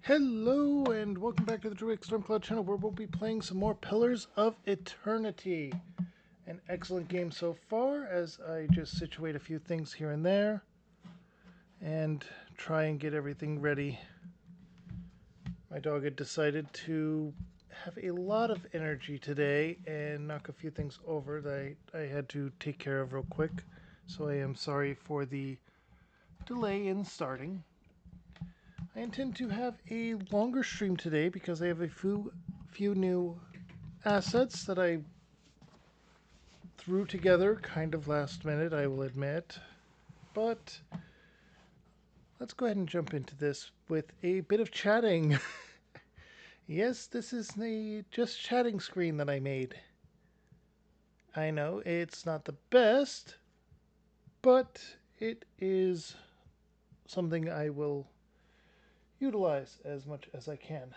Hello and welcome back to the Druid Stormcloud channel where we'll be playing some more Pillars of Eternity. An excellent game so far as I just situate a few things here and there and try and get everything ready. My dog had decided to have a lot of energy today and knock a few things over that I had to take care of real quick. So I am sorry for the delay in starting. I intend to have a longer stream today because I have a few new assets that I threw together kind of last minute, I will admit. But let's go ahead and jump into this with a bit of chatting. Yes, this is the just chatting screen that I made. I know it's not the best, but it is something I will utilize as much as I can.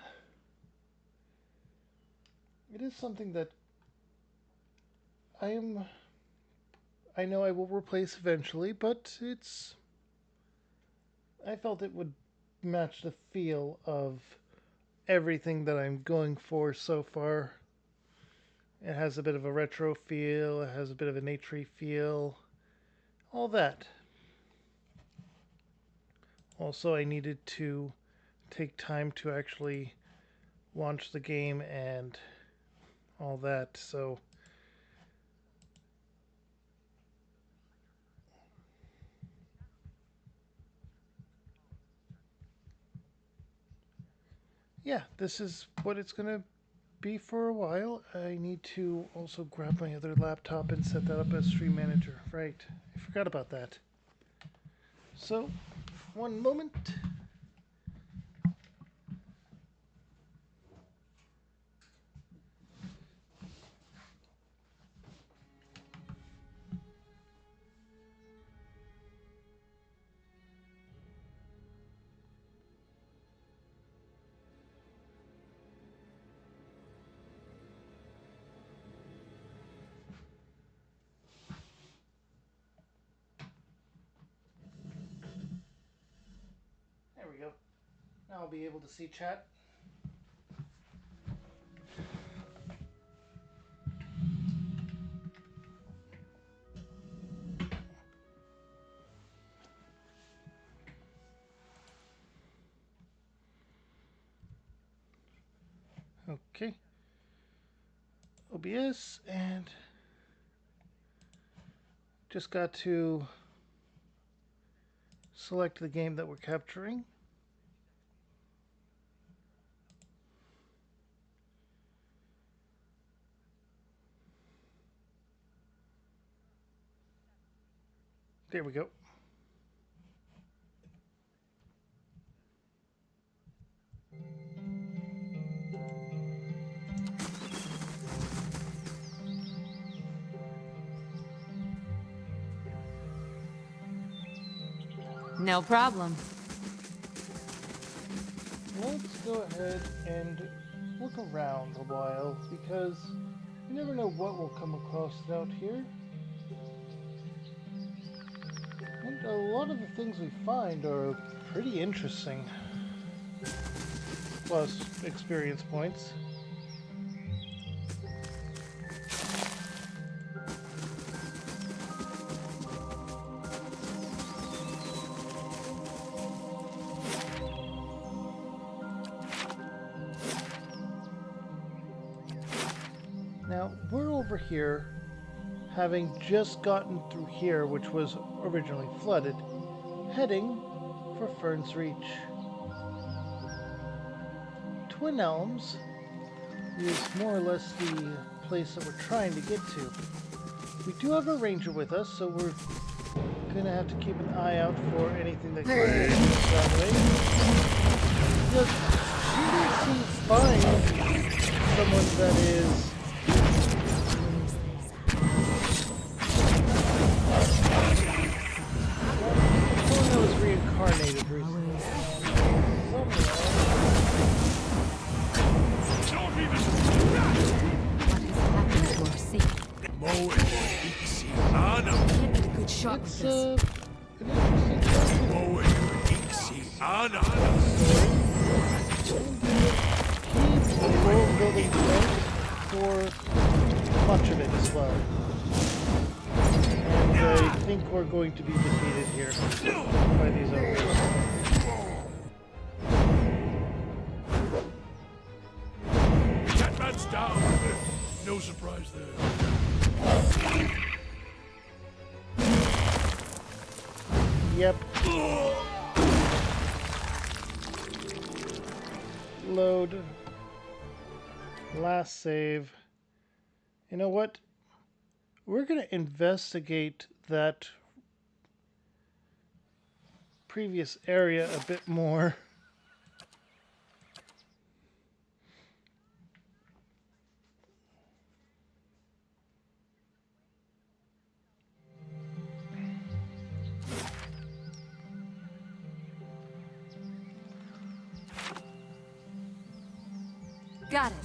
It is something that I know I will replace eventually, but I felt it would match the feel of everything that I'm going for so far. It has a bit of a retro feel, it has a bit of a naturey feel, all that. Also, I needed to take time to actually launch the game and all that, so yeah, this is what it's going to be for a while. I need to also grab my other laptop and set that up as Stream Manager. Right, I forgot about that. So, one moment. There we go. Now I'll be able to see chat. Okay. OBS, and just got to select the game that we're capturing. There we go. No problem. Let's go ahead and look around a while because you never know what will come across out here. And a lot of the things we find are pretty interesting. Plus experience points. Now, we're over here, having just gotten through here, which was originally flooded, heading for Ferns Reach. Twin Elms is more or less the place that we're trying to get to. We do have a ranger with us, so we're gonna have to keep an eye out for anything that could get us that way. Just really find someone that is someone that was reincarnated recently. Good shot with this. An interesting keep world building point for much of it as well. And I think we're going to be defeated here by these ogres. That man's down. No surprise there. Yep. Load. Last save. You know what? We're going to investigate that previous area a bit more. Got it.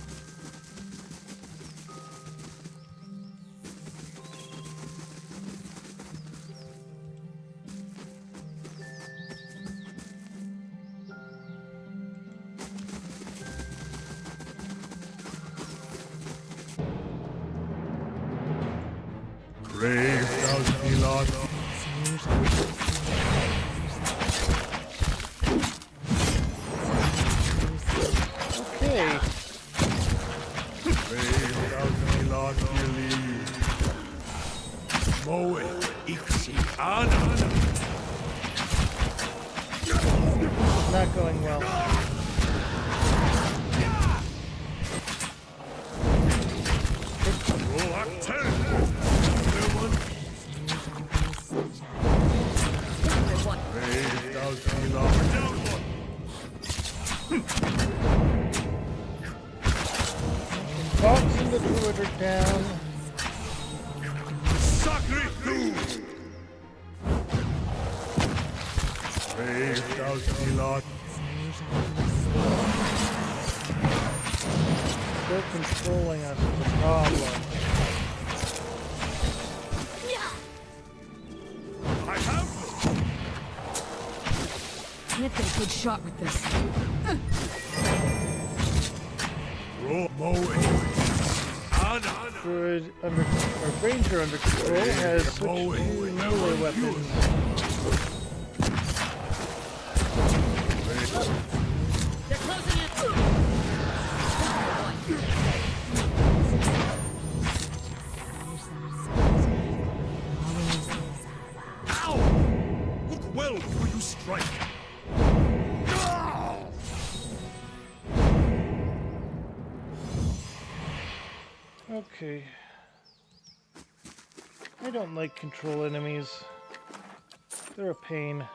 Brave thou be lost. Okay. Brave thou be lost, believe. Moe, Ixi, Ana. Not going well. Fox and the druid are down. Sacre tu! Brave thou be lost. They're controlling us is a problem. I have Can't get a good shot with this. Druid under, or Ranger under control has switched to melee weapons. They're closing in. Ow! Look well before you strike. Okay. I don't like control enemies. They're a pain.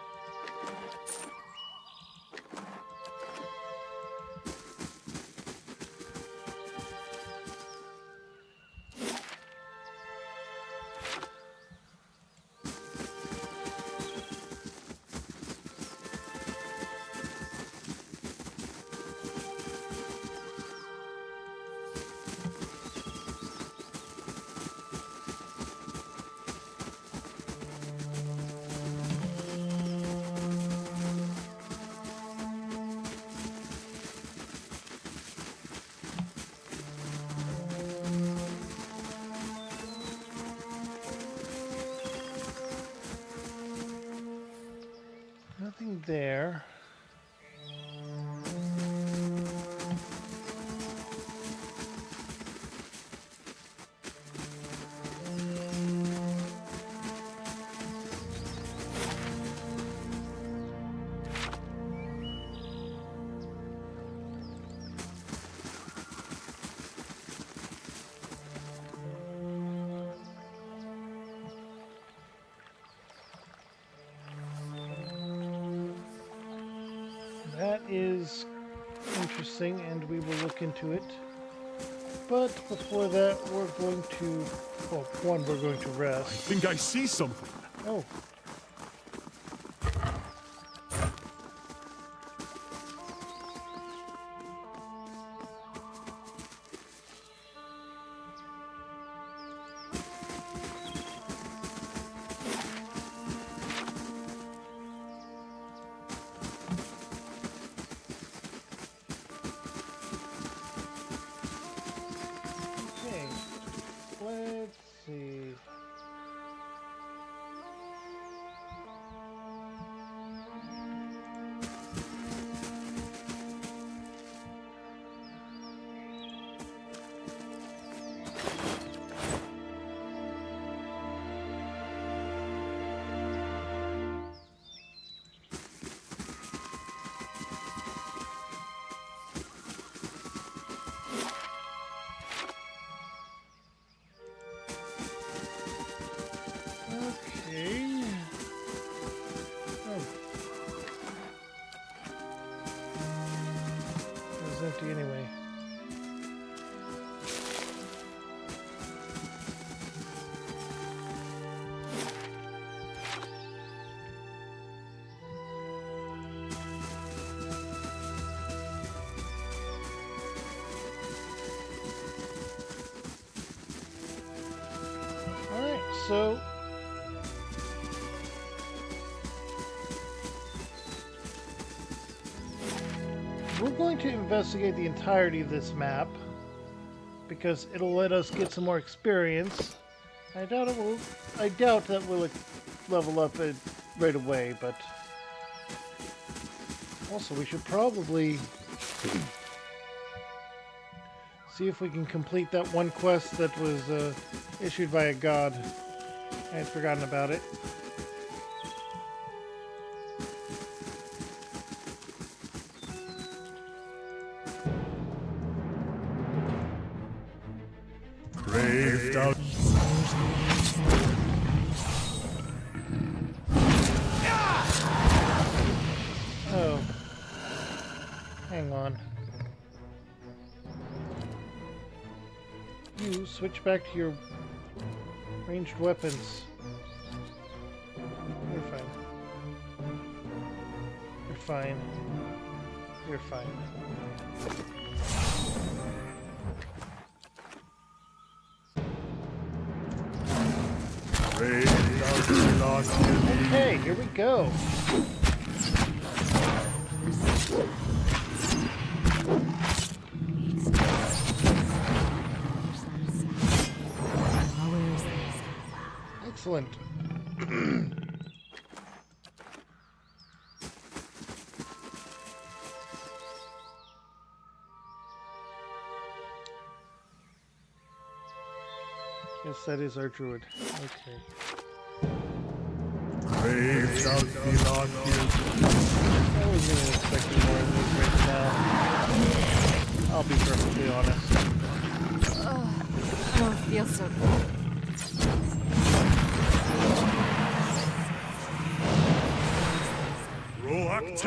Nothing there. That is interesting, and we will look into it. But before that, we're going to... Well, one, we're going to I rest. think I see something. Oh. so we're going to investigate the entirety of this map because it'll let us get some more experience. I doubt that we'll level up it right away, but also we should probably see if we can complete that one quest that was issued by a god. I had forgotten about it. Braved out. Oh. Hang on. You switch back to your ranged weapons. You're fine. You're fine. You're fine. Braved out the lost enemy. Okay, here we go. Excellent. Yes, that is our druid. Okay. Braved out the lost enemy. I wasn't even expecting more of these right now. I'll be perfectly honest. I don't feel so good. Roak 10.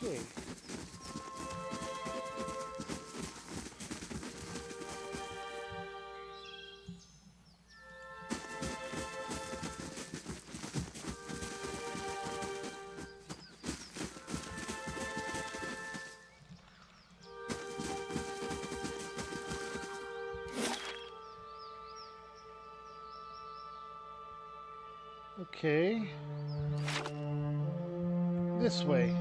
Okay. Okay. This way.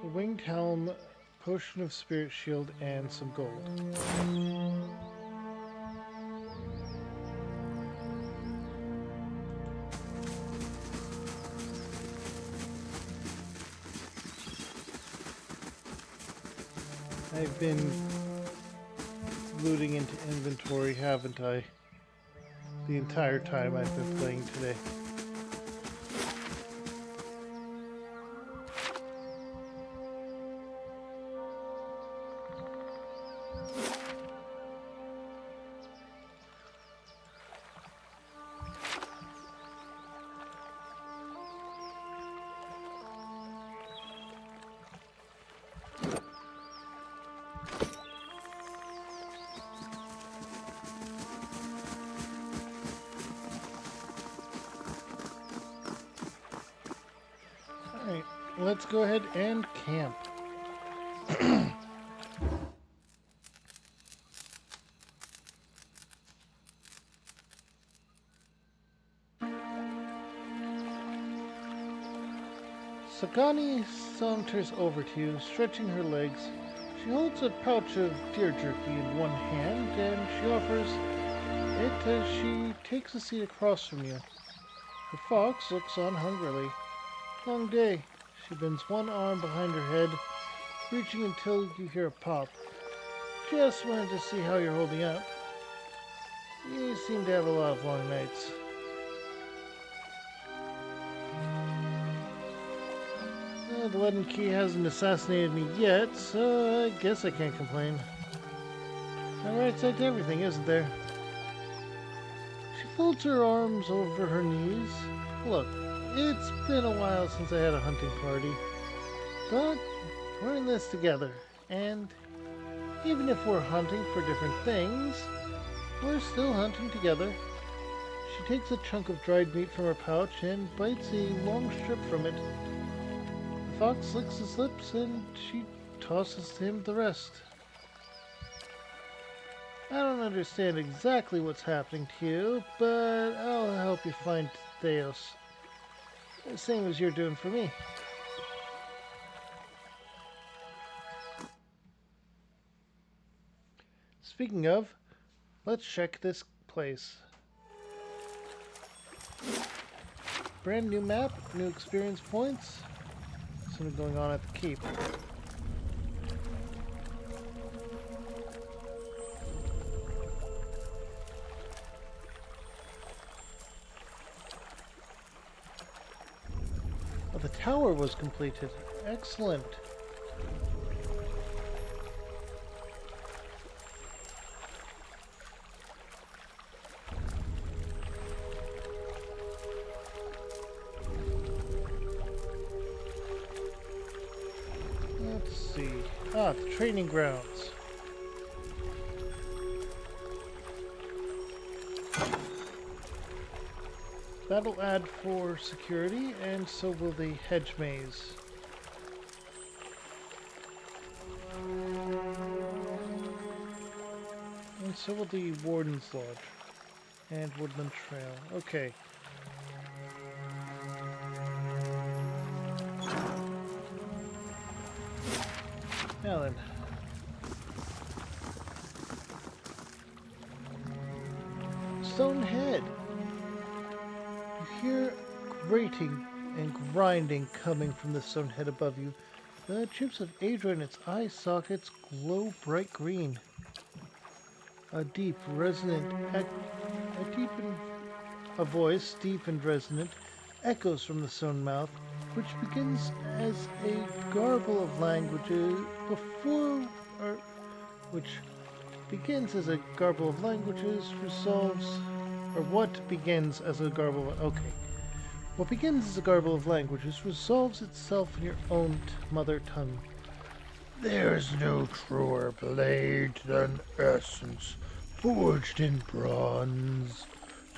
The winged helm, potion of spirit shield, and some gold. I've been looting into inventory, haven't I? The entire time I've been playing today. Alright, let's go ahead and camp. Sagani saunters over to you, stretching her legs. She holds a pouch of deer jerky in one hand, and she offers it as she takes a seat across from you. The fox looks on hungrily. Long day. She bends one arm behind her head, reaching until you hear a pop. Just wanted to see how you're holding up. You seem to have a lot of long nights. The leaden key hasn't assassinated me yet, so I guess I can't complain. A right side to everything, isn't there? folds her arms over her knees. Look, it's been a while since I had a hunting party, but we're in this together, and even if we're hunting for different things, we're still hunting together. She takes a chunk of dried meat from her pouch and bites a long strip from it. The fox licks his lips and she tosses to him the rest. I don't understand exactly what's happening to you, but I'll help you find Theos. The same as you're doing for me. Speaking of, let's check this place. Brand new map, new experience points. Something going on at the keep. Oh, the tower was completed. Excellent. Let's see. Ah, the training grounds. That'll add for security, and so will the hedge maze. And so will the Warden's Lodge. And Woodland Trail. Okay. Now then. Stonehead! You hear grating and grinding coming from the stone head above you. The chips of Adra in its eye sockets glow bright green. A voice, deep and resonant, echoes from the stone mouth, which begins as a garble of languages what begins as a garble of languages resolves itself in your own mother tongue. There's no truer blade than essence, forged in bronze.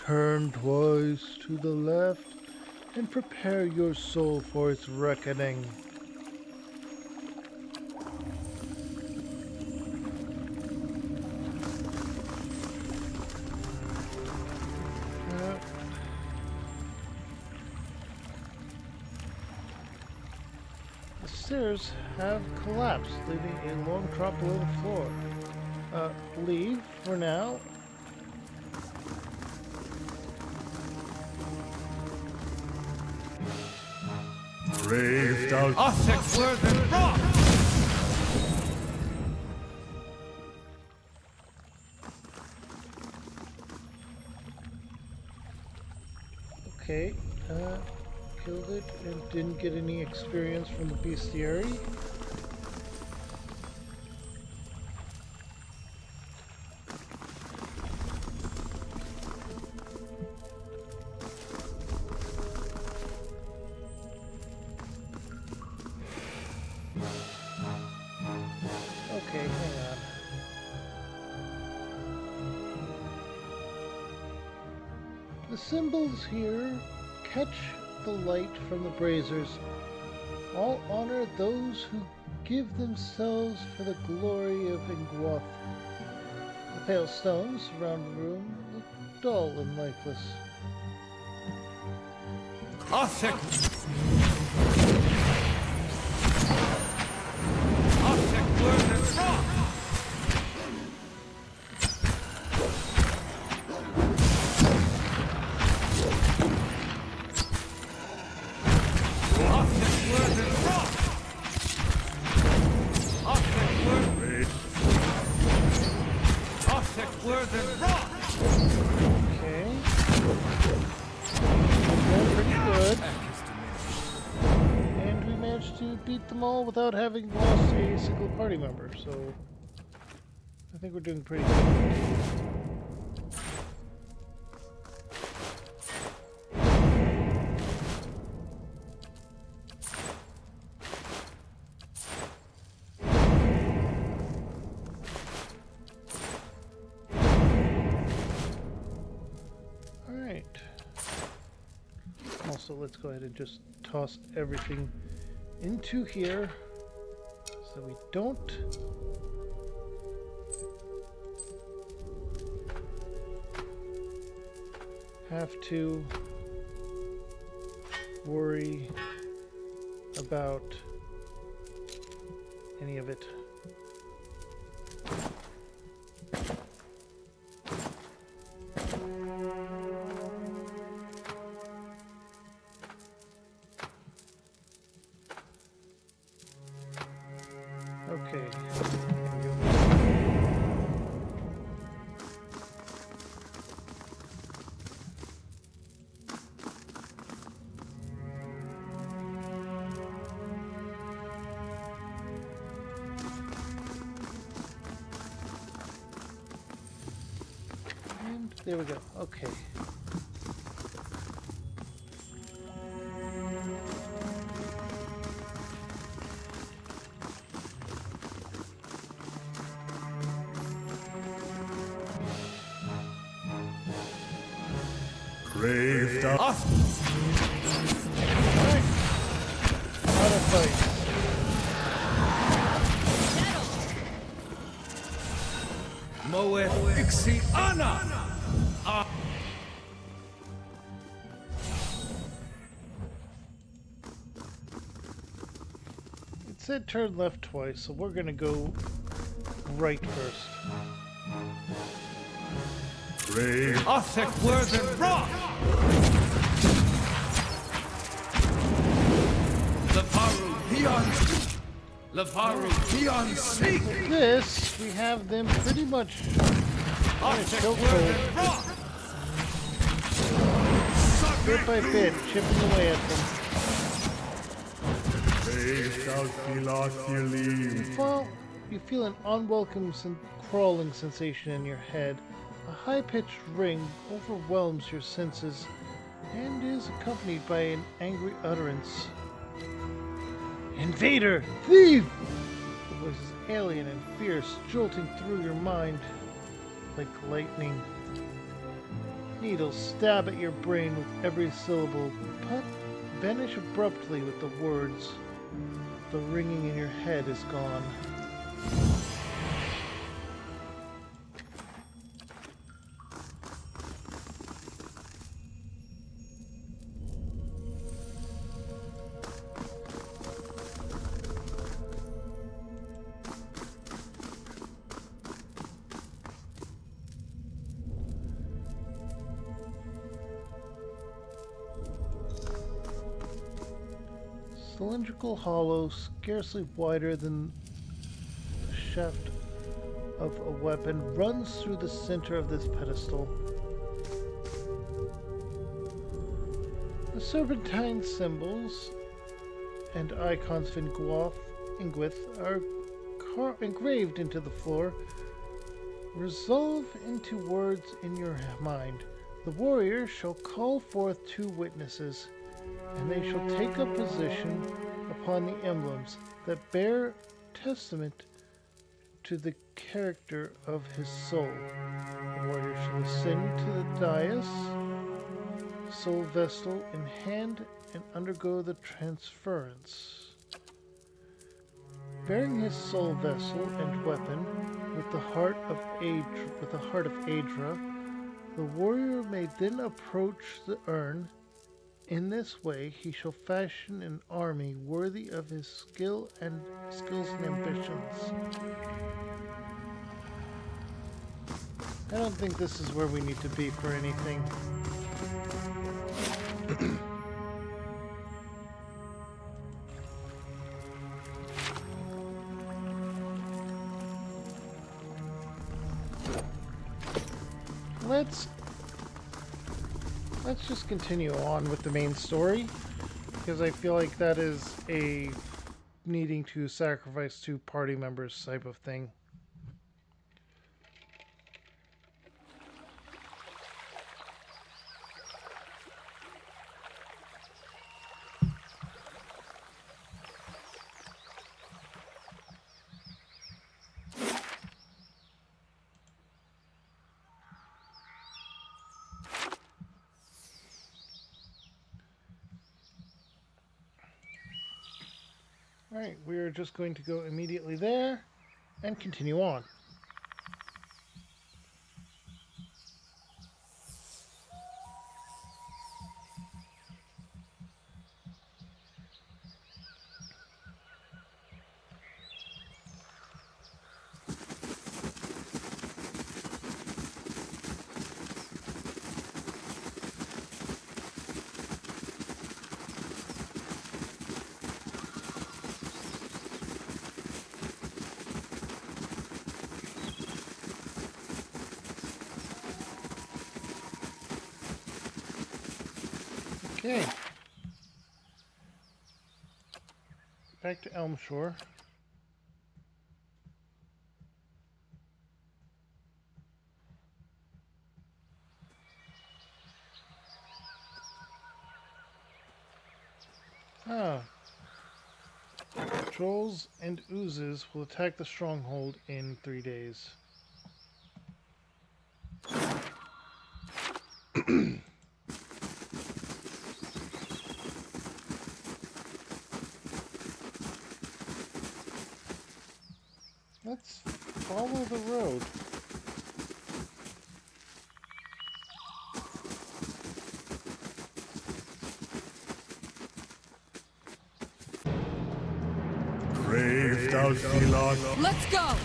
Turn twice to the left and prepare your soul for its reckoning. The stairs have collapsed, leaving a long drop below the floor. Leave for now. Braved out Ossexworth and Rock! Okay, killed it and didn't get any experience from the bestiary. Okay, hang on. The symbols here catch the light from the braziers. All honor those who give themselves for the glory of Ingwath. The pale stones surround the room look dull and lifeless. Ossexworth and Rock! Okay. That's pretty good. And we managed to beat them all without having lost a single party member, so I think we're doing pretty good. Alright. Also, let's go ahead and just toss everything into here so we don't have to worry about any of it. Okay. And there we go. Okay. Brave down. Alright. Out of fight. Moe Ixiana. It said turn left twice, so we're gonna go right first. Brave. Athek Worthen Rock. Lavaru Beyond. Lavaru Beyond Seek. With this, we have them pretty much in a Athek chokehold, Worthen Rock. bit by bit, chipping away at them. You feel an unwelcome crawling sensation in your head. A high-pitched ring overwhelms your senses and is accompanied by an angry utterance. Invader! Thief! The voice is alien and fierce, jolting through your mind like lightning. Needles stab at your brain with every syllable, but vanish abruptly with the words. The ringing in your head is gone. Cylindrical hollow, scarcely wider than the shaft of a weapon, runs through the center of this pedestal. The serpentine symbols and icons of Ingwith are engraved into the floor. Resolve into words in your mind. The warrior shall call forth 2 witnesses, and they shall take up position upon the emblems that bear testament to the character of his soul. The warrior shall ascend to the dais, soul vestal in hand, and undergo the transference. Bearing his soul vessel and weapon with the heart of Aedra, the warrior may then approach the urn. In this way, he shall fashion an army worthy of his skills and ambitions. I don't think this is where we need to be for anything. Let's just continue on with the main story, because I feel like that is a needing to sacrifice 2 party members type of thing. Alright, we're just going to go immediately there and continue on. Okay. Back to Elmshore. Ah. Trolls and oozes will attack the stronghold in 3 days. Let's follow the road. Brave thou Thelos. Let's go!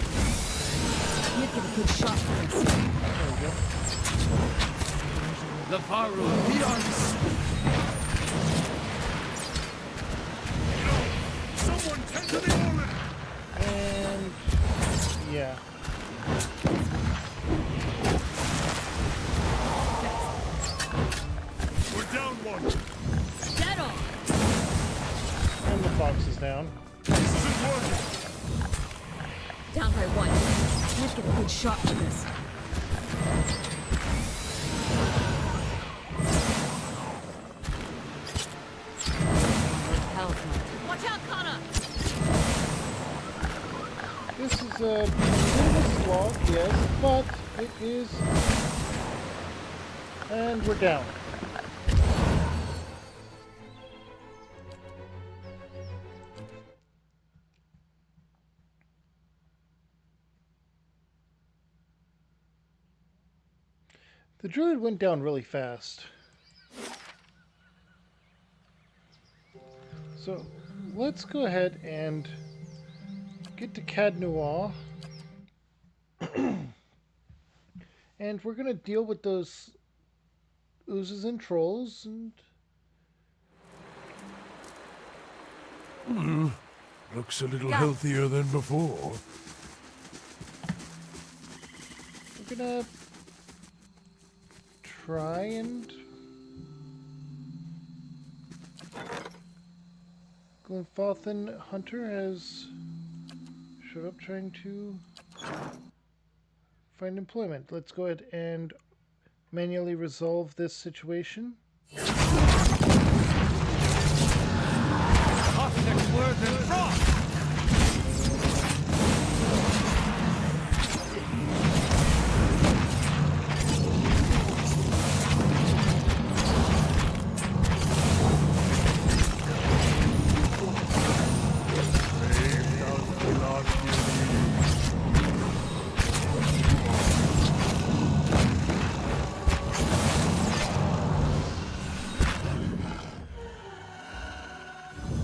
Can't get a good shot for this. There we go. The Varu Leons. Someone tend to the Orlan. And yeah. We're down one. Dead on! And the fox is down. This isn't working. Down by one. Can't get a good shot for this. Hell no. Watch out, Connor! This is a bit of a slog, yes, but it is... And we're down. The druid went down really fast. So let's go ahead and get to Cad Noir. And we're going to deal with those oozes and trolls and Looks a little Got it. healthier than before. we're going to try and Glenfathan Hunter has showed up trying to find employment. Let's go ahead and manually resolve this situation. Next word than frost.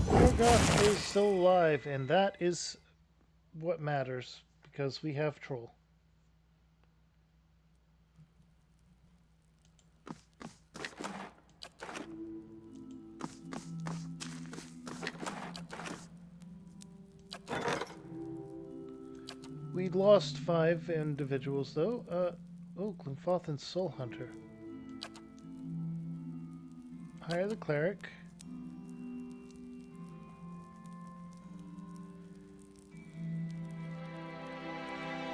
Morgoth is still alive, and that is what matters, because we have Troll. We lost 5 individuals, though. Oh, Glenfathan's Soul Hunter. Hire the Cleric.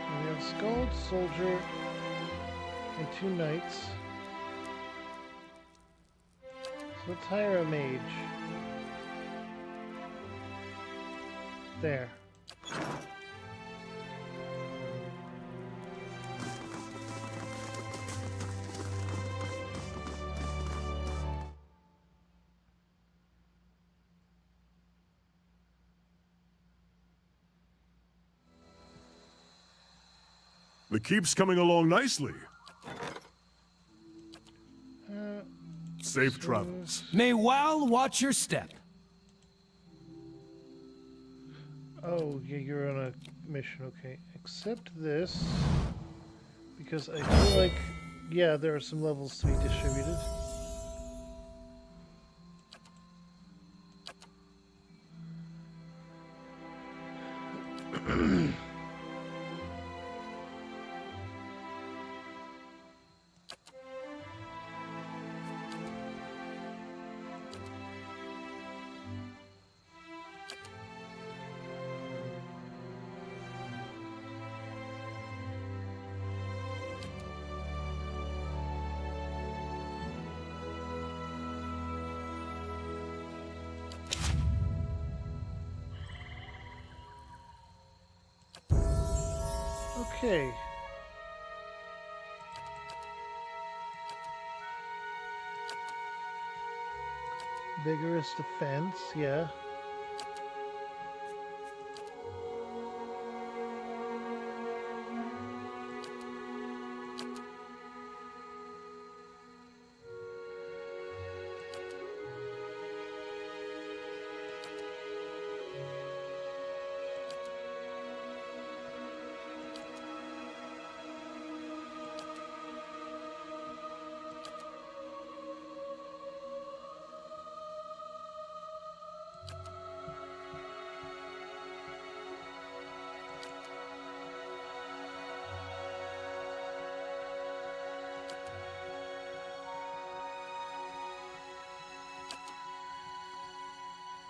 We have Scald, Soldier, and 2 Knights. So let's hire a Mage. There. The keep's coming along nicely. Safe travels. May Wal watch your step. Oh, yeah, you're on a mission. Okay, accept this. Because I feel like, yeah, there are some levels to be distributed. Okay. Vigorous defense, yeah.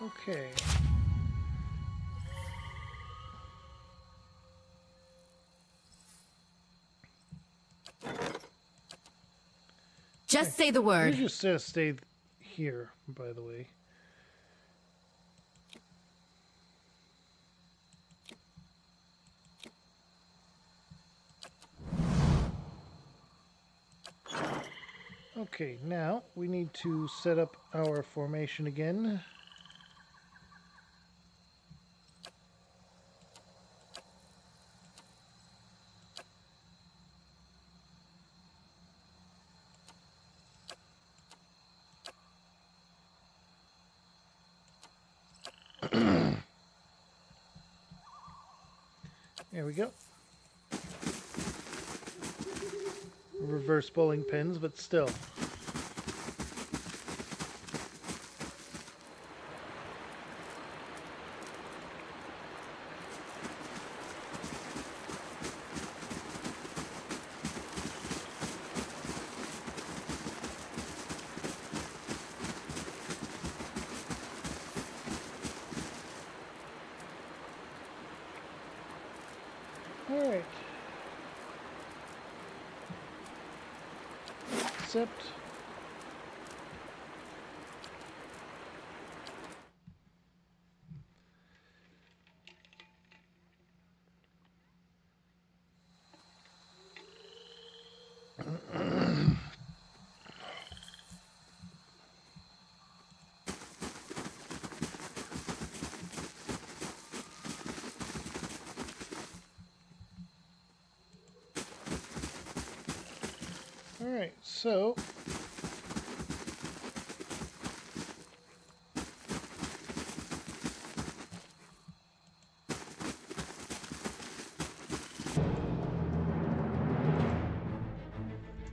Okay. Just say the You word. just stay here, by the way. Okay, now we need to set up our formation again. There we go. Reverse bowling pins, but still. All right. Accept. All right, so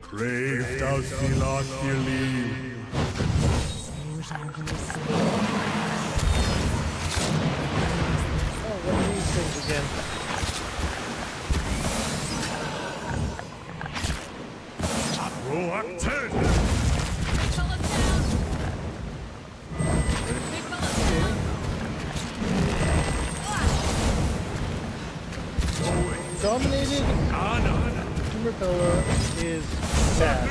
Crave does the Lord believe. oh, what are these things again? Row 10. Big fellas down. Big fellas down. Dominated Anna. Timberfella is bad.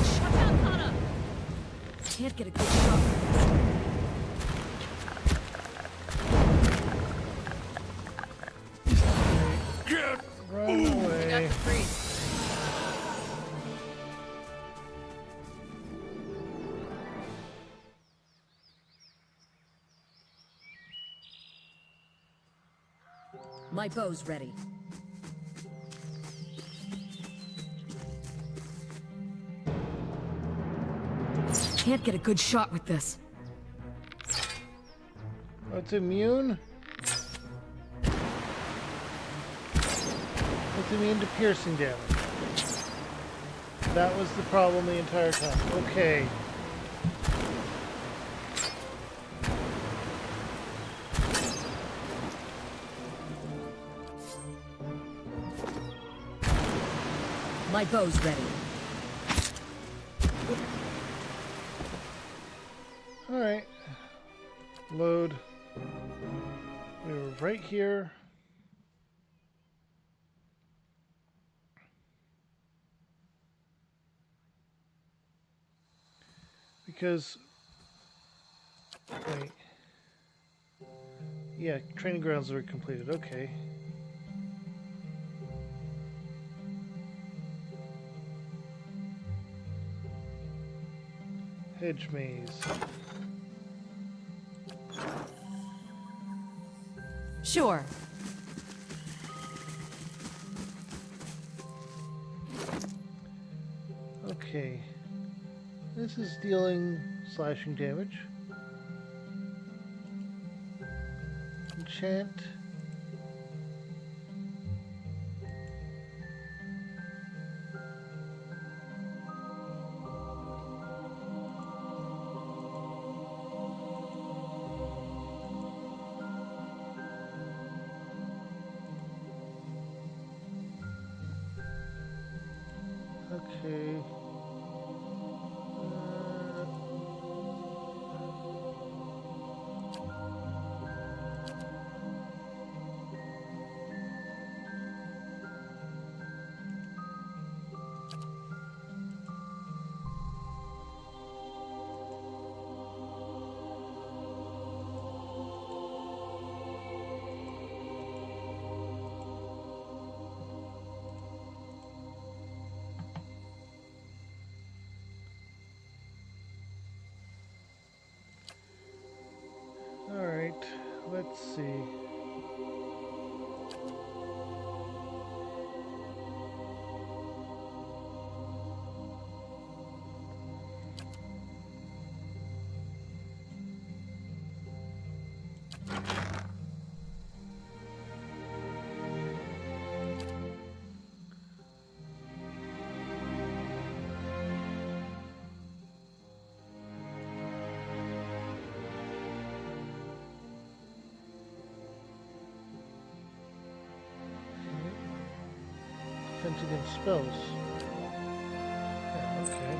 Shut down, Connor. Can't get a good shot. Get Run Got away. the freeze. My bow's ready. Can't get a good shot with this. Oh, it's immune? It's immune to piercing damage. That was the problem the entire time. Okay. My bow's ready. Alright. Load. We were right here. Because... Wait. Yeah, training grounds are completed. Okay. Hedge maze. Sure. Okay. This is dealing slashing damage. Enchant. Okay. Alright, let's see. Defense against spells. Yeah, okay.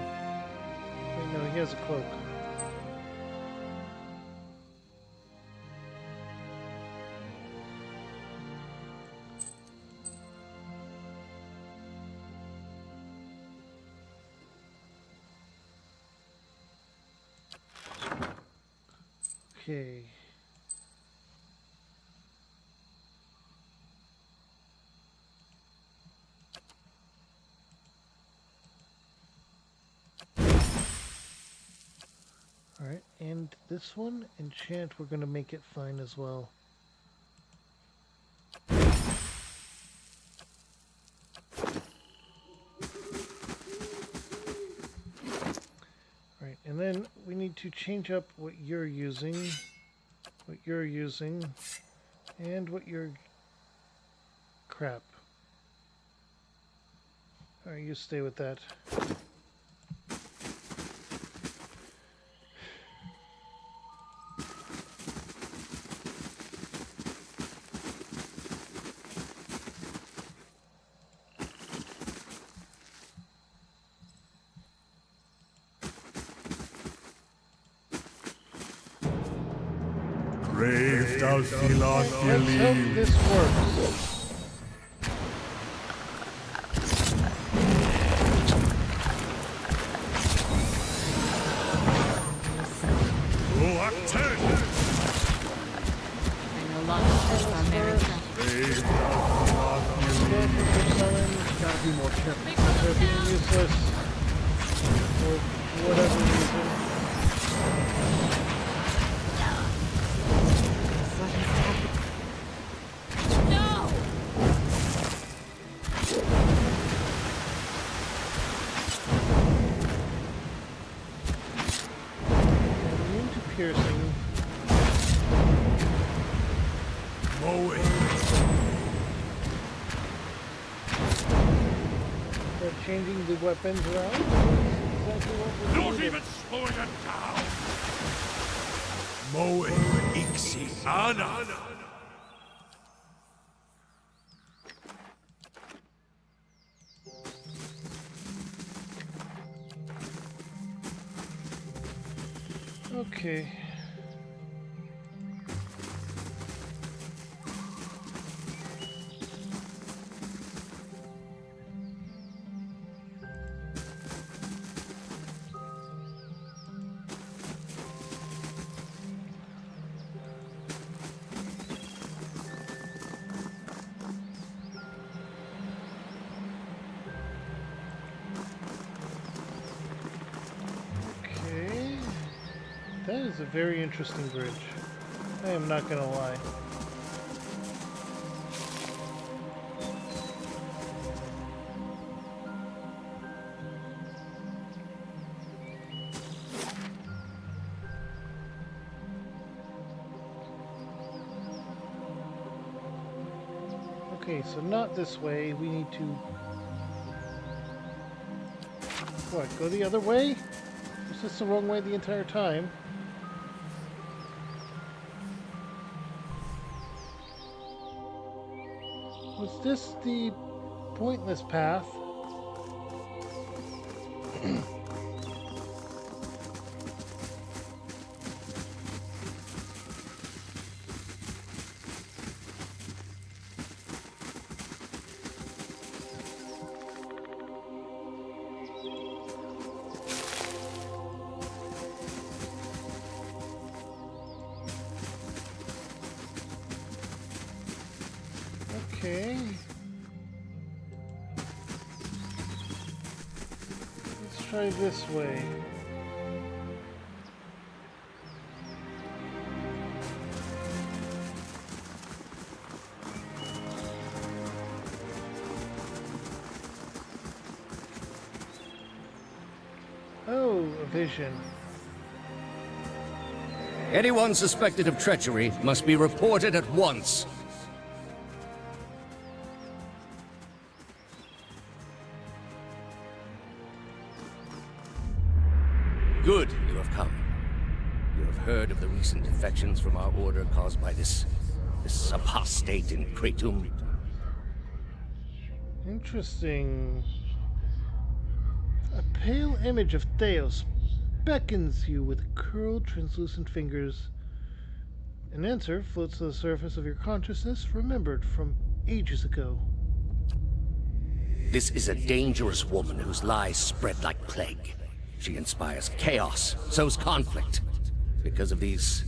Wait, no, he has a cloak. Okay. Alright, and this one, enchant, we're going to make it fine as well. Alright, and then we need to change up what you're using, and what your crap. Alright, you stay with that. Brave thou Let's hope Philophili. this works. Go attend. I no longer trust our marriage. Brave thou Philophili. Gotta be more careful. They're being useless for whatever reason. No! piercing. Mow it. They're changing the weapons around. Exactly what we Not needed. even slowing it down. Mow it. Ixi. Ana. Okay. Okay. That is a very interesting bridge. I am not gonna lie. Okay, so not this way. We need to... What, go the other way? Was this the wrong way the entire time? Was this the pointless path? Okay. Let's try this way. Oh, a vision. Anyone suspected of treachery must be reported at once. Good, you have come. You have heard of the recent defections from our order caused by this apostate in Kratom. Interesting. A pale image of Theos beckons you with curled, translucent fingers. An answer floats to the surface of your consciousness, remembered from ages ago. This is a dangerous woman whose lies spread like plague. She inspires chaos, sows conflict. Because of these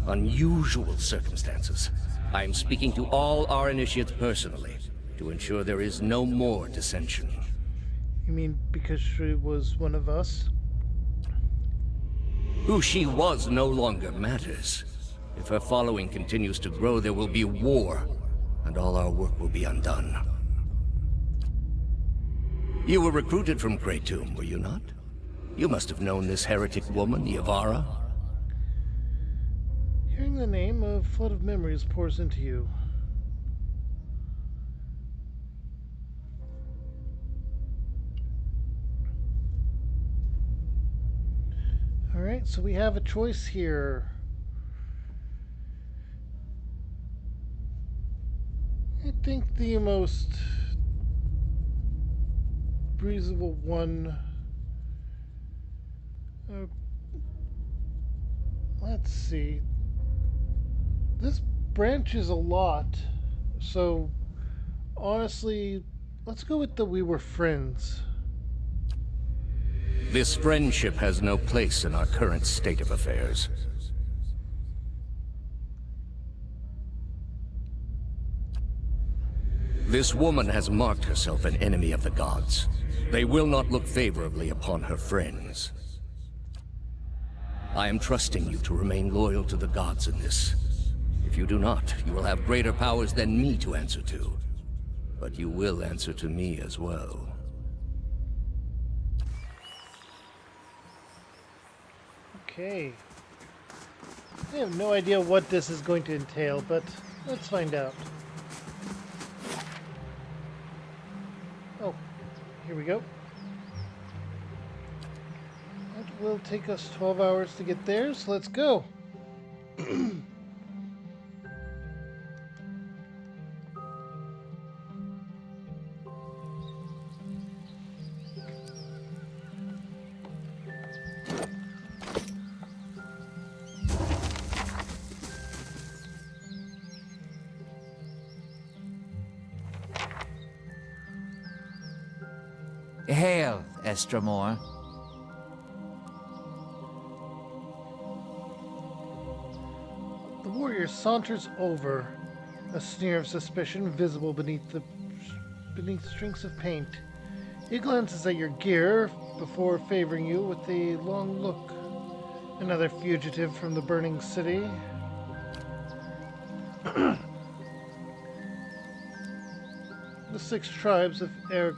unusual circumstances, I am speaking to all our initiates personally to ensure there is no more dissension. You mean because she was one of us? Who she was no longer matters. If her following continues to grow, there will be war, and all our work will be undone. You were recruited from Kratom, were you not? You must have known this heretic woman, Yavara. Hearing the name, a flood of memories pours into you. Alright, so we have a choice here. I think the most breathable one... let's see. This branches a lot, so honestly, let's go with the we were friends. This friendship has no place in our current state of affairs. This woman has marked herself an enemy of the gods. They will not look favorably upon her friends. I am trusting you to remain loyal to the gods in this. If you do not, you will have greater powers than me to answer to. But you will answer to me as well. Okay. I have no idea what this is going to entail, but let's find out. Oh, here we go. It will take us 12 hours to get there, so let's go. Hail, Estramore. The warrior saunters over, a sneer of suspicion visible beneath streaks of paint. He glances at your gear before favoring you with a long look. Another fugitive from the burning city. The 6 tribes of Air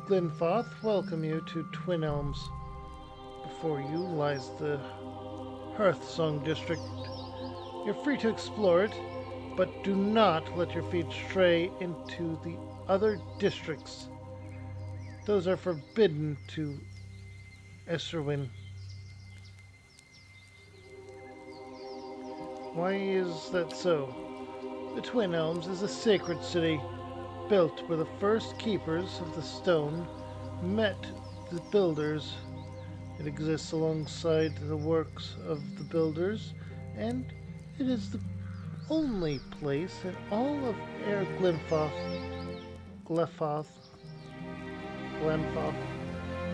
Glenfoth welcome you to Twin Elms. Before you lies the Hearthsong district. You're free to explore it, but do not let your feet stray into the other districts. Those are forbidden to Esserwin. Why is that so? The Twin Elms is a sacred city, built where the first keepers of the stone met the builders. It exists alongside the works of the builders, and it is the only place in all of Air Glenfoth,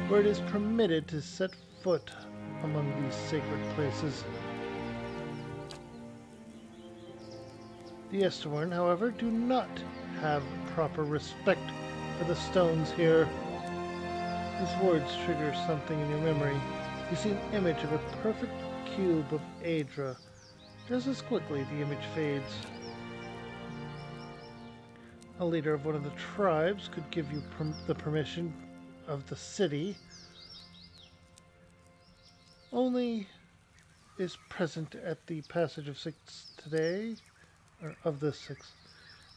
where it is permitted to set foot among these sacred places. The Estawern, however, do not have proper respect for the stones here. These words trigger something in your memory. You see an image of a perfect cube of Aedra. Just as quickly, the image fades. A leader of one of the tribes could give you the permission of the city. Only is present at the Passage of Six today, or of the 6,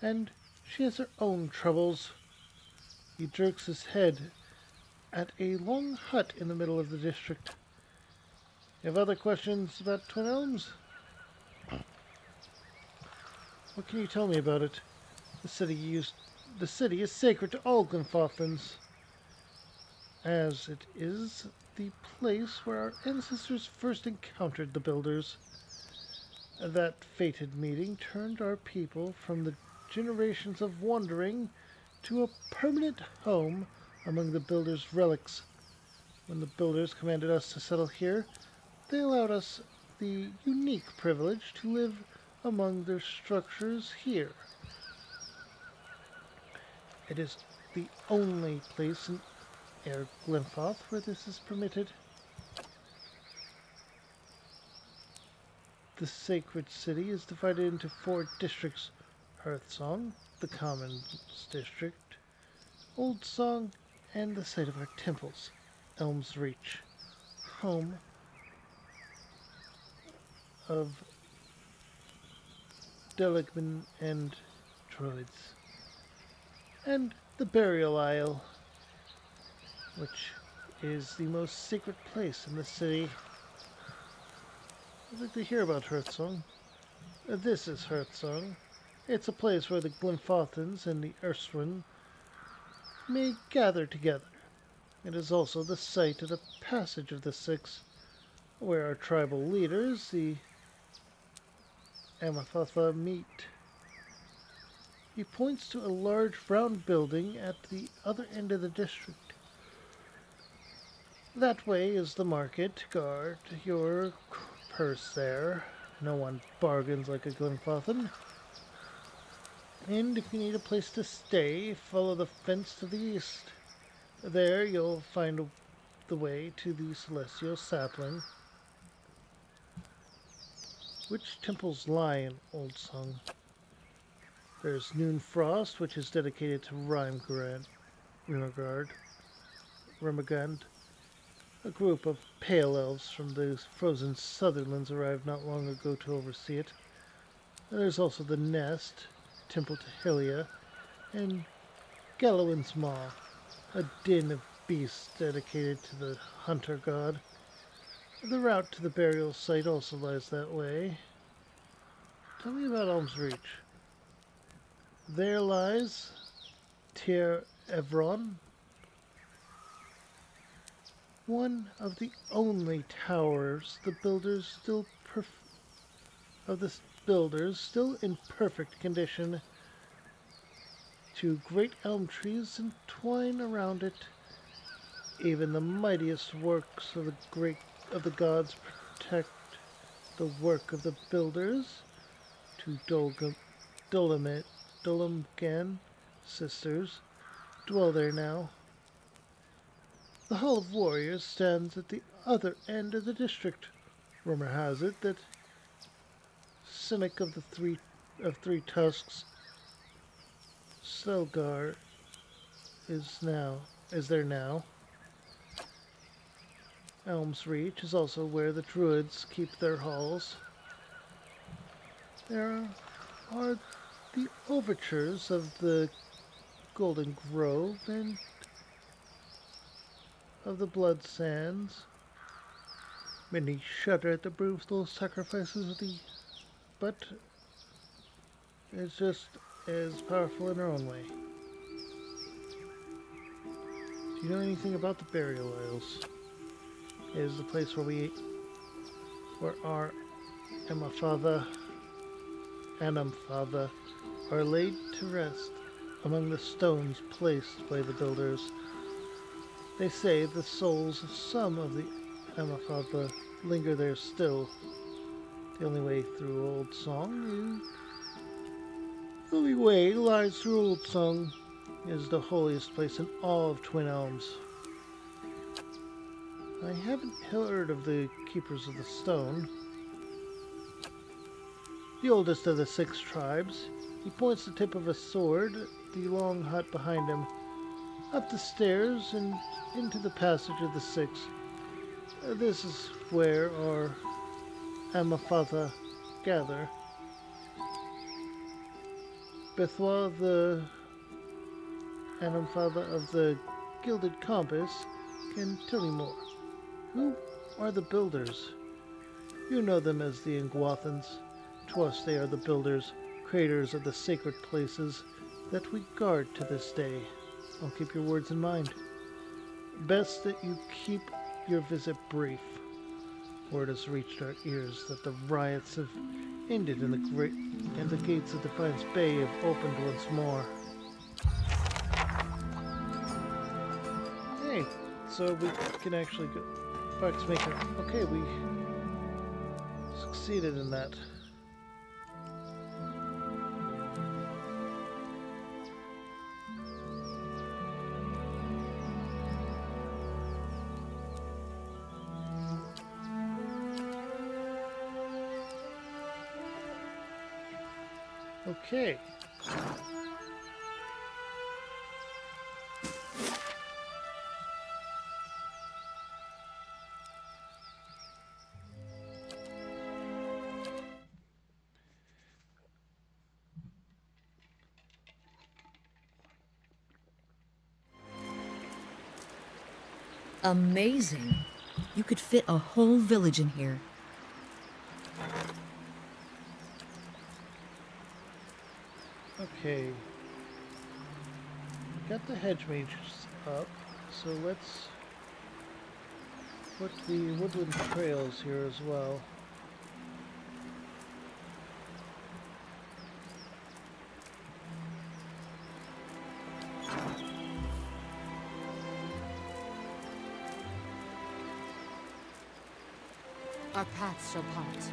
and she has her own troubles. He jerks his head at a long hut in the middle of the district. You have other questions about Twin Elms? What can you tell me about it? The city is sacred to all Glenfothans, as it is the place where our ancestors first encountered the builders. That fated meeting turned our people from the generations of wandering to a permanent home among the builders' relics. When the builders commanded us to settle here, they allowed us the unique privilege to live among their structures here. It is the only place in Air Glenfoth where this is permitted. The sacred city is divided into 4 districts: Hearthsong, the Commons District, Old Song, and the site of our temples, Elm's Reach, home of Delegman and Droids, and the Burial Isle, which is the most sacred place in the city. I'd like to hear about Hearthsong. This is Hearthsong. It's a place where the Glenfothans and the Urswin may gather together. It is also the site of the Passage of the Six, where our tribal leaders, the Amathotha, meet. He points to a large brown building at the other end of the district. That way is the market. Guard your purse there. No one bargains like a Glenfothan. And if you need a place to stay, follow the fence to the east. There you'll find the way to the Celestial Sapling. Which temples lie in Old Song? There's Noon Frost, which is dedicated to Rimagund. A group of pale elves from the frozen Sutherlands arrived not long ago to oversee it. There's also the Nest, Temple to Hylia, and Gallowin's Maw, a den of beasts dedicated to the hunter god. The route to the burial site also lies that way. Tell me about Elm's Reach. There lies Tir Evron, one of the only towers still in perfect condition. Two great elm trees entwine around it. Even the mightiest works of the gods protect the work of the builders. Two Dolomgan sisters dwell there now. The Hall of Warriors stands at the other end of the district. Rumor has it that Cynic of Three Tusks, Selgar, is there now. Elm's Reach is also where the druids keep their halls. There are the overtures of the Golden Grove and of the Blood Sands. Many shudder at the brutal sacrifices but it's just as powerful in her own way. Do you know anything about the Burial Isles? It is the place where our Anamfatha are laid to rest among the stones placed by the builders. They say the souls of some of the Anamfatha linger there still. The only way lies through Old Song is the holiest place in all of Twin Elms. I haven't heard of the Keepers of the Stone. The oldest of the 6 tribes. He points the tip of a sword at the long hut behind him, up the stairs and into the passage of the 6. This is where our Anamfatha gather. Bethwa, the Anamfatha of the Gilded Compass, can tell you more. Who are the builders? You know them as the Ingwathans. To us they are the builders, creators of the sacred places that we guard to this day. I'll keep your words in mind. Best that you keep your visit brief. Word has reached our ears that the riots have ended and the gates of Defiance Bay have opened once more. Hey, so we can actually go back to making. Okay, we succeeded in that. Okay. Amazing. You could fit a whole village in here. Okay. Got the hedge mages up, so let's put the woodland trails here as well. Our paths shall part.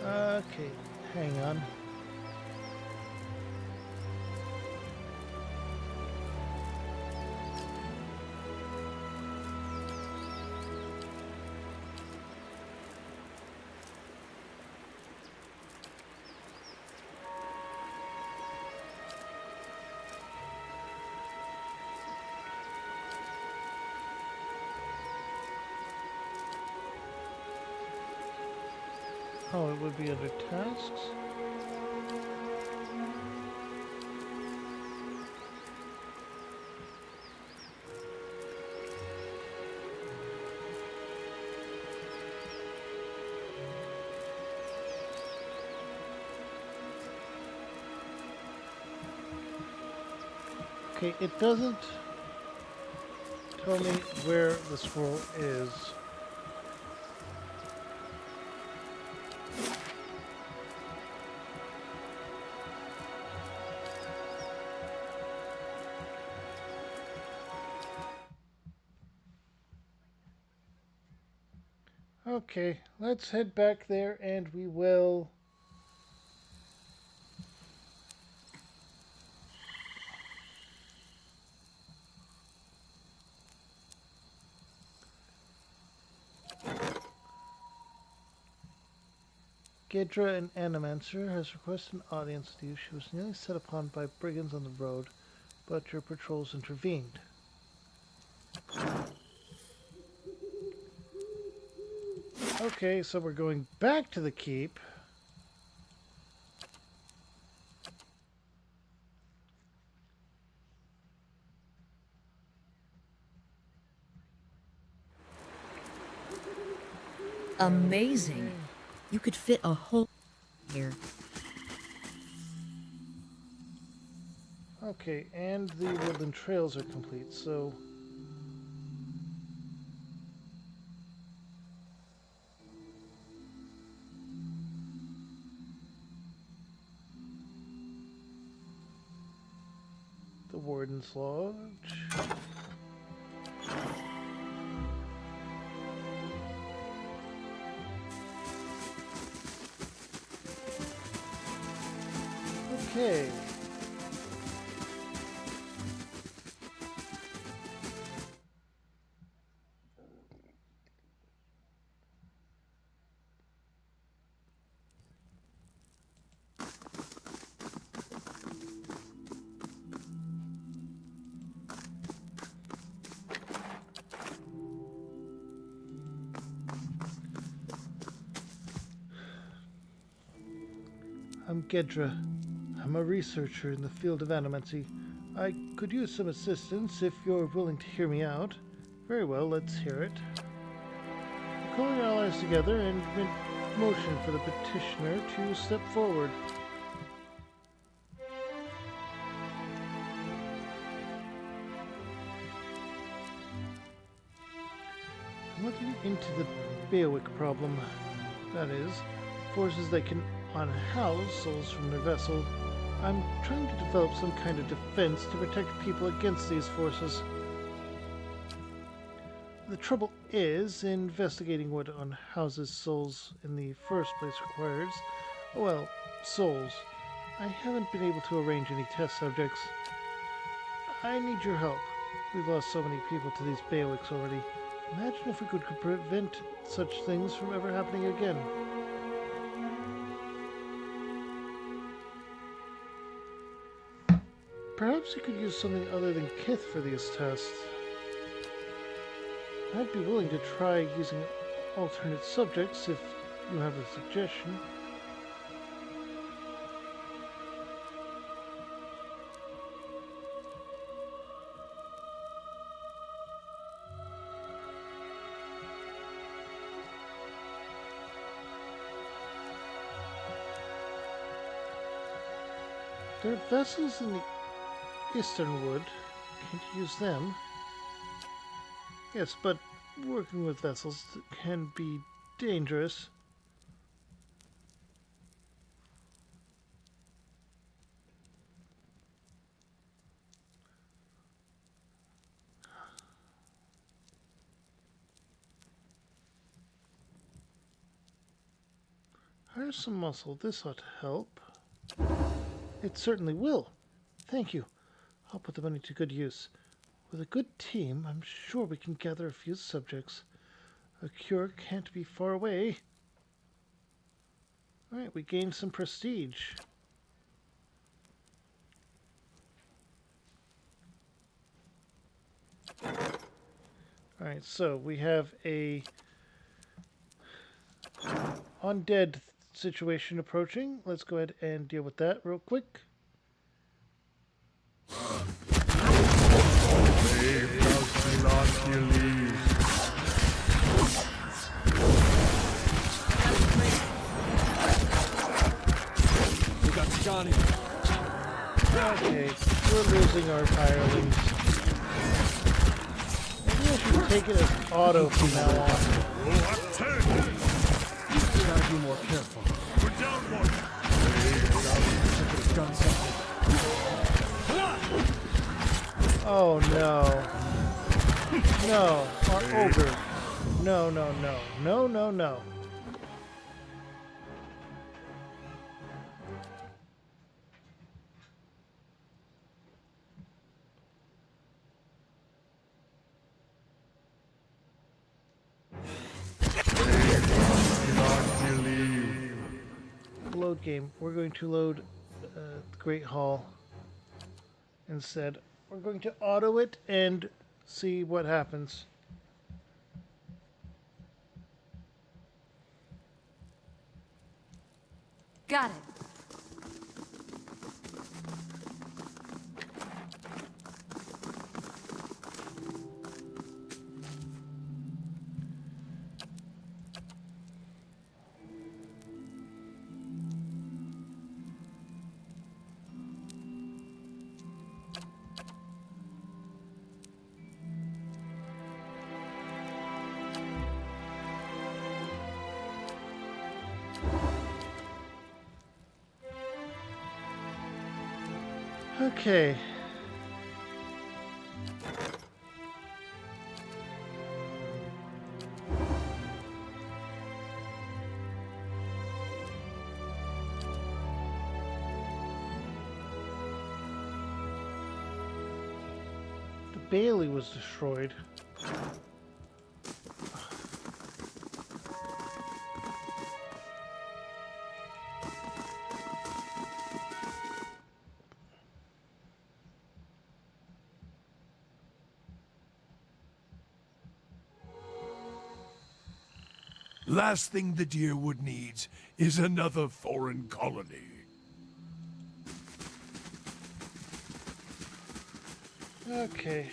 Okay, hang on. Oh, it would be under tasks? Okay, it doesn't tell me where the scroll is. Okay, let's head back there and we will... Gedra, an Animancer, has requested an audience with you. She was nearly set upon by brigands on the road, but your patrols intervened. Okay, so we're going back to the keep. Amazing. You could fit a whole here. Okay, and the woodland trails are complete, so... The Warden's Lodge... Okay. I'm Gedra. I'm a researcher in the field of animancy. I could use some assistance if you're willing to hear me out. Very well, let's hear it. Call your allies together and make motion for the petitioner to step forward. I'm looking into the Beowick problem. That is, forces that can unhouse souls from their vessel. I'm trying to develop some kind of defense to protect people against these forces. The trouble is, investigating what unhouses souls in the first place requires, well, souls. I haven't been able to arrange any test subjects. I need your help. We've lost so many people to these Beowicks already. Imagine if we could prevent such things from ever happening again. Perhaps you could use something other than Kith for these tests. I'd be willing to try using alternate subjects if you have a suggestion. There are vessels in the Easternwood. Can't you use them? Yes, but working with vessels can be dangerous. Hire some muscle. This ought to help. It certainly will. Thank you. I'll put the money to good use. With a good team, I'm sure we can gather a few subjects. A cure can't be far away. Alright, we gained some prestige. Alright, so we have a undead situation approaching. Let's go ahead and deal with that real quick. Dave does not believe. We got Johnny. Okay, we're losing our hirelings. Maybe I should take it as auto from now on. Oh, I'm 10. Gotta be more careful. We're down one. It's done something. Oh no. No, our ogre. No, no, no. No, no, no. Not believe. Load game. We're going to load Great Hall instead. We're going to auto it and see what happens. Got it. Okay. The Bailey was destroyed. Last thing the Deerwood needs is another foreign colony. Okay.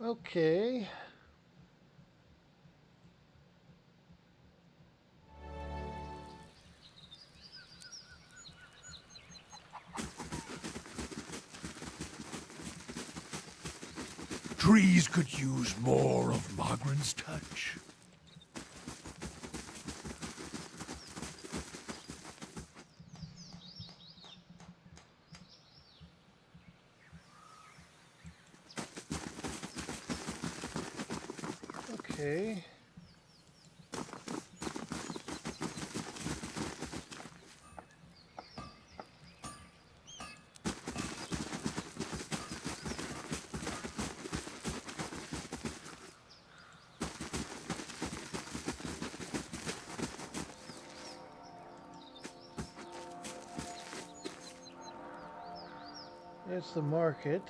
Okay. Trees could use more of Margaret's touch. Okay. It's the market.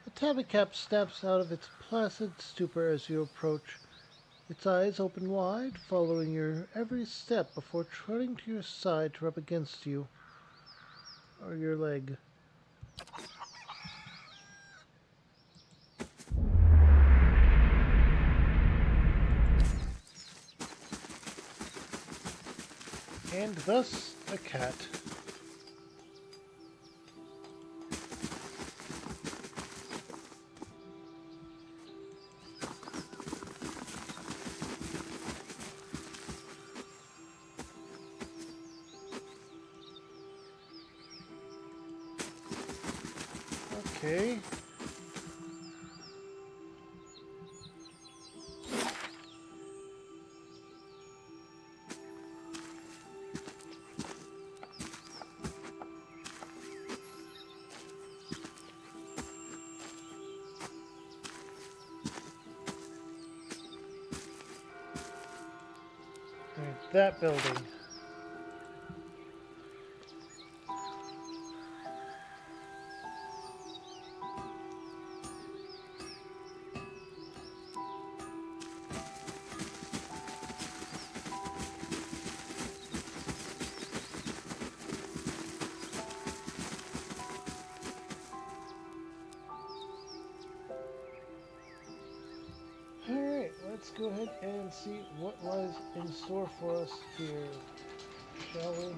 The tabby-cap steps out of its placid stupor as you approach. Its eyes open wide, following your every step before trotting to your side to rub against you or your leg. And thus a cat. Okay. Alright, that building. Alright, let's go ahead and see what lies in store for us here, shall we?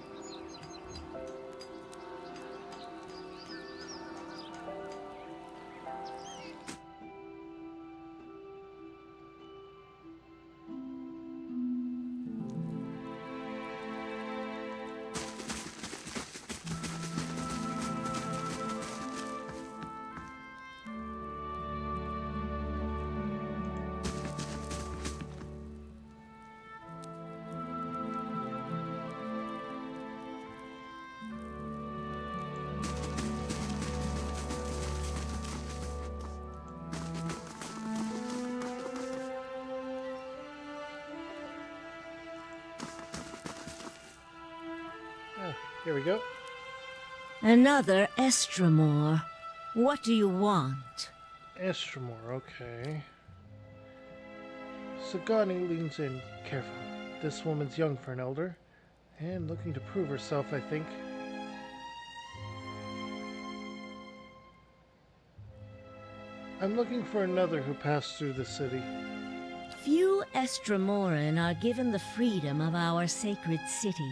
Here we go. Another Estromor. What do you want? Estromor, okay. Sagani leans in. Careful. This woman's young for an elder, and looking to prove herself, I think. I'm looking for another who passed through the city. Few Estromoran are given the freedom of our sacred city.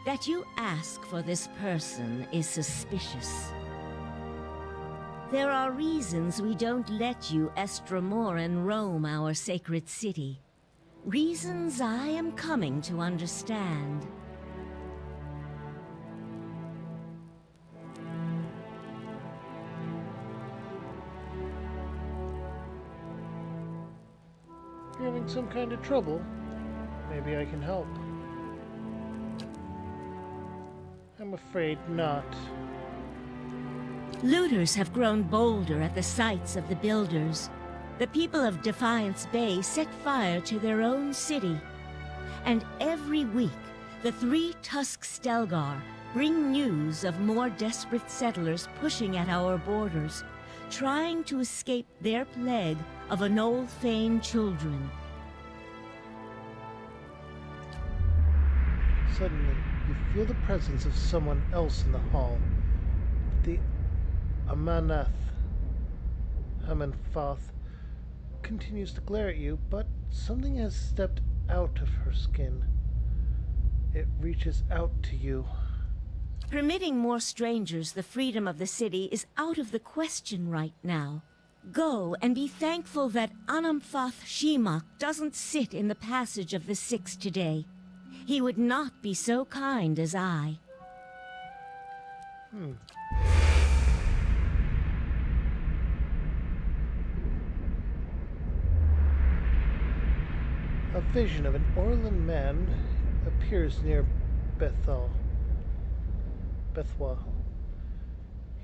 That you ask for this person is suspicious. There are reasons we don't let you Estromoran roam our sacred city. Reasons I am coming to understand. You're having some kind of trouble. Maybe I can help. I'm afraid not. Looters have grown bolder at the sites of the builders. The people of Defiance Bay set fire to their own city. And every week, the three Tusk Stelgar bring news of more desperate settlers pushing at our borders, trying to escape their plague of Anolfane children. Suddenly, you feel the presence of someone else in the hall. The Amanfath continues to glare at you, but something has stepped out of her skin. It reaches out to you. Permitting more strangers the freedom of the city is out of the question right now. Go and be thankful that Anamfath Shimak doesn't sit in the passage of the Six today. He would not be so kind as I. A vision of an Orlan man appears near Bethwa.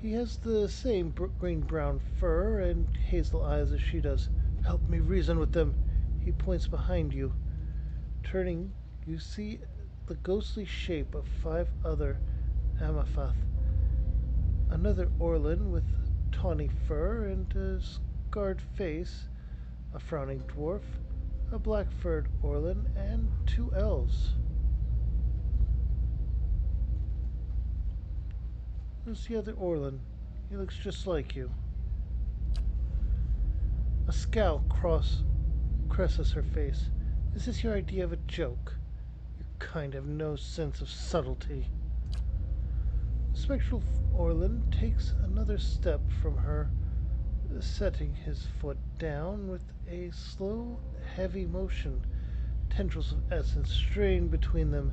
He has the same green-brown fur and hazel eyes as she does. Help me reason with them. He points behind you. Turning, you see the ghostly shape of 5 other Amafath. Another Orlan with tawny fur and a scarred face, a frowning dwarf, a black-furred Orlan, and 2 elves. There's the other Orlan. He looks just like you. A scowl crosses her face. Is this your idea of a joke? You kind have no sense of subtlety. The spectral Orlan takes another step from her, setting his foot down with a slow, heavy motion. Tendrils of essence strain between them,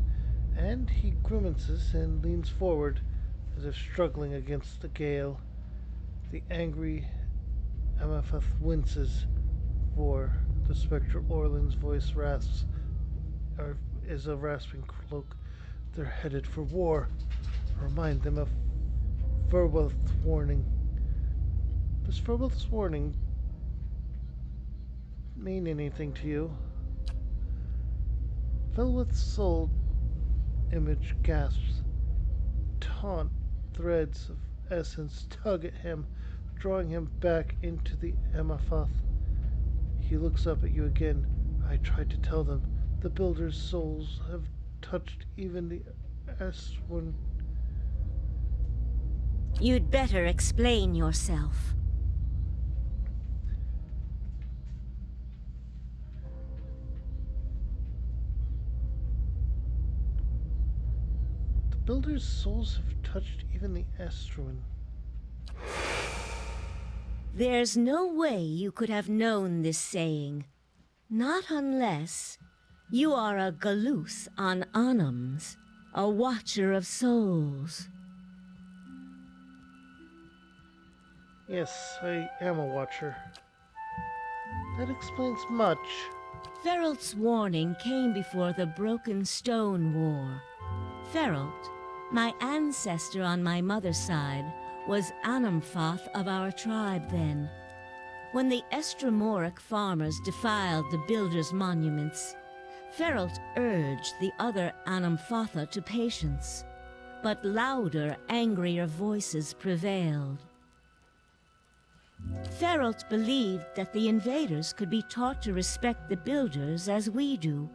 and he grimaces and leans forward, as if struggling against the gale. The angry Amafoth winces. For the spectral Orlan's voice rasps, or is a rasping cloak. They're headed for war. Remind them of Verwelth's warning. Does Verwelth's warning mean anything to you? Verwelth's soul image gasps. Taunt threads of essence tug at him, drawing him back into the Amafoth. He looks up at you again. I tried to tell them. The builders' souls have touched even the S1. You'd better explain yourself. The builders' souls have touched even the Estruan. There's no way you could have known this saying. Not unless you are a Galuth on Anums, a watcher of souls. Yes, I am a watcher. That explains much. Feralt's warning came before the Broken Stone War. Feralt, my ancestor on my mother's side, was Anamfoth of our tribe then. When the Estromoric farmers defiled the builders' monuments, Feralt urged the other Anamfotha to patience, but louder, angrier voices prevailed. Feralt believed that the invaders could be taught to respect the builders as we do.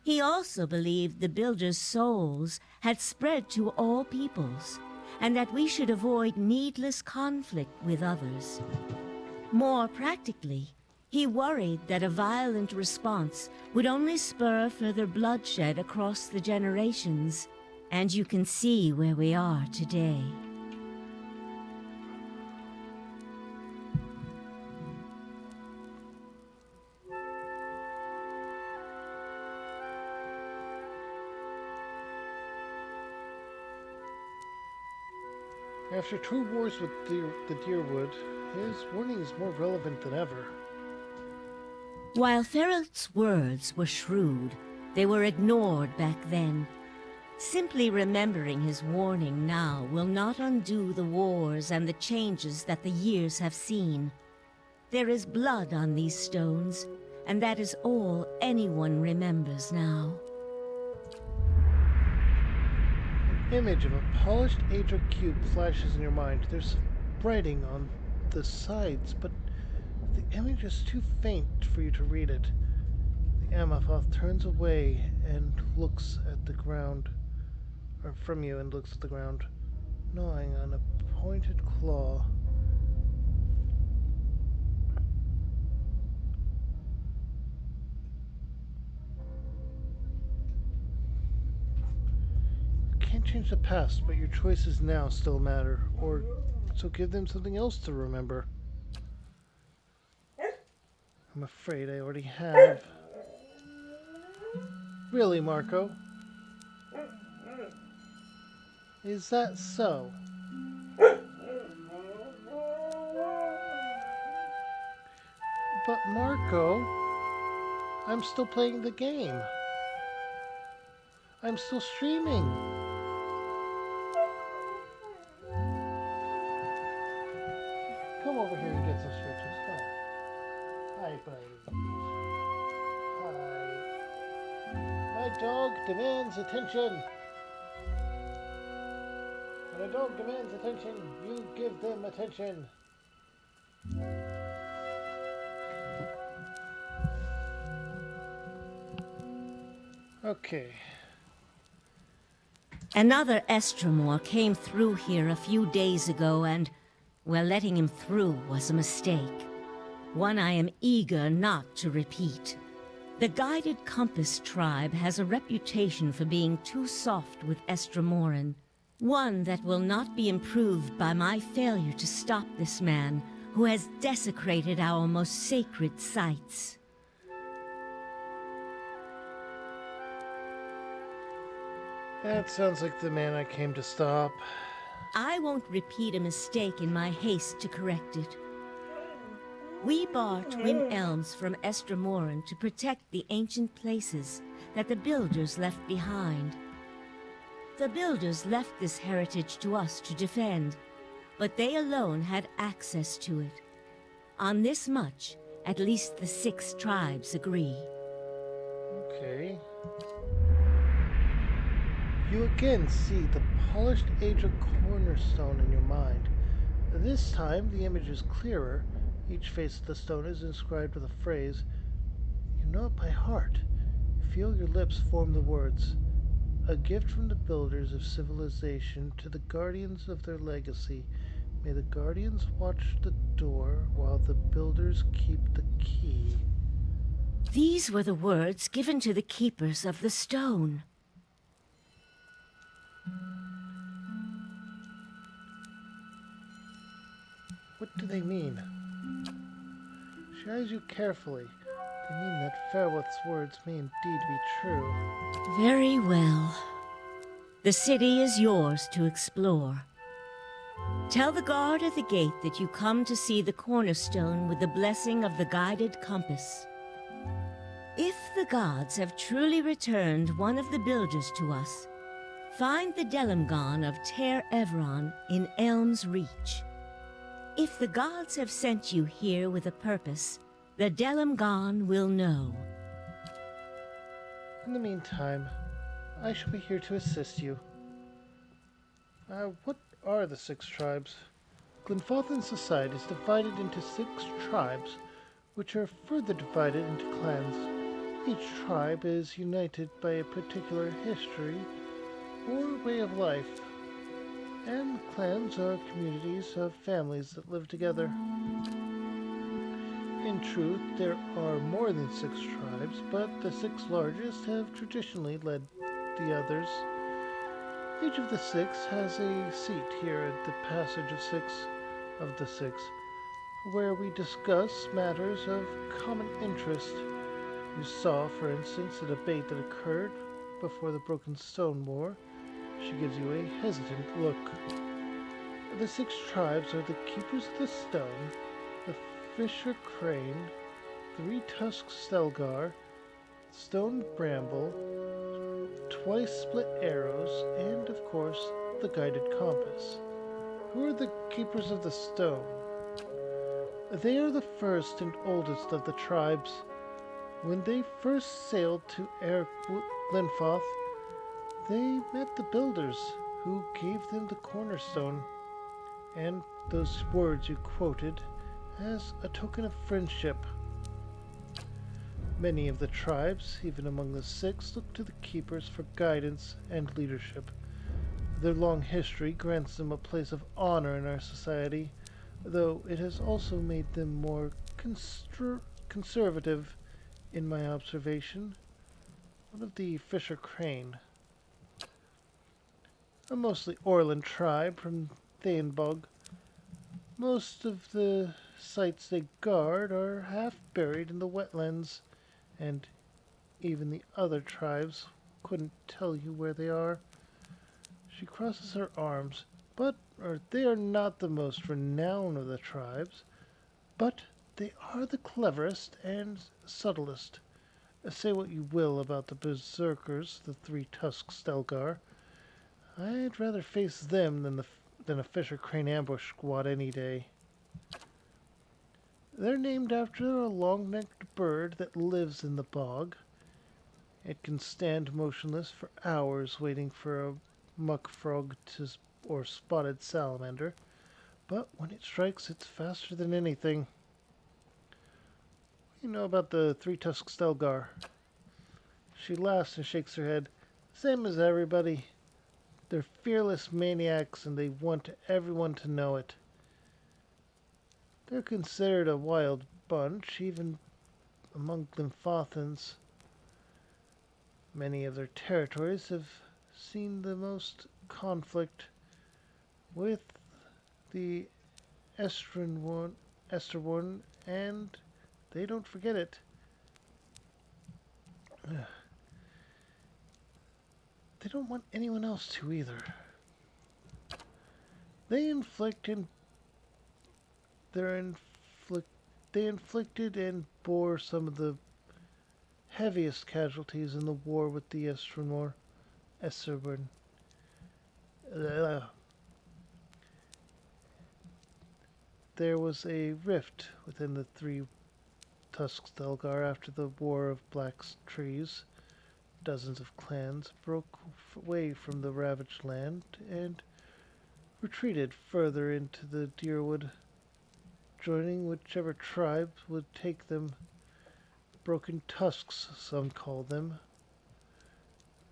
He also believed the builders' souls had spread to all peoples, and that we should avoid needless conflict with others. More practically, he worried that a violent response would only spur further bloodshed across the generations, and you can see where we are today. After 2 wars with the Deerwood, his warning is more relevant than ever. While Feralt's words were shrewd, they were ignored back then. Simply remembering his warning now will not undo the wars and the changes that the years have seen. There is blood on these stones, and that is all anyone remembers now. Image of a polished Aedra cube flashes in your mind. There's writing on the sides, but the image is too faint for you to read it. The Amafoth turns away and looks at the ground, or from you and looks at the ground, gnawing on a pointed claw. Can't change the past, but your choices now still matter, or so give them something else to remember. I'm afraid I already have. Really, Marco? Is that so? But Marco, I'm still playing the game. I'm still streaming. Come over here and get some stretches. Come on. Hi, buddy. Hi. My dog demands attention. When a dog demands attention, you give them attention. Okay. Another Estromor came through here a few days ago and, well, letting him through was a mistake. One I am eager not to repeat. The Guided Compass tribe has a reputation for being too soft with Estromoran. One that will not be improved by my failure to stop this man who has desecrated our most sacred sites. That sounds like the man I came to stop. I won't repeat a mistake in my haste to correct it. We bar twin elms from Estramoran to protect the ancient places that the Builders left behind. The Builders left this heritage to us to defend, but they alone had access to it. On this much, at least the 6 tribes agree. Okay. You again see the polished age of cornerstone in your mind. This time, the image is clearer. Each face of the stone is inscribed with a phrase. You know it by heart. You feel your lips form the words. A gift from the builders of civilization to the guardians of their legacy. May the guardians watch the door while the builders keep the key. These were the words given to the keepers of the stone. What do they mean? She eyes you carefully. They mean that Farewell's words may indeed be true. Very well. The city is yours to explore. Tell the guard at the gate that you come to see the cornerstone with the blessing of the guided compass. If the gods have truly returned one of the builders to us, find the Delimgon of Ter Evron in Elm's Reach. If the gods have sent you here with a purpose, the Delimgon will know. In the meantime, I shall be here to assist you. What are the 6 tribes? Glenfathan society is divided into 6 tribes, which are further divided into clans. Each tribe is united by a particular history or way of life, and clans are communities of families that live together. In truth, there are more than 6 tribes, but the 6 largest have traditionally led the others. Each of the 6 has a seat here at the Passage of the Six, where we discuss matters of common interest. You saw, for instance, a debate that occurred before the Broken Stone War. She gives you a hesitant look. The 6 tribes are the Keepers of the Stone, the Fisher Crane, 3-Tusked Stelgar, Stone Bramble, Twice Split Arrows, and, of course, the Guided Compass. Who are the Keepers of the Stone? They are the first and oldest of the tribes. When they first sailed to Glenfath, they met the Builders, who gave them the cornerstone, and those words you quoted as a token of friendship. Many of the tribes, even among the 6, look to the Keepers for guidance and leadership. Their long history grants them a place of honor in our society, though it has also made them more conservative in my observation. What of the Fisher Crane? A mostly Orland tribe from Thayenbog. Most of the sites they guard are half buried in the wetlands, and even the other tribes couldn't tell you where they are. She crosses her arms, they are not the most renowned of the tribes, but they are the cleverest and subtlest. Say what you will about the Berserkers, the 3-Tusked Stelgar. I'd rather face them than a Fisher Crane ambush squad any day. They're named after a long-necked bird that lives in the bog. It can stand motionless for hours waiting for a muck frog or spotted salamander, but when it strikes, it's faster than anything. What do you know about the 3-Tusked Stelgar? She laughs and shakes her head. Same as everybody. They're fearless maniacs, and they want everyone to know it. They're considered a wild bunch, even among Glenfathans. Many of their territories have seen the most conflict with the Esterworn, and they don't forget it. They don't want anyone else to either. They inflicted and bore some of the heaviest casualties in the war with the Esserburn. There was a rift within the three Tusks Delgar after the War of Black Trees. Dozens of clans broke away from the ravaged land and retreated further into the Deerwood, joining whichever tribe would take them. Broken Tusks, some call them.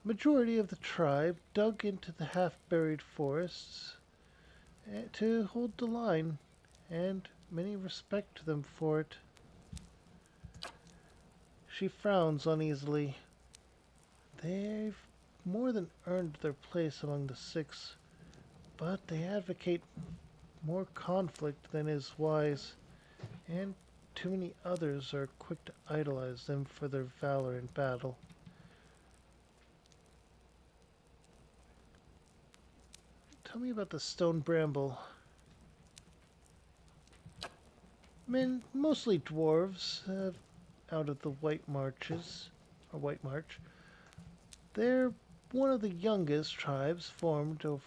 Majority of the tribe dug into the half-buried forests to hold the line, and many respect them for it. She frowns uneasily. They've more than earned their place among the six, but they advocate more conflict than is wise, and too many others are quick to idolize them for their valor in battle. Tell me about the Stone Bramble. Men, mostly dwarves, out of the White Marches, or White March. They're one of the youngest tribes formed over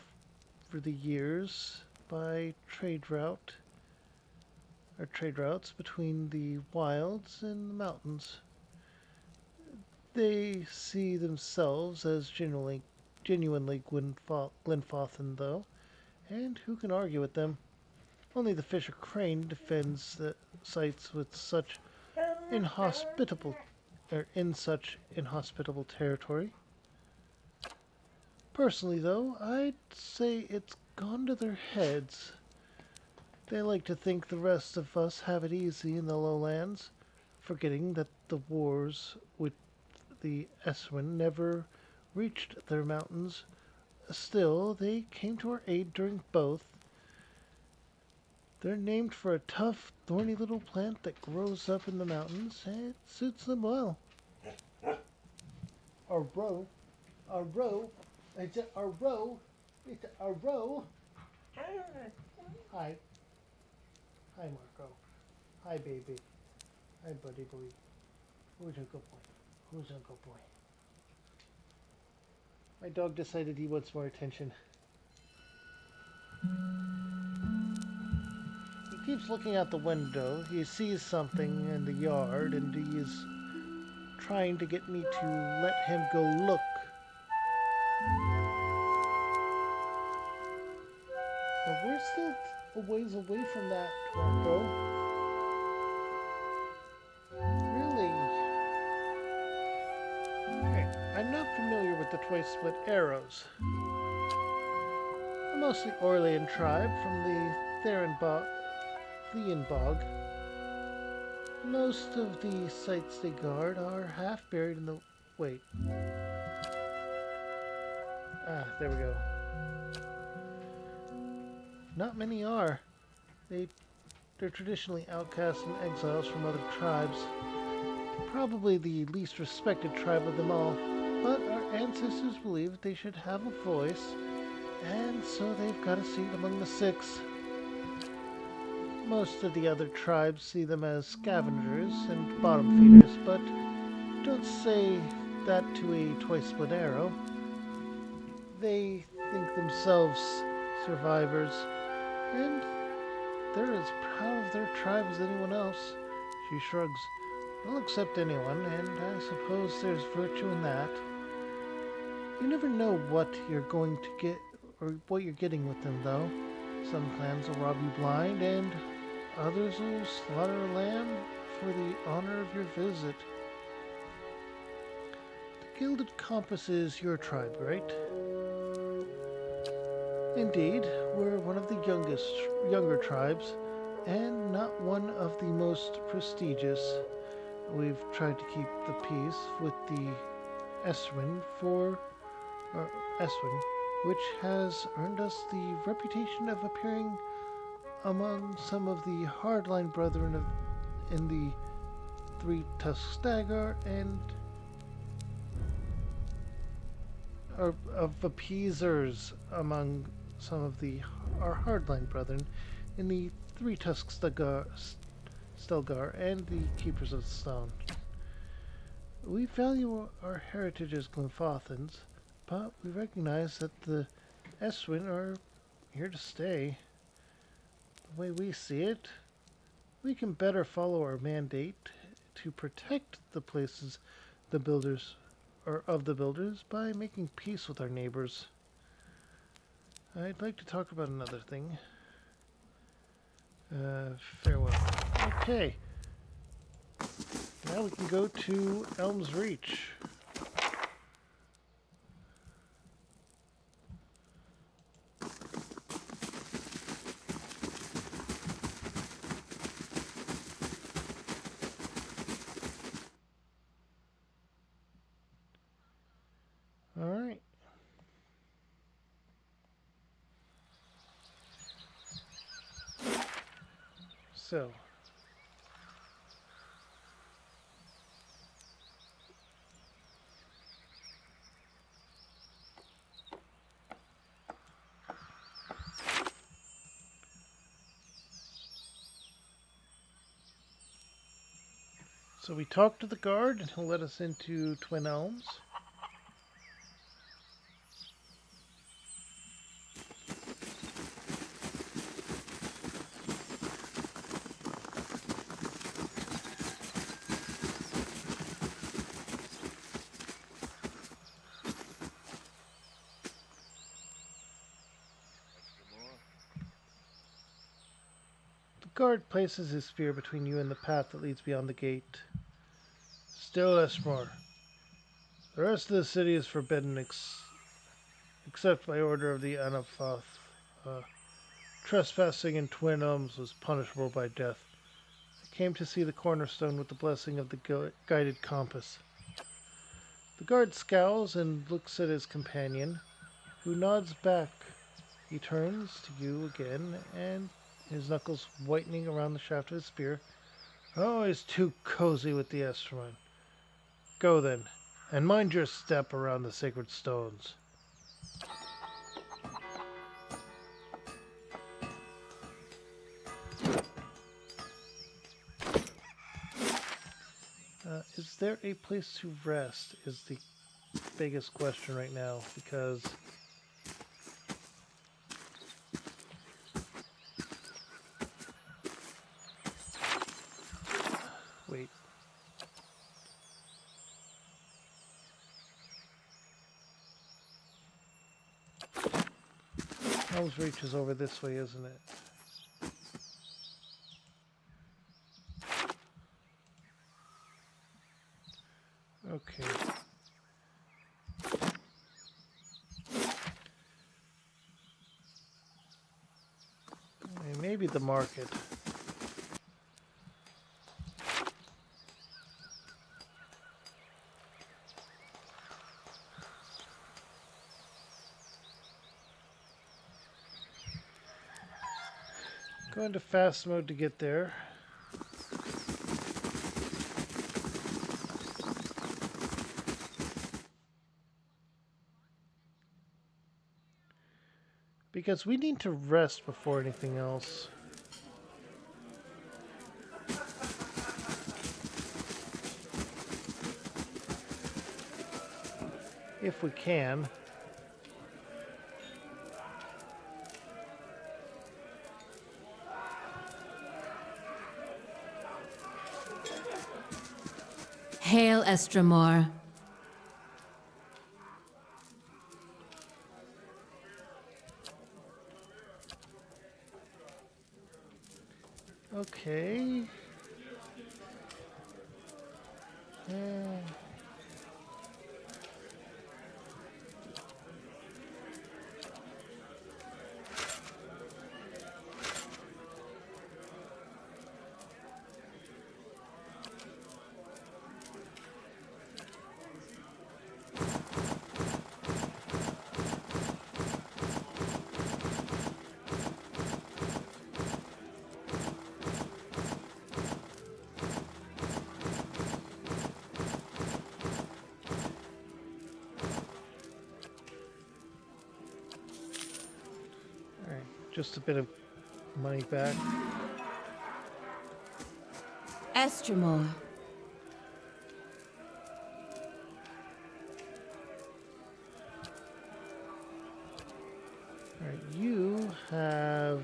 the years by trade routes between the wilds and the mountains. They see themselves as genuinely Glenfathan, though, and who can argue with them? Only the Fisher Crane defends the sites with such inhospitable territory. Personally, though, I'd say it's gone to their heads. They like to think the rest of us have it easy in the lowlands, forgetting that the wars with the Eswin never reached their mountains. Still, they came to our aid during both. They're named for a tough, thorny little plant that grows up in the mountains, and it suits them well. It's a row. Hi. Hi, Marco. Hi, baby. Hi, buddy boy. Who's a good boy? My dog decided he wants more attention. He keeps looking out the window. He sees something in the yard, and he is trying to get me to let him go look. But we're still a ways away from that, Marco. Really? Okay, I'm not familiar with the twice-split arrows. A mostly Orlean tribe from the Theanbog. Most of the sites they guard are half buried in the... Wait. There we go. Not many are. They're traditionally outcasts and exiles from other tribes. Probably the least respected tribe of them all. But our ancestors believed they should have a voice, and so they've got a seat among the six. Most of the other tribes see them as scavengers and bottom feeders, but don't say that to a twice-split arrow. They think themselves survivors, and they're as proud of their tribe as anyone else. She shrugs. They'll accept anyone, and I suppose there's virtue in that. You never know what you're going to get, or what you're getting with them, though. Some clans will rob you blind, and others will slaughter a lamb for the honor of your visit. The Gilded Compass is your tribe, right? Indeed, we're one of the younger tribes, and not one of the most prestigious. We've tried to keep the peace with the Eswin, which has earned us the reputation of appearing among some of the hardline brethren in the Three Tusks Delgar and of appeasers among some of the our hardline brethren in the Three Tusk Stelgar and the Keepers of the Stone. We value our heritage as Glenfathans, but we recognize that the Estwin are here to stay. The way we see it, we can better follow our mandate to protect the places the builders of the builders by making peace with our neighbors. I'd like to talk about another thing. Farewell. Okay. Now we can go to Elm's Reach. All right. So, we talked to the guard and he'll let us into Twin Elms. The guard places his spear between you and the path that leads beyond the gate. Still, Estramor, the rest of the city is forbidden except by order of the Anafoth. Trespassing in Twin Elms was punishable by death. I came to see the cornerstone with the blessing of the guided compass. The guard scowls and looks at his companion, who nods back. He turns to you again, and his knuckles whitening around the shaft of his spear. Always too cozy with the Estramon. Go then, and mind your step around the sacred stones. Is there a place to rest is the biggest question right now, because wait. Elm's Reach is over this way, isn't it? Okay. Maybe the market. Go into fast mode to get there. Because we need to rest before anything else. If we can. Hail, Estramor. Okay. just a bit of money back. Estremor. Alright, you have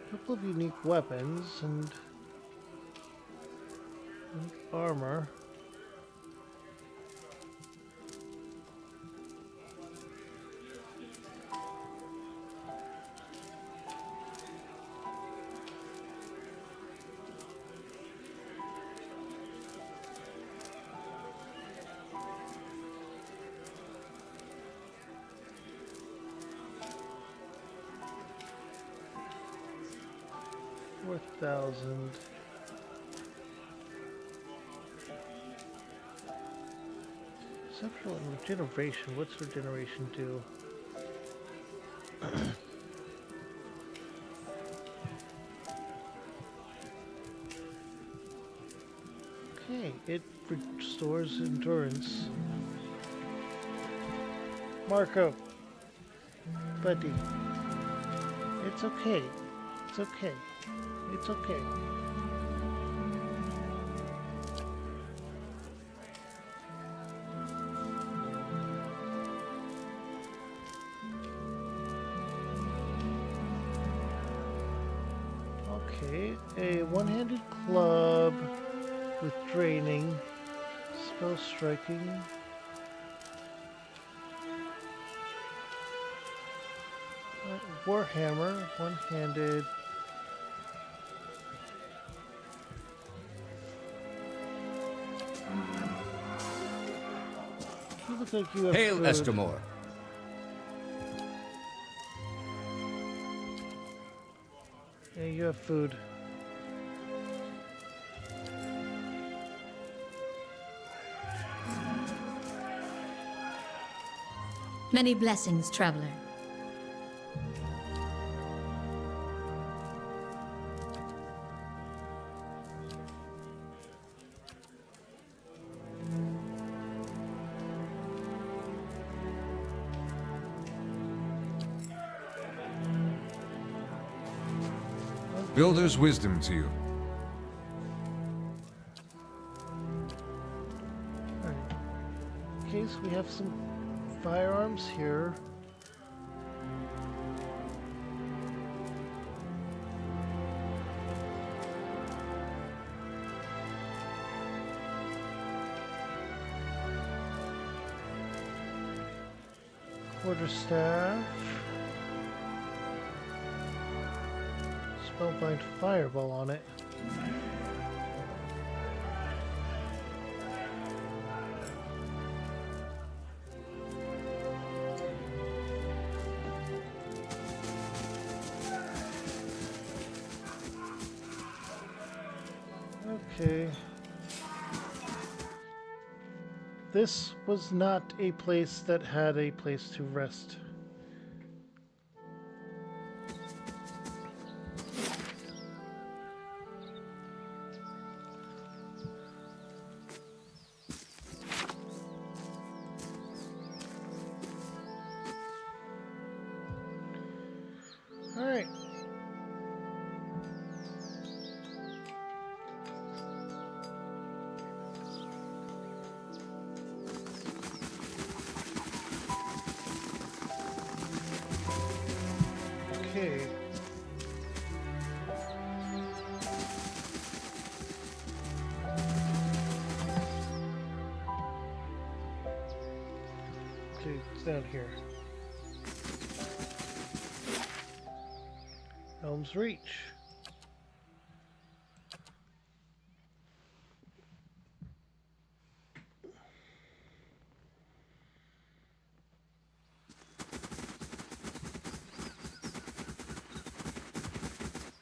a couple of unique weapons and armor. $4,000. Exceptional regeneration. What's regeneration do? Okay, it restores endurance. Marco, buddy, it's okay. It's okay. It's okay. Okay, a one-handed club with draining, spell striking. Warhammer, one-handed. You look like you have Hail, food. Estremor. Yeah, you have food. Many blessings, traveler. Builder's wisdom to you. Alright. Okay, so we have some firearms here. Quarterstaff. Spellbind fireball on it. Okay. This was not a place that had a place to rest. All right. Okay. Okay, it's down here. Helm's Reach.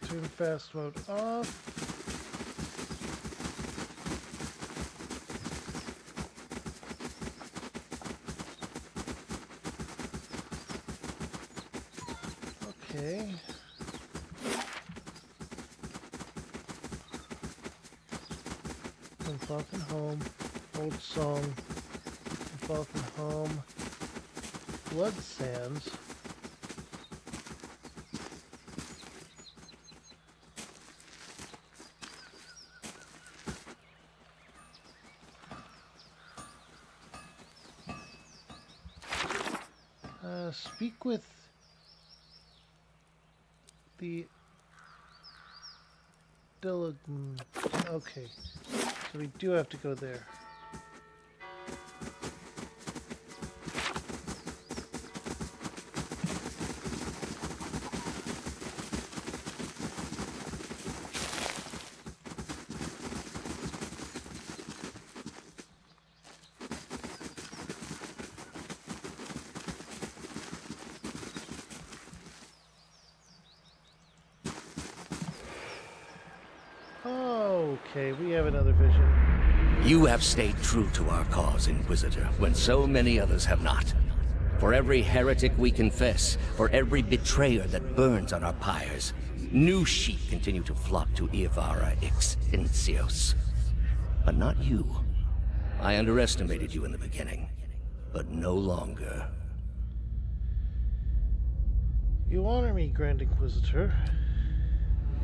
Turn fast mode off. Okay. Falcon home. Old song. Falcon home. Blood Sands. Speak with the Okay, so we do have to go there. Okay, we have another vision. You have stayed true to our cause, Inquisitor, when so many others have not. For every heretic we confess, for every betrayer that burns on our pyres, new sheep continue to flock to Iavara Extensios. But not you. I underestimated you in the beginning, but no longer. You honor me, Grand Inquisitor.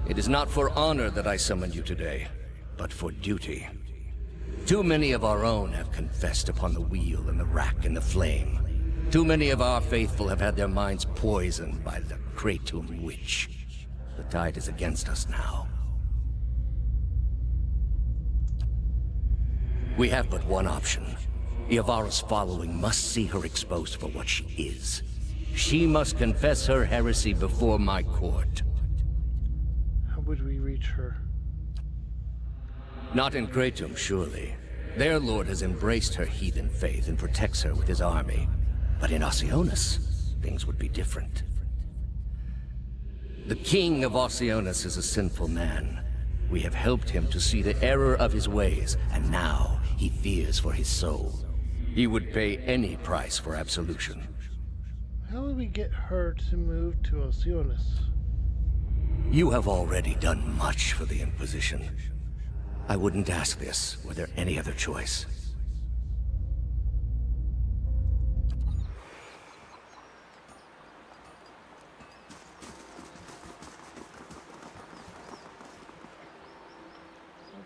It is not for honor that I summoned you today, but for duty. Too many of our own have confessed upon the wheel and the rack and the flame. Too many of our faithful have had their minds poisoned by the Kratom witch. The tide is against us now. We have but one option. Iavara's following must see her exposed for what she is. She must confess her heresy before my court. How would we reach her? Not in Kratom, surely. Their lord has embraced her heathen faith and protects her with his army. But in Osionis, things would be different. The king of Osionis is a sinful man. We have helped him to see the error of his ways, and now he fears for his soul. He would pay any price for absolution. How will we get her to move to Osionis? You have already done much for the Inquisition. I wouldn't ask this were there any other choice.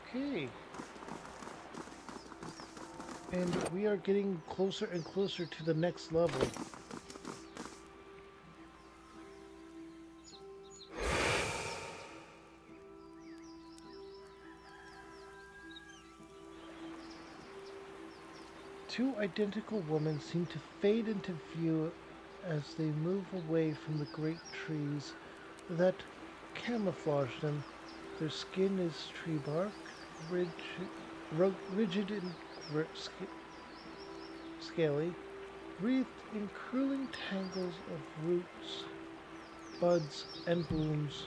Okay. And we are getting closer and closer to the next level. Two identical women seem to fade into view as they move away from the great trees that camouflage them. Their skin is tree bark, rigid and scaly, wreathed in curling tangles of roots, buds, and blooms.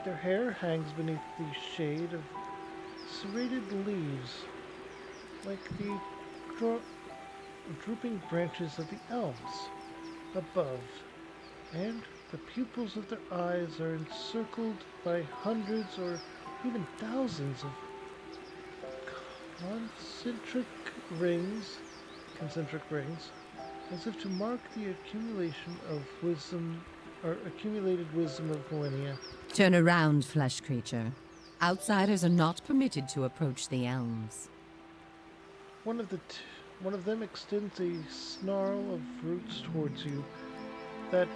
Their hair hangs beneath the shade of serrated leaves, like the drooping branches of the elms above, and the pupils of their eyes are encircled by hundreds or even thousands of concentric rings, as if to mark the accumulation of wisdom, or accumulated wisdom of millennia. Turn around, flesh creature. Outsiders are not permitted to approach the elms. One of them extends a snarl of roots towards you that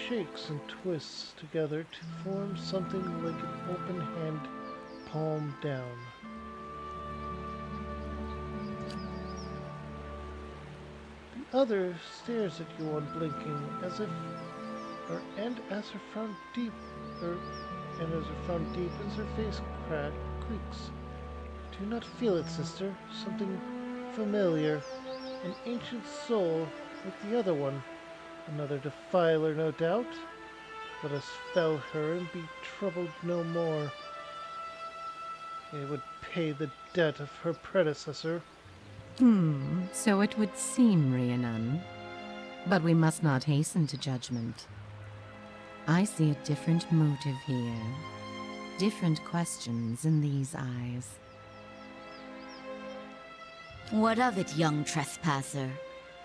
shakes and twists together to form something like an open hand, palm down. The other stares at you unblinking, as her frown deepens, her face creaks. Do you not feel it, sister? Something familiar, an ancient soul like the other one. Another defiler, no doubt. Let us fell her and be troubled no more. It would pay the debt of her predecessor. So it would seem, Rhiannon. But we must not hasten to judgment. I see a different motive here. Different questions in these eyes. What of it, young trespasser?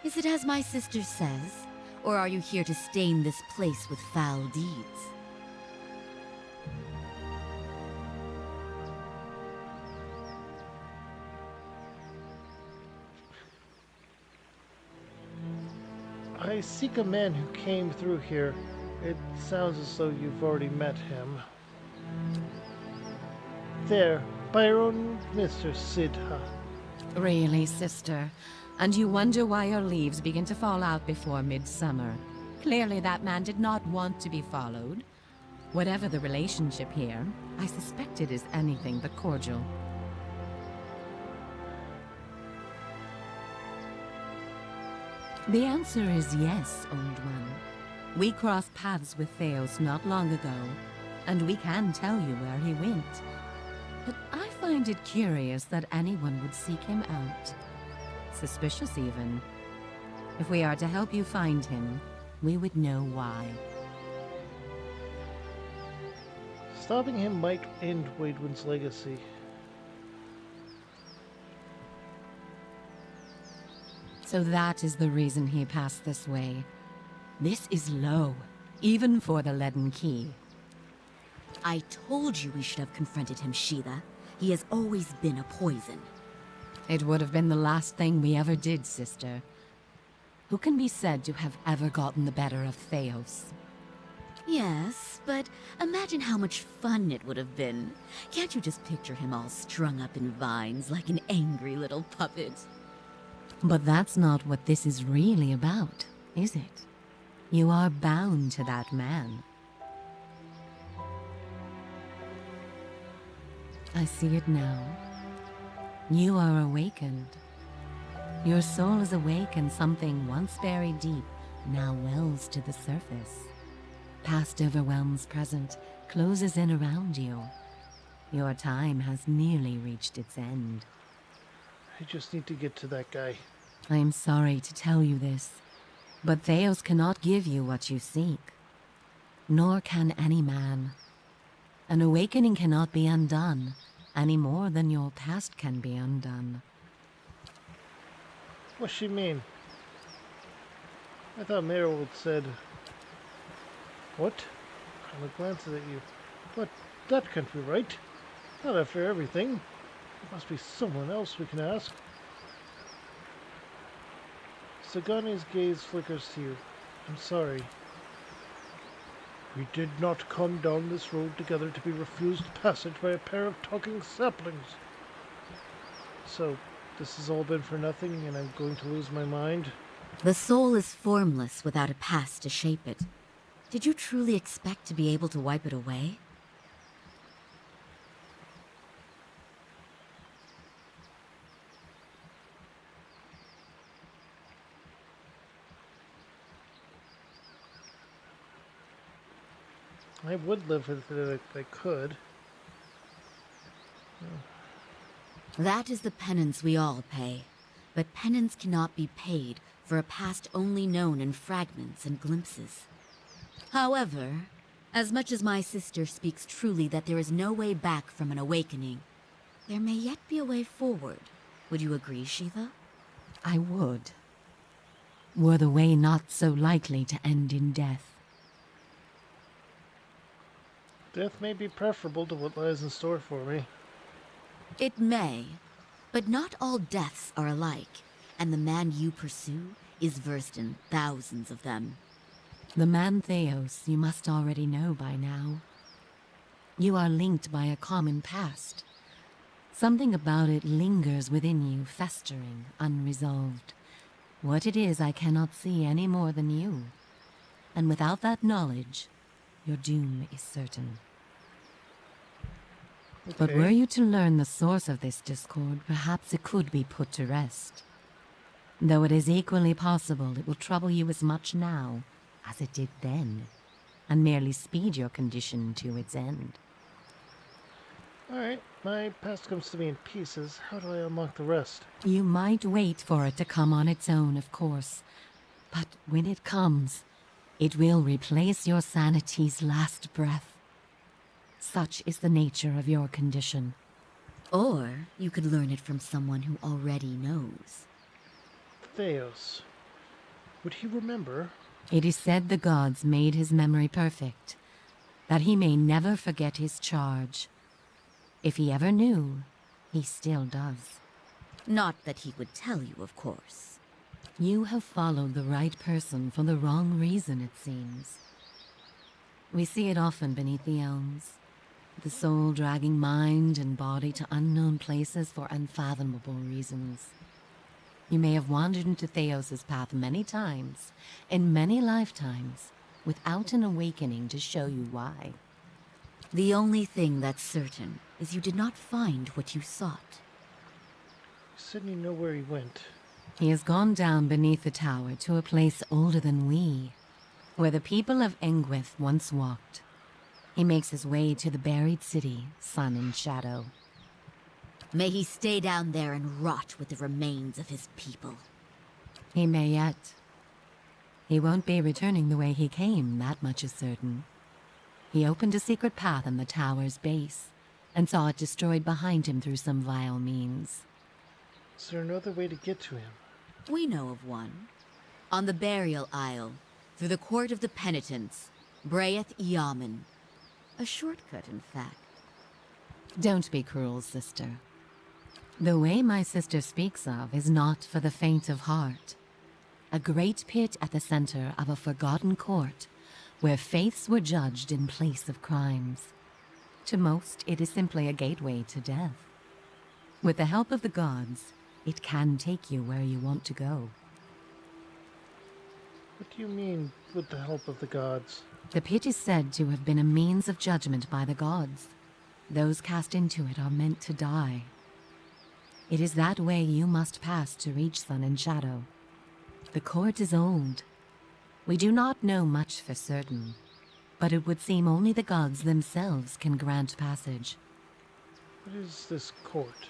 Is it as my sister says? Or are you here to stain this place with foul deeds? I seek a man who came through here. It sounds as though you've already met him. There, by your own Mr. Sidha. Really, sister? And you wonder why your leaves begin to fall out before midsummer. Clearly that man did not want to be followed. Whatever the relationship here, I suspect it is anything but cordial. The answer is yes, old one. We crossed paths with Theos not long ago, and we can tell you where he went. But I find it curious that anyone would seek him out. Suspicious, even. If we are to help you find him, we would know why. Stopping him might end Waidwin's legacy. So that is the reason he passed this way. This is low, even for the Leaden Key. I told you we should have confronted him, Sheila. He has always been a poison. It would have been the last thing we ever did, sister. Who can be said to have ever gotten the better of Theos? Yes, but imagine how much fun it would have been. Can't you just picture him all strung up in vines like an angry little puppet? But that's not what this is really about, is it? You are bound to that man. I see it now. You are awakened. Your soul is awake, and something once buried deep now wells to the surface. Past overwhelms present, closes in around you. Your time has nearly reached its end. I just need to get to that guy. I am sorry to tell you this, but Theos cannot give you what you seek. Nor can any man. An awakening cannot be undone, any more than your past can be undone. What's she mean? I thought Marigold said... What? Kind of glances at you. But that can't be right. Not after everything. There must be someone else we can ask. Sagani's gaze flickers to you. I'm sorry. We did not come down this road together to be refused passage by a pair of talking saplings. So, this has all been for nothing, and I'm going to lose my mind? The soul is formless without a past to shape it. Did you truly expect to be able to wipe it away? I would live with it if I could. That is the penance we all pay. But penance cannot be paid for a past only known in fragments and glimpses. However, as much as my sister speaks truly that there is no way back from an awakening, there may yet be a way forward. Would you agree, Shiva? I would. Were the way not so likely to end in death. Death may be preferable to what lies in store for me. It may, but not all deaths are alike, and the man you pursue is versed in thousands of them. The man Theos you must already know by now. You are linked by a common past. Something about it lingers within you, festering, unresolved. What it is I cannot see any more than you. And without that knowledge, your doom is certain. Okay. But were you to learn the source of this discord, perhaps it could be put to rest. Though it is equally possible it will trouble you as much now as it did then, and merely speed your condition to its end. Alright, my past comes to me in pieces. How do I unlock the rest? You might wait for it to come on its own, of course. But when it comes, it will replace your sanity's last breath. Such is the nature of your condition. Or you could learn it from someone who already knows. Theos. Would he remember? It is said the gods made his memory perfect, that he may never forget his charge. If he ever knew, he still does. Not that he would tell you, of course. You have followed the right person for the wrong reason, it seems. We see it often beneath the elms. The soul dragging mind and body to unknown places for unfathomable reasons. You may have wandered into Theos' path many times, in many lifetimes, without an awakening to show you why. The only thing that's certain is you did not find what you sought. He said you know where he went. He has gone down beneath the tower to a place older than we, where the people of Engwith once walked. He makes his way to the buried city, Sun and Shadow. May he stay down there and rot with the remains of his people. He may yet. He won't be returning the way he came, that much is certain. He opened a secret path in the tower's base, and saw it destroyed behind him through some vile means. Is there no other way to get to him? We know of one. On the burial isle, through the court of the penitents, Braeth Yaman. A shortcut, in fact. Don't be cruel, sister. The way my sister speaks of is not for the faint of heart. A great pit at the center of a forgotten court, where faiths were judged in place of crimes. To most, it is simply a gateway to death. With the help of the gods, it can take you where you want to go. What do you mean, with the help of the gods? The pit is said to have been a means of judgment by the gods. Those cast into it are meant to die. It is that way you must pass to reach Sun and Shadow. The court is old. We do not know much for certain, but it would seem only the gods themselves can grant passage. What is this court?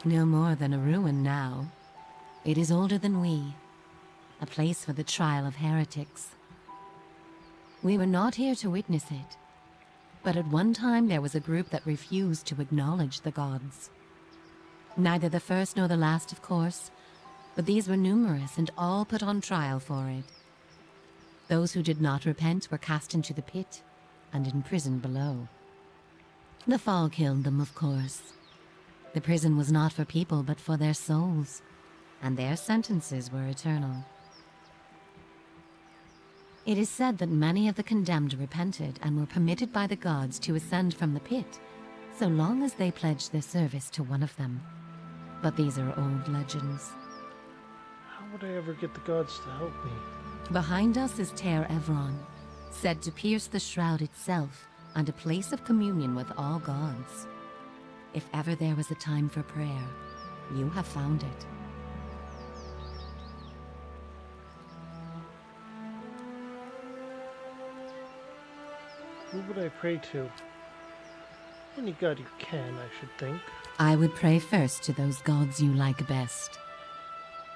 No more than a ruin now. It is older than we. A place for the trial of heretics. We were not here to witness it, but at one time there was a group that refused to acknowledge the gods. Neither the first nor the last, of course, but these were numerous and all put on trial for it. Those who did not repent were cast into the pit and imprisoned below. The fall killed them, of course. The prison was not for people but for their souls, and their sentences were eternal. It is said that many of the condemned repented and were permitted by the gods to ascend from the pit, so long as they pledged their service to one of them. But these are old legends. How would I ever get the gods to help me? Behind us is Ter Evron, said to pierce the shroud itself and a place of communion with all gods. If ever there was a time for prayer, you have found it. Who would I pray to? Any god you can, I should think. I would pray first to those gods you like best.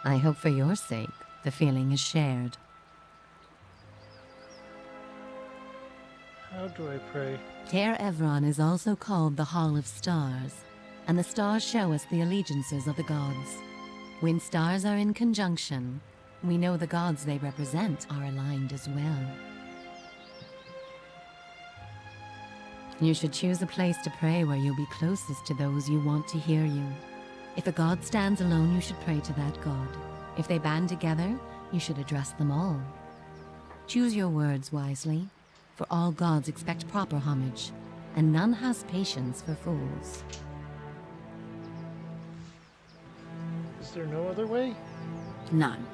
I hope for your sake the feeling is shared. How do I pray? Ter Evron is also called the Hall of Stars, and the stars show us the allegiances of the gods. When stars are in conjunction, we know the gods they represent are aligned as well. You should choose a place to pray where you'll be closest to those you want to hear you. If a god stands alone, you should pray to that god. If they band together, you should address them all. Choose your words wisely, for all gods expect proper homage, and none has patience for fools. Is there no other way? None.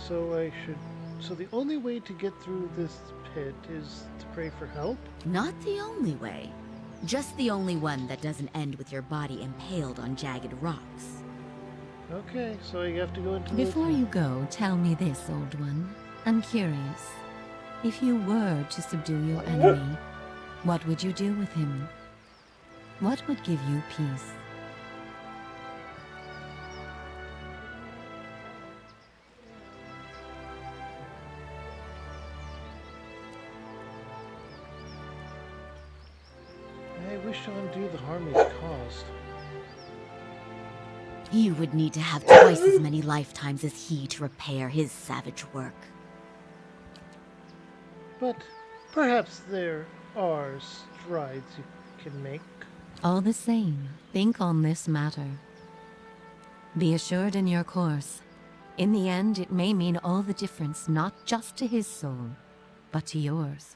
So the only way to get through this pit is to pray for help? Not the only way. Just the only one that doesn't end with your body impaled on jagged rocks. Okay, so you have to go into Before you go, tell me this, old one. I'm curious. If you were to subdue your enemy, what would you do with him? What would give you peace? I wish to undo the harm he's caused. You would need to have twice as many lifetimes as he to repair his savage work. But perhaps there are strides you can make. All the same, think on this matter. Be assured in your course. In the end, it may mean all the difference, not just to his soul, but to yours.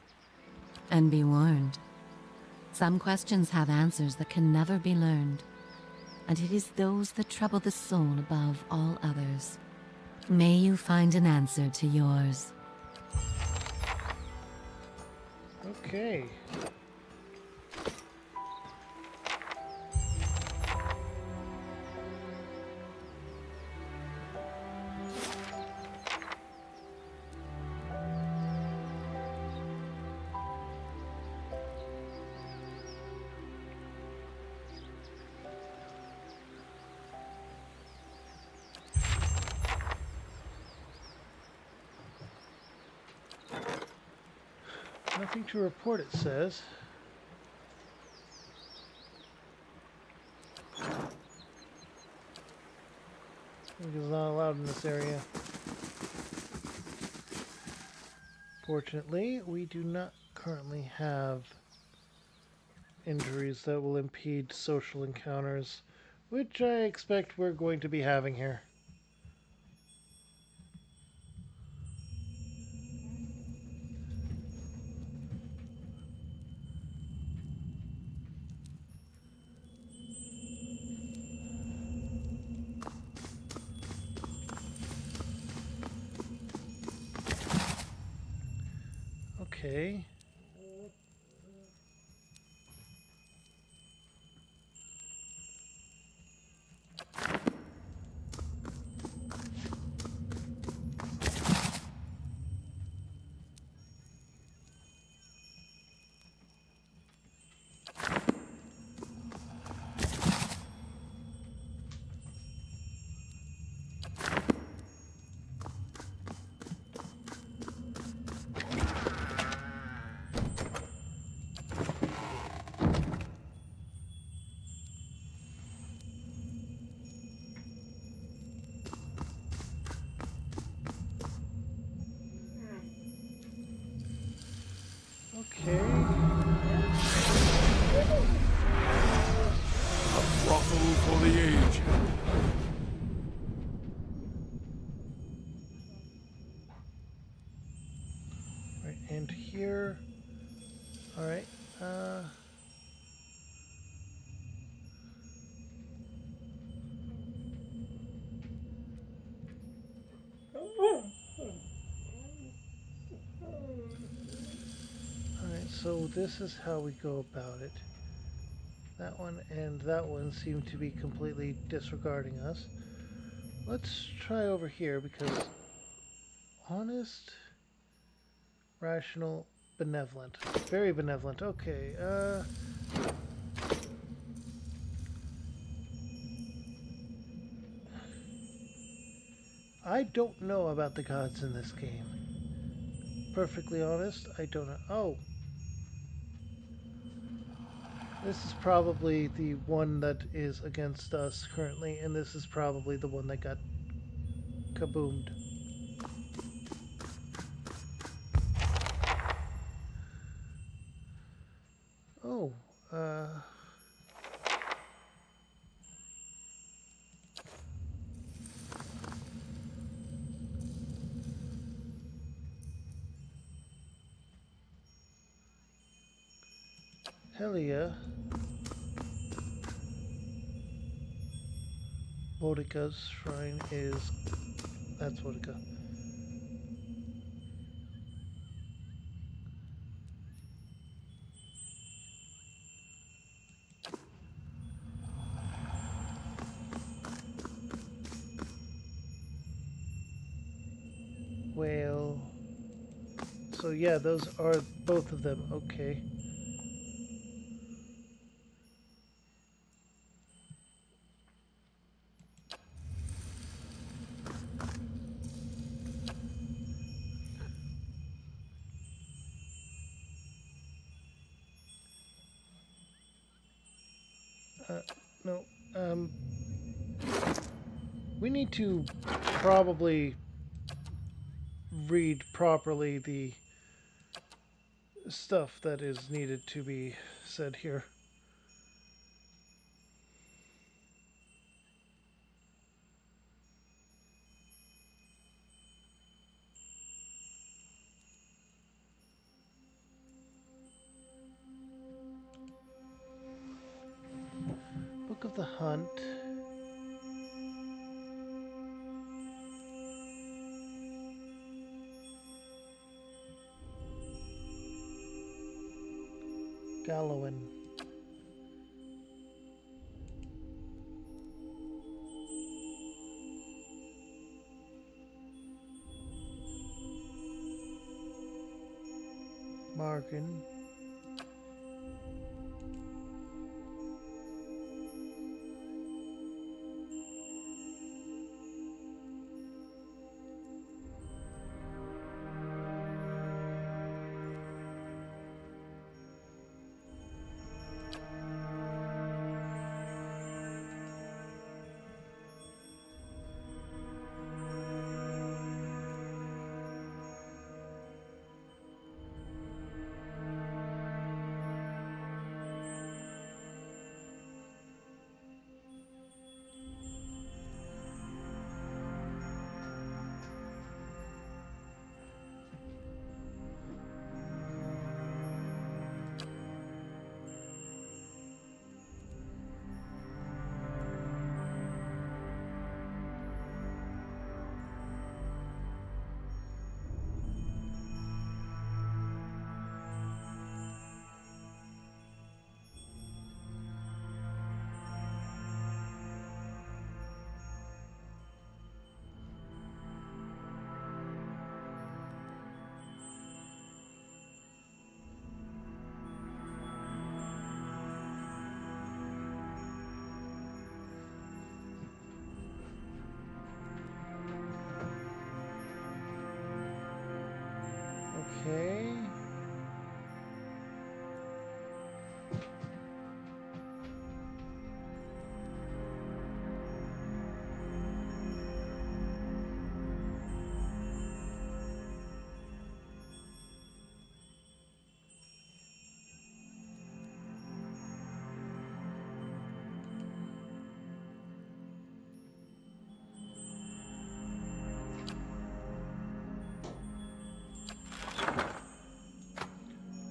And be warned. Some questions have answers that can never be learned, and it is those that trouble the soul above all others. May you find an answer to yours. Okay. Nothing to report, it says. It is not allowed in this area. Fortunately, we do not currently have injuries that will impede social encounters, which I expect we're going to be having here. Okay. Okay. A brothel for the aged. Right, and here. Alright, Alright, so this is how we go about it. That one and that one seem to be completely disregarding us. Let's try over here because honest, rational, benevolent. Very benevolent. Okay, I don't know about the gods in this game. Perfectly honest, I don't know. Oh. This is probably the one that is against us currently, and this is probably the one that got kaboomed. Oh, Helia. Boudica's shrine is... that's Boudica. Well... so yeah, those are both of them. Okay. No, We need to probably read properly the stuff that is needed to be said here. Book of the Hunt. Gallowin. Markin. Okay.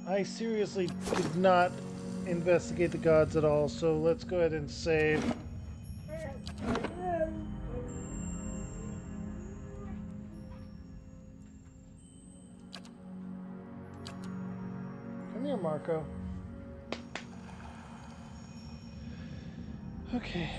I seriously did not investigate the gods at all, so let's go ahead and save. Come here, Marco. Okay.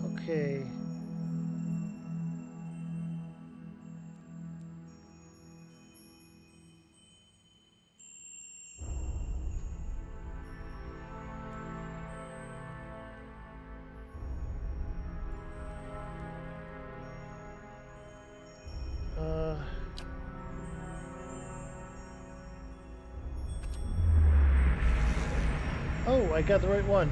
Okay. Oh, I got the right one.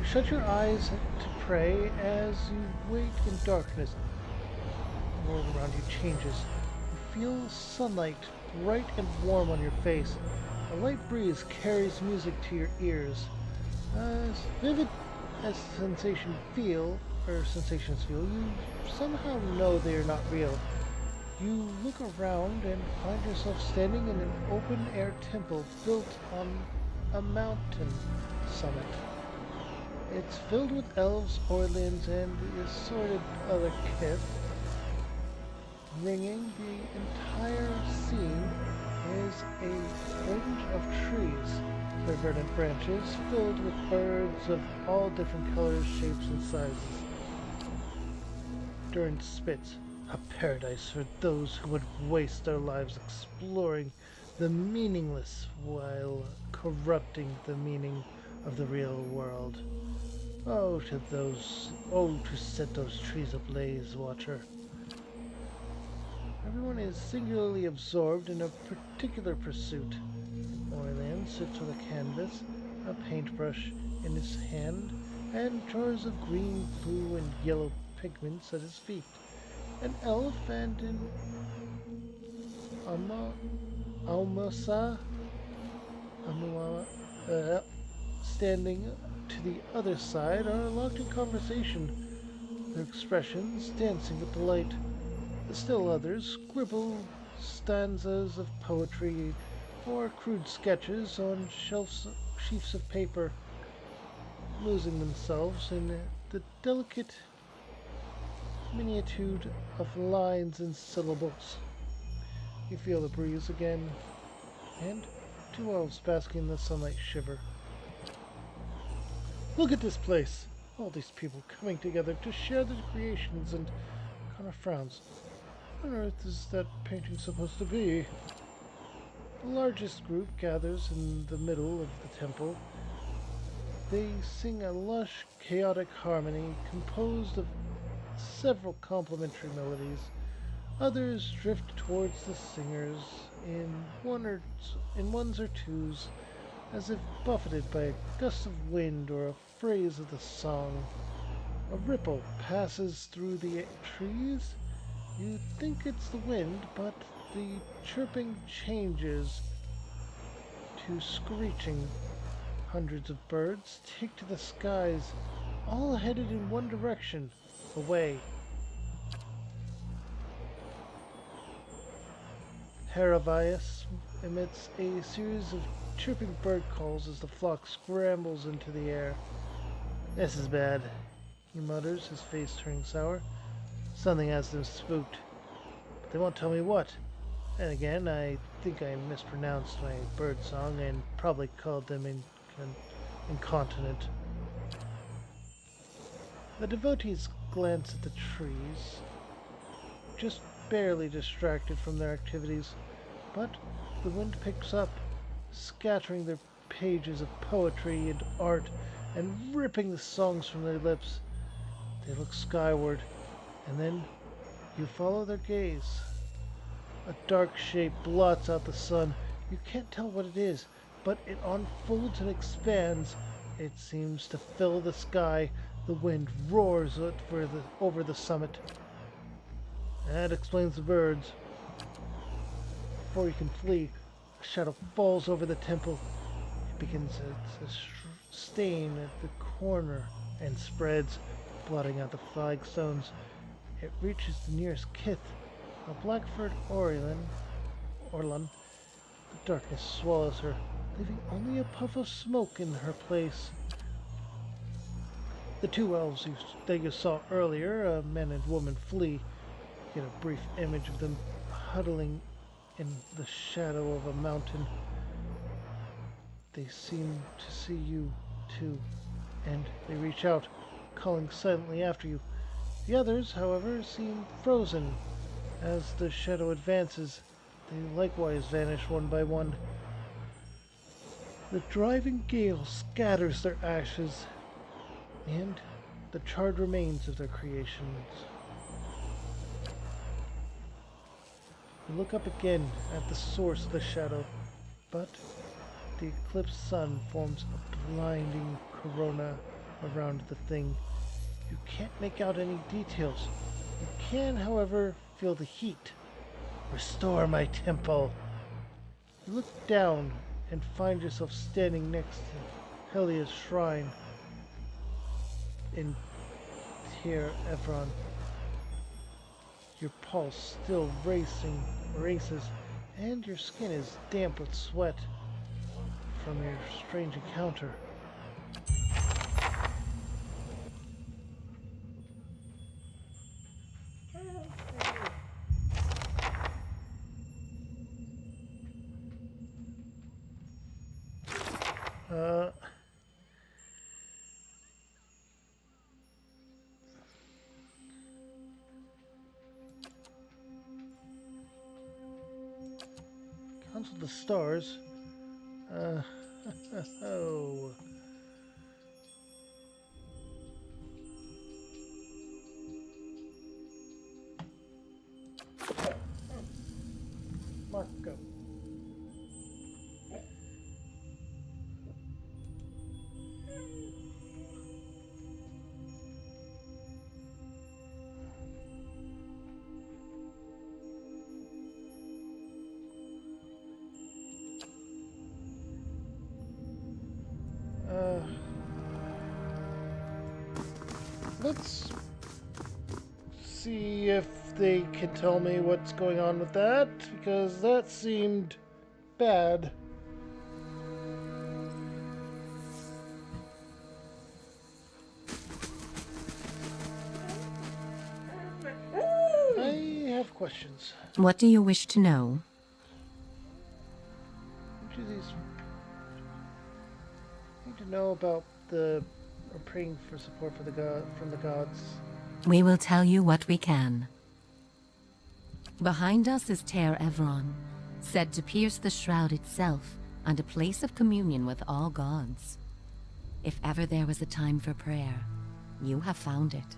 Shut your eyes to pray as you wait in darkness. The world around you changes. You feel sunlight bright and warm on your face. A light breeze carries music to your ears. As vivid as sensations feel, you somehow know they are not real. You look around and find yourself standing in an open-air temple built on a mountain summit. It's filled with elves, Orleans, and assorted other kith. Ringing the entire scene is a fringe of trees, their verdant branches filled with birds of all different colors, shapes, and sizes. Durin spits, a paradise for those who would waste their lives exploring the meaningless while corrupting the meaning of the real world. To set those trees ablaze, Watcher. Everyone is singularly absorbed in a particular pursuit. Orlan sits with a canvas, a paintbrush in his hand, and jars of green, blue, and yellow pigments at his feet. An elf and an Almasa standing to the other side are locked in conversation, their expressions dancing with delight. Still others scribble stanzas of poetry or crude sketches on sheets of paper, losing themselves in the delicate minitude of lines and syllables. You feel the breeze again, and two elves basking in the sunlight shiver. Look at this place! All these people coming together to share their creations, and Connor frowns. What on earth is that painting supposed to be? The largest group gathers in the middle of the temple. They sing a lush, chaotic harmony composed of several complementary melodies. Others drift towards the singers in ones or twos, as if buffeted by a gust of wind or a phrase of the song. A ripple passes through the trees. You think it's the wind, but the chirping changes to screeching. Hundreds of birds take to the skies, all headed in one direction, away. Herodias emits a series of chirping bird calls as the flock scrambles into the air. This is bad, he mutters, his face turning sour. Something has them spooked. But they won't tell me what. And again, I think I mispronounced my bird song and probably called them incontinent. The devotees glance at the trees, just barely distracted from their activities, but the wind picks up, scattering their pages of poetry and art and ripping the songs from their lips. They look skyward, and then you follow their gaze. A dark shape blots out the sun. You can't tell what it is, but it unfolds and expands. It seems to fill the sky. The wind roars over the summit. That explains the birds. Before you can flee, a shadow falls over the temple. It begins to stain at the corner and spreads, blotting out the flagstones. It reaches the nearest kith, a Blackford Orlan. The darkness swallows her, leaving only a puff of smoke in her place. The two elves that you saw earlier, a man and woman, flee. You get a brief image of them huddling in the shadow of a mountain. They seem to see you, too, and they reach out, calling silently after you. The others, however, seem frozen. As the shadow advances, they likewise vanish one by one. The driving gale scatters their ashes and the charred remains of their creations. You look up again at the source of the shadow, but the eclipsed sun forms a blinding corona around the thing. You can't make out any details. You can, however, feel the heat. Restore my temple. You look down and find yourself standing next to Helia's shrine in Tir Evron. Your pulse still races, and your skin is damp with sweat from your strange encounter. Council of the Stars. Oh. see if they can tell me what's going on with that, because that seemed bad. I have questions. What do you wish to know? Which of these? I need to know about the praying for support for from the gods. We will tell you what we can. Behind us is Ter Evron, said to pierce the shroud itself and a place of communion with all gods. If ever there was a time for prayer, you have found it.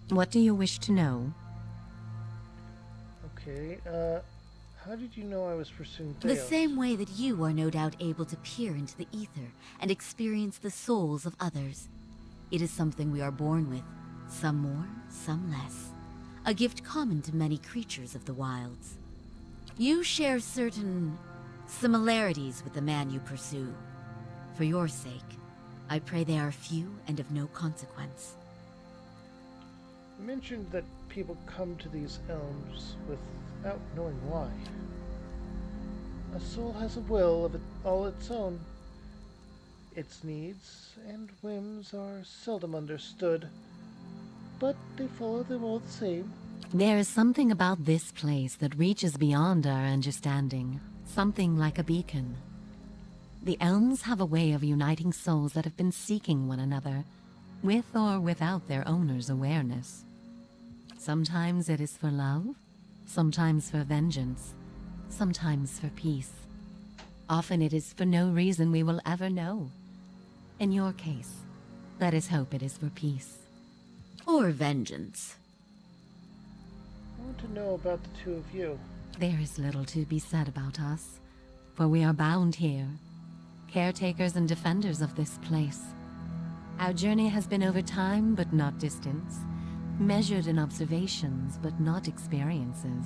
What do you wish to know? Okay, how did you know I was pursuing The Theos? same way that you are no doubt able to peer into the ether and experience the souls of others. It is something we are born with, some more, some less. A gift common to many creatures of the wilds. You share certain similarities with the man you pursue. For your sake, I pray they are few and of no consequence. You mentioned that people come to these elms without knowing why. A soul has a will of all its own. Its needs and whims are seldom understood, but they follow them all the same. There is something about this place that reaches beyond our understanding, something like a beacon. The elms have a way of uniting souls that have been seeking one another, with or without their owner's awareness. Sometimes it is for love, sometimes for vengeance, sometimes for peace. Often it is for no reason we will ever know. In your case, let us hope it is for peace. Or vengeance. I want to know about the two of you. There is little to be said about us, for we are bound here, caretakers and defenders of this place. Our journey has been over time but not distance, measured in observations but not experiences.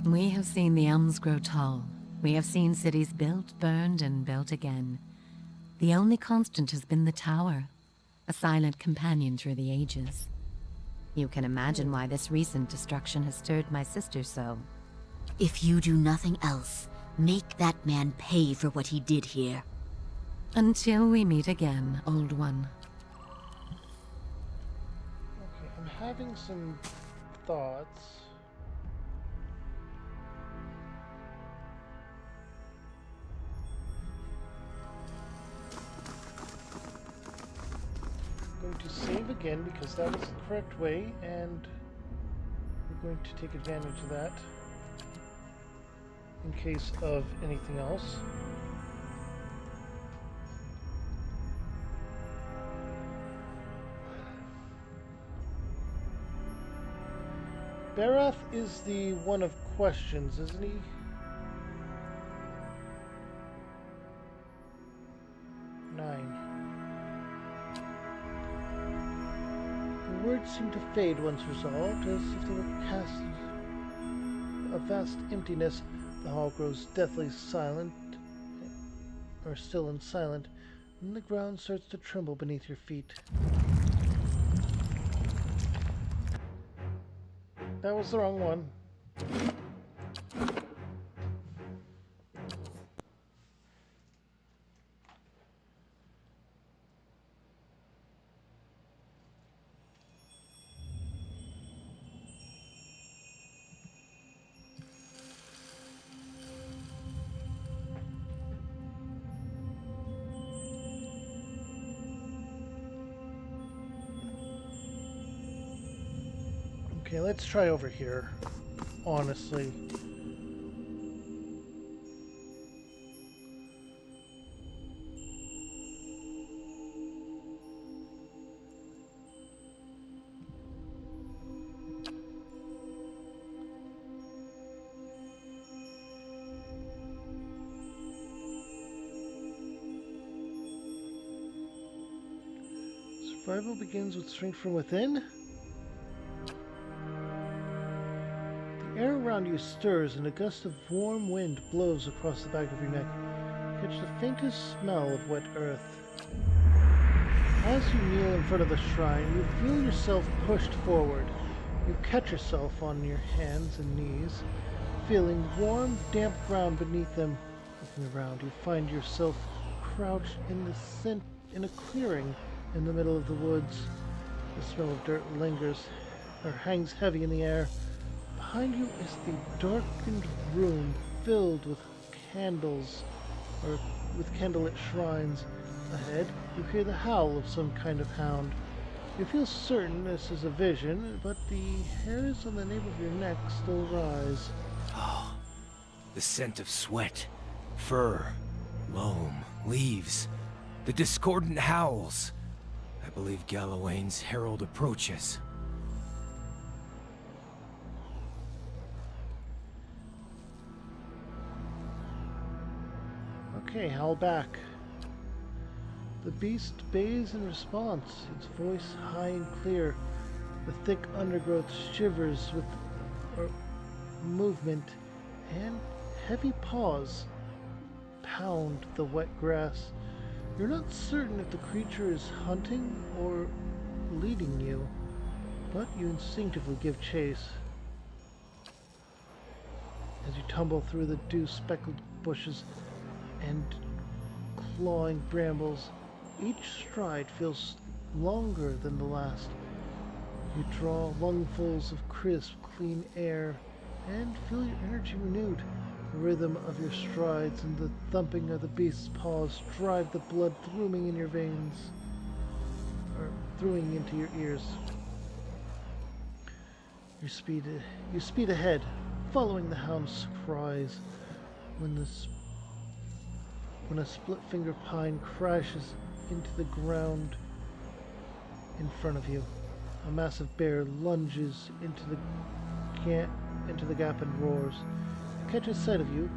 We have seen the elms grow tall. We have seen cities built, burned, and built again. The only constant has been the tower, a silent companion through the ages. You can imagine why this recent destruction has stirred my sister so. If you do nothing else, make that man pay for what he did here. Until we meet again, old one. Okay, I'm having some thoughts. I'm going to save again because that was the correct way, and we're going to take advantage of that in case of anything else. Barath is the one of questions, isn't he? The words seem to fade once resolved, as if they were cast a vast emptiness. The hall grows deathly silent, or still and silent, and the ground starts to tremble beneath your feet. That was the wrong one. Okay, let's try over here, honestly. Survival begins with strength from within. The air around you stirs and a gust of warm wind blows across the back of your neck. You catch the faintest smell of wet earth. As you kneel in front of the shrine, you feel yourself pushed forward. You catch yourself on your hands and knees, feeling warm, damp ground beneath them. Looking around, you find yourself crouched in a clearing in the middle of the woods. The smell of dirt lingers or hangs heavy in the air. Behind you is the darkened room filled with candles or with candlelit shrines. Ahead, you hear the howl of some kind of hound. You feel certain this is a vision, but the hairs on the nape of your neck still rise. Oh, the scent of sweat, fur, loam, leaves, the discordant howls. I believe Galawain's herald approaches. Okay, howl back. The beast bays in response, its voice high and clear. The thick undergrowth shivers with movement, and heavy paws pound the wet grass. You're not certain if the creature is hunting or leading you, but you instinctively give chase. As you tumble through the dew-speckled bushes and clawing brambles, each stride feels longer than the last. You draw lungfuls of crisp, clean air and feel your energy renewed. The rhythm of your strides and the thumping of the beast's paws drive the blood throoming in your veins, or through into your ears. You speed ahead, following the hound's cries. When a split-finger pine crashes into the ground in front of you, a massive bear lunges into the gap and roars. It catches sight of you.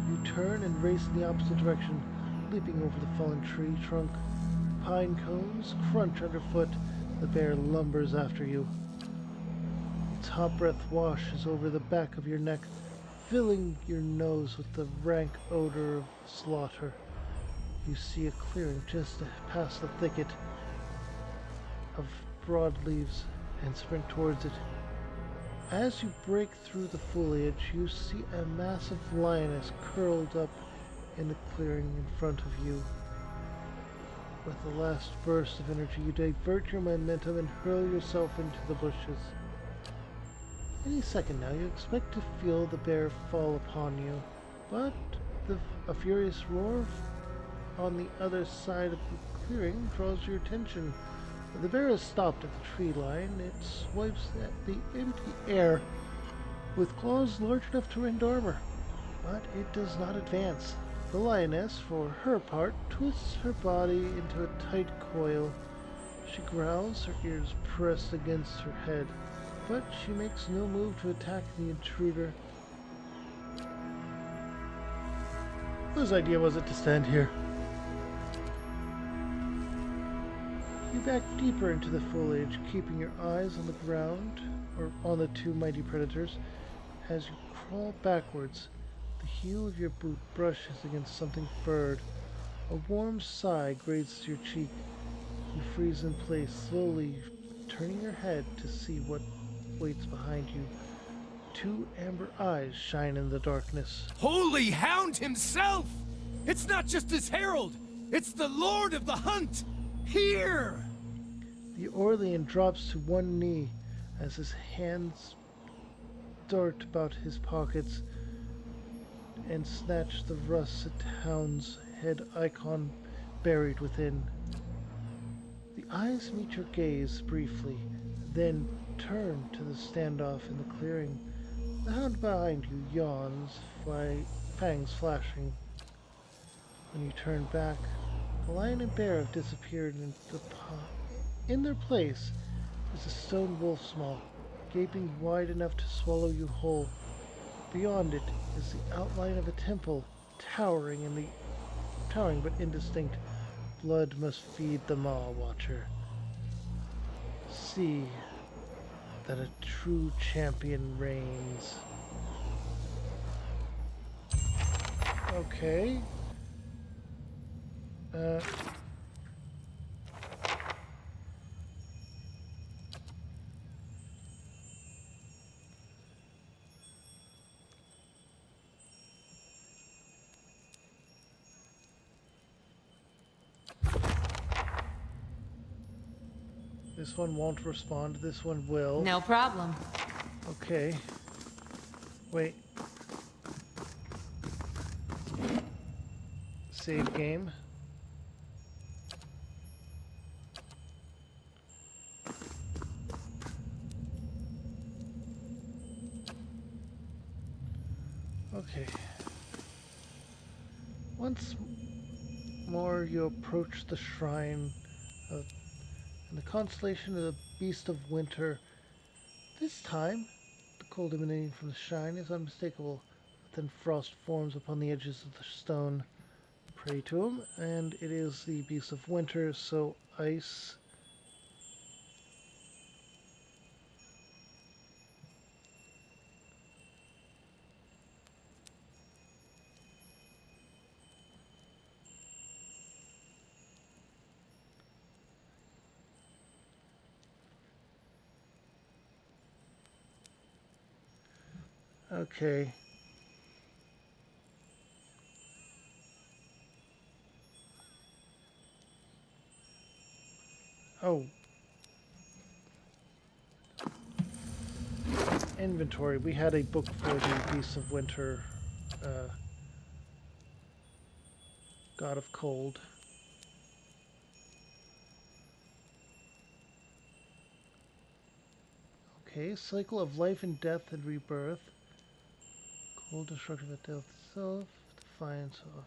You turn and race in the opposite direction, leaping over the fallen tree trunk. Pine cones crunch underfoot. The bear lumbers after you. Its hot breath washes over the back of your neck, filling your nose with the rank odor of slaughter. You see a clearing just past the thicket of broadleaves and sprint towards it. As you break through the foliage, you see a massive lioness curled up in the clearing in front of you. With the last burst of energy, you divert your momentum and hurl yourself into the bushes. Any second now, you expect to feel the bear fall upon you, but a furious roar on the other side of the clearing draws your attention. The bear has stopped at the tree line. It swipes at the empty air with claws large enough to rend armor, but it does not advance. The lioness, for her part, twists her body into a tight coil. She growls, her ears pressed against her head, but she makes no move to attack the intruder. Whose idea was it to stand here? You back deeper into the foliage, keeping your eyes on the ground, or on the two mighty predators. As you crawl backwards, the heel of your boot brushes against something furred. A warm sigh grates your cheek. You freeze in place, slowly turning your head to see what waits behind you. Two amber eyes shine in the darkness. Holy Hound himself! It's not just his herald! It's the Lord of the Hunt! Here! The Orlean drops to one knee as his hands dart about his pockets and snatch the russet hound's head icon buried within. The eyes meet your gaze briefly, then turn to the standoff in the clearing. The hound behind you yawns, fangs flashing. When you turn back, the lion and bear have disappeared into the pond. In their place is a stone wolf's maw, gaping wide enough to swallow you whole. Beyond it is the outline of a temple, towering but indistinct. Blood must feed the Maw Watcher. See that a true champion reigns. Okay. This one won't respond. This one will. No problem. Okay. Wait. Save game. Okay. Once more you approach the shrine of and the constellation of the Beast of Winter. This time, the cold emanating from the shrine is unmistakable. But then frost forms upon the edges of the stone. Pray to him, and it is the Beast of Winter, so ice. Okay. Oh. Inventory. We had a book for the Beast of Winter, God of Cold. Okay, cycle of life and death and rebirth. Cold, destructive at death itself, defiance of.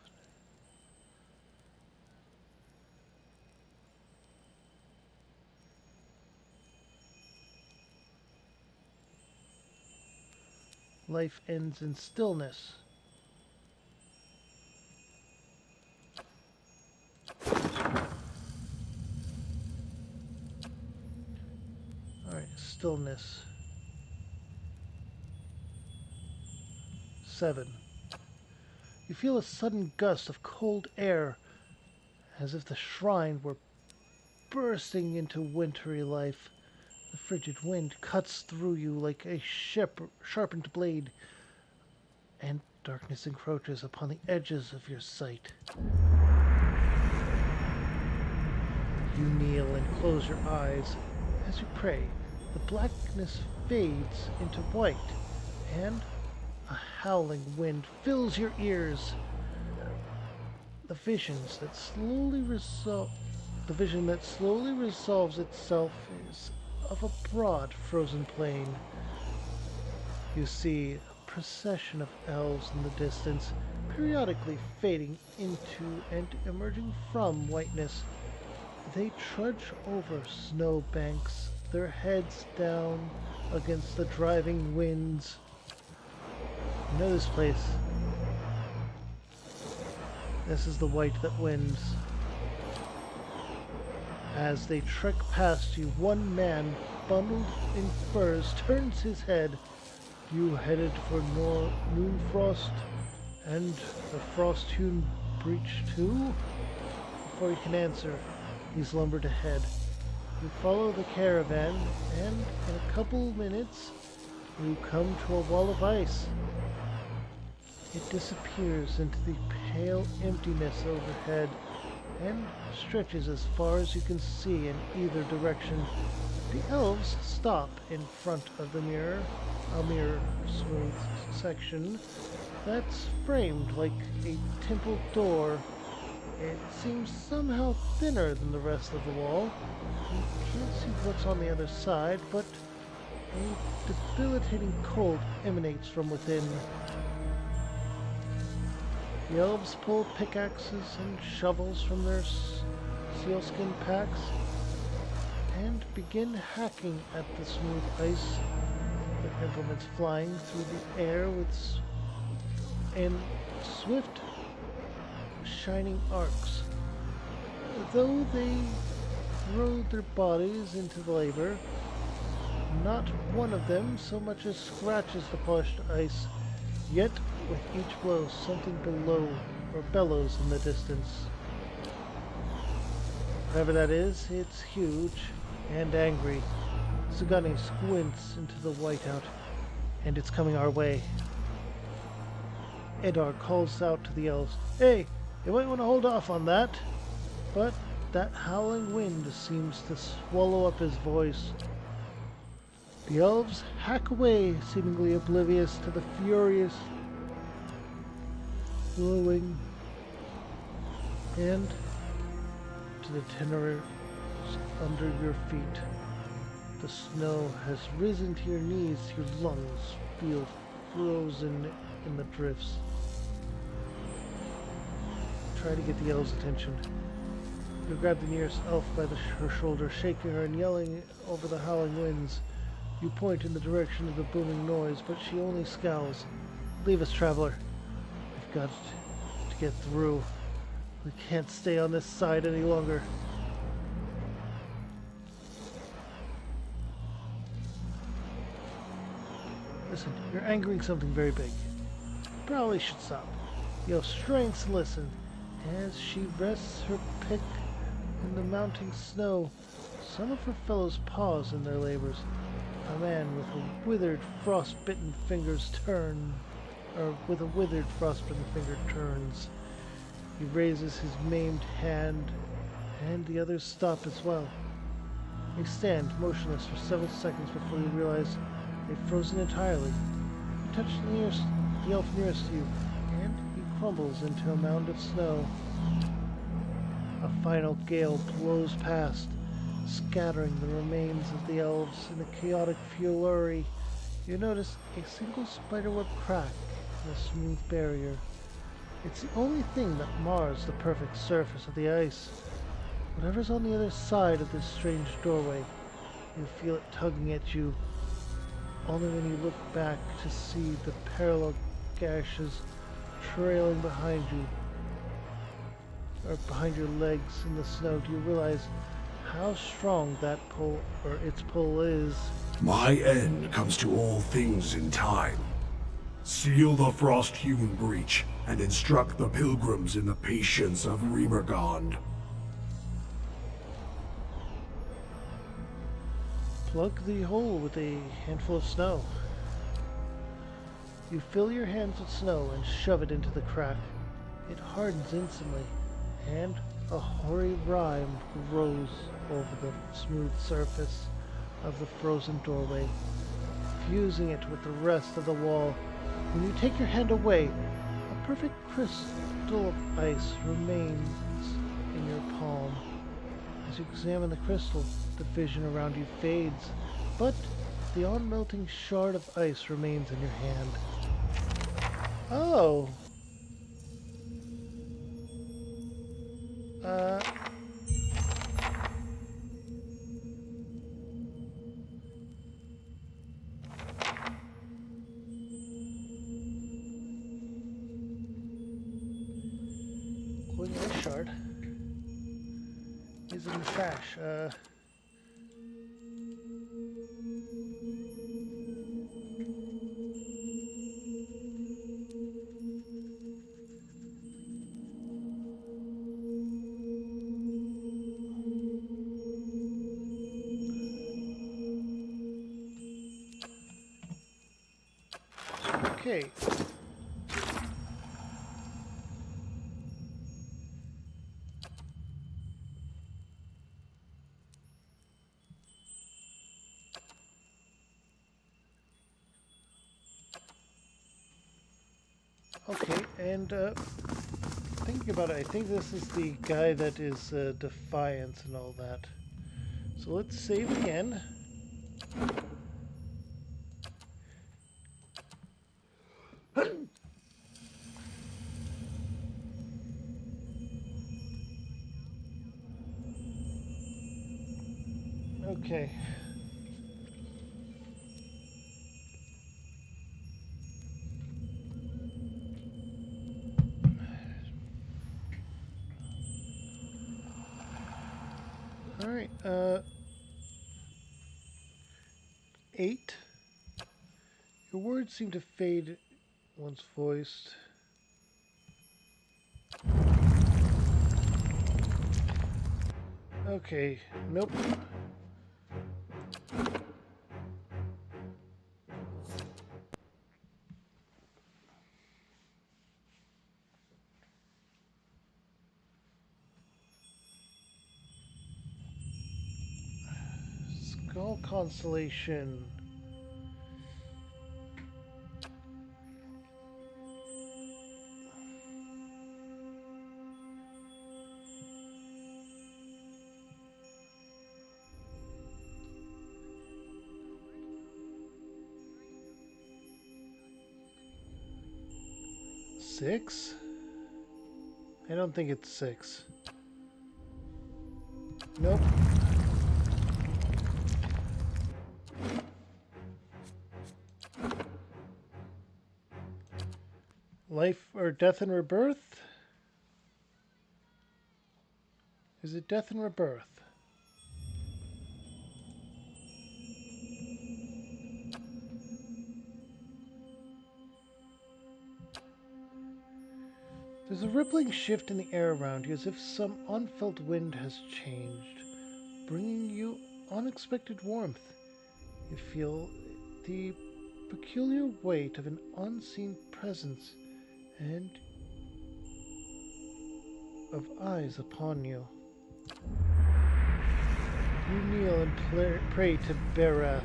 Life ends in stillness. Alright, stillness. 7. You feel a sudden gust of cold air, as if the shrine were bursting into wintry life. The frigid wind cuts through you like a sharpened blade, and darkness encroaches upon the edges of your sight. You kneel and close your eyes. As you pray, the blackness fades into white, and a howling wind fills your ears. The vision that slowly resolves itself is of a broad frozen plain. You see a procession of elves in the distance, periodically fading into and emerging from whiteness. They trudge over snow banks, their heads down against the driving winds. You know this place. This is the white that wins. As they trek past you, one man, bundled in furs, turns his head. You headed for Moonfrost and the Frost-hewn Breach too? Before you can answer, he's lumbered ahead. You follow the caravan, and in a couple minutes, you come to a wall of ice. It disappears into the pale emptiness overhead and stretches as far as you can see in either direction. The elves stop in front of the mirror, a mirror smooth section that's framed like a temple door. It seems somehow thinner than the rest of the wall. You can't see what's on the other side, but a debilitating cold emanates from within. The elves pull pickaxes and shovels from their sealskin packs and begin hacking at the smooth ice, their implements flying through the air with swift, shining arcs. Though they throw their bodies into the labor, not one of them so much as scratches the polished ice, yet with each blow something below or bellows in the distance. Whatever that is, it's huge and angry. Sugani squints into the whiteout, and it's coming our way. Edar calls out to the elves, "Hey, you might want to hold off on that." But that howling wind seems to swallow up his voice. The elves hack away, seemingly oblivious to the furious blowing and to the tenors under your feet. The snow has risen to your knees, your lungs feel frozen in the drifts. Try to get the elves' attention. You grab the nearest elf by her shoulder, shaking her and yelling over the howling winds. You point in the direction of the booming noise, but she only scowls. Leave us, traveler. We've got to get through. We can't stay on this side any longer. Listen, you're angering something very big. Probably should stop. You have strength to listen. As she rests her pick in the mounting snow, some of her fellows pause in their labors. A man with a withered, frostbitten fingers turns. He raises his maimed hand, and the others stop as well. They stand motionless for several seconds before you realize they've frozen entirely. You touch the elf nearest to you, and he crumbles into a mound of snow. A final gale blows past, scattering the remains of the elves in a chaotic flurry. You notice a single spiderweb crack in a smooth barrier. It's the only thing that mars the perfect surface of the ice. Whatever's on the other side of this strange doorway, you feel it tugging at you, only when you look back to see the parallel gashes trailing behind you, or behind your legs in the snow, do you realize how strong that pull, or its pull, is. My end comes to all things in time. Seal the frost-hewn breach, and instruct the pilgrims in the patience of Remergond. Plug the hole with a handful of snow. You fill your hands with snow and shove it into the crack. It hardens instantly, and a hoary rime grows over the smooth surface of the frozen doorway, fusing it with the rest of the wall. When you take your hand away, a perfect crystal of ice remains in your palm. As you examine the crystal, the vision around you fades, but the unmelting shard of ice remains in your hand. Oh! Including this shard is in the trash. Okay. Okay, and thinking about it, I think this is the guy that is Defiance and all that. So let's save again. Okay. Alright, 8. Your words seem to fade once voiced. Okay, nope. Skull Constellation. Six? I don't think it's 6. Nope. Life or Death and Rebirth? Is it Death and Rebirth? There's a rippling shift in the air around you as if some unfelt wind has changed, bringing you unexpected warmth. You feel the peculiar weight of an unseen presence and of eyes upon you. You kneel and pray to Berath.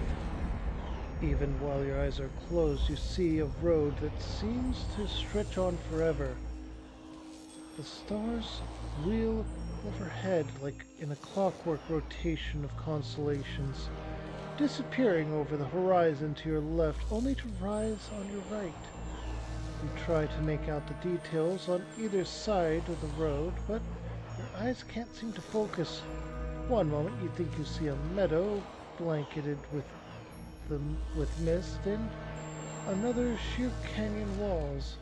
Even while your eyes are closed, you see a road that seems to stretch on forever. The stars wheel overhead like in a clockwork rotation of constellations, disappearing over the horizon to your left, only to rise on your right. You try to make out the details on either side of the road, but your eyes can't seem to focus. One moment you think you see a meadow blanketed with mist, and another sheer canyon walls.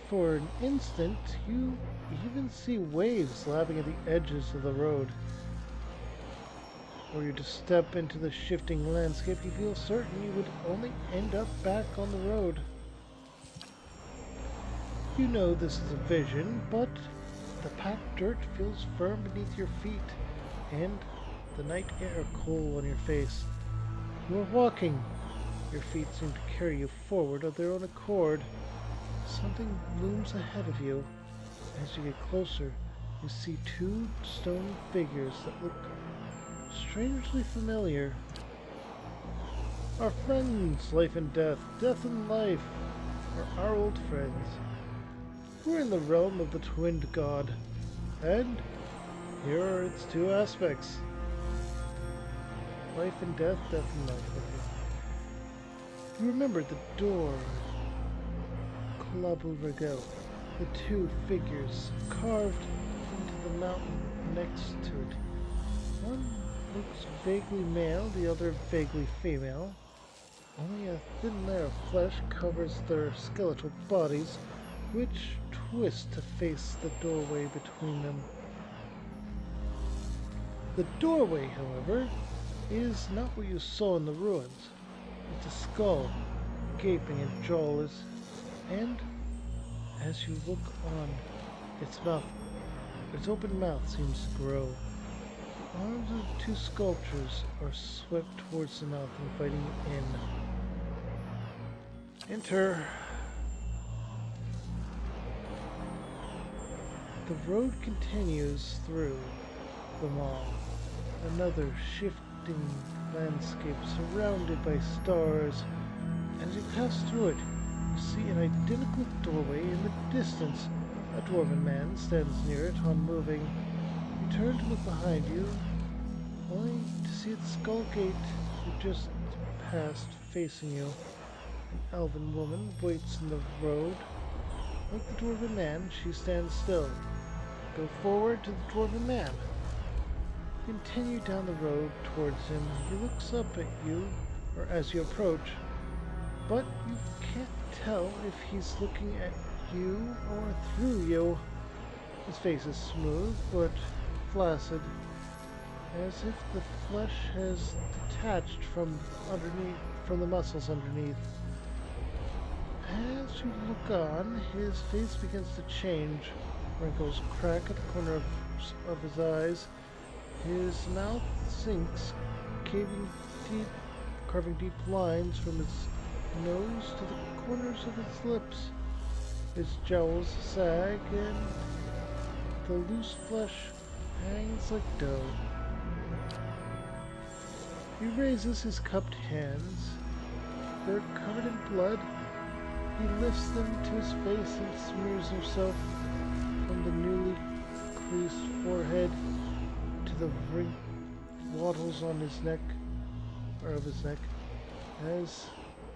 For an instant, you even see waves lapping at the edges of the road. Were you to step into the shifting landscape, you feel certain you would only end up back on the road. You know this is a vision, but the packed dirt feels firm beneath your feet, and the night air cold on your face. You are walking. Your feet seem to carry you forward of their own accord. Something looms ahead of you. As you get closer, you see 2 stone figures that look strangely familiar. Our friends, Life and Death, Death and Life, are our old friends. We're in the realm of the Twinned God, and here are its 2 aspects. Life and Death, Death and Life. You remember the door. Clabulregel, the 2 figures carved into the mountain next to it. One looks vaguely male, the other vaguely female. Only a thin layer of flesh covers their skeletal bodies, which twist to face the doorway between them. The doorway, however, is not what you saw in the ruins. It's a skull, gaping and jawless, and as you look on, its open mouth seems to grow. The arms of the 2 sculptures are swept towards the mouth, inviting you in. Enter. The road continues through the mall. Another shifting landscape surrounded by stars. As you pass through it, you see an identical doorway in the distance. A dwarven man stands near it, unmoving. You turn to look behind you, only to see its skull gate you just passed facing you. An elven woman waits in the road. Like the dwarven man, she stands still. Go forward to the dwarven man. Continue down the road towards him. He looks up at you, or as you approach, but you can't tell if he's looking at you or through you. His face is smooth but flaccid, as if the flesh has detached from the muscles underneath. As you look on, his face begins to change. Wrinkles crack at the corner of his eyes. His mouth sinks, carving deep lines from his nose to the corners of his lips. His jowls sag, and the loose flesh hangs like dough. He raises his cupped hands. They're covered in blood. He lifts them to his face and smears himself from the newly creased forehead to the wattles on his neck, or of his neck, as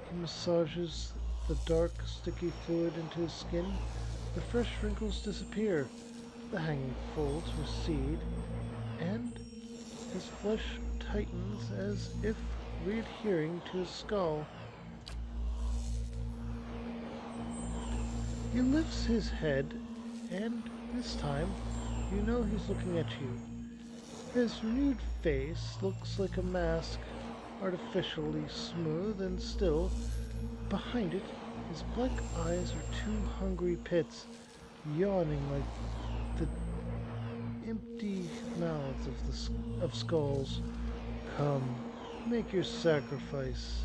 he massages the dark, sticky fluid into his skin. The fresh wrinkles disappear, the hanging folds recede, and his flesh tightens as if re-adhering to his skull. He lifts his head, and this time, you know he's looking at you. His renewed face looks like a mask, artificially smooth and still. Behind it, his black eyes are two hungry pits, yawning like the empty mouths of skulls. Come, make your sacrifice.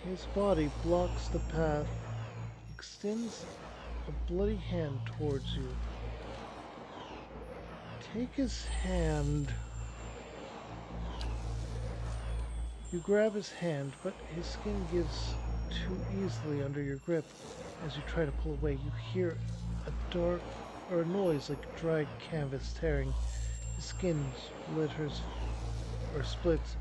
His body blocks the path, extends a bloody hand towards you. Take his hand. You grab his hand, but his skin gives too easily under your grip. As you try to pull away, you hear a noise like dried canvas tearing. His skin splits,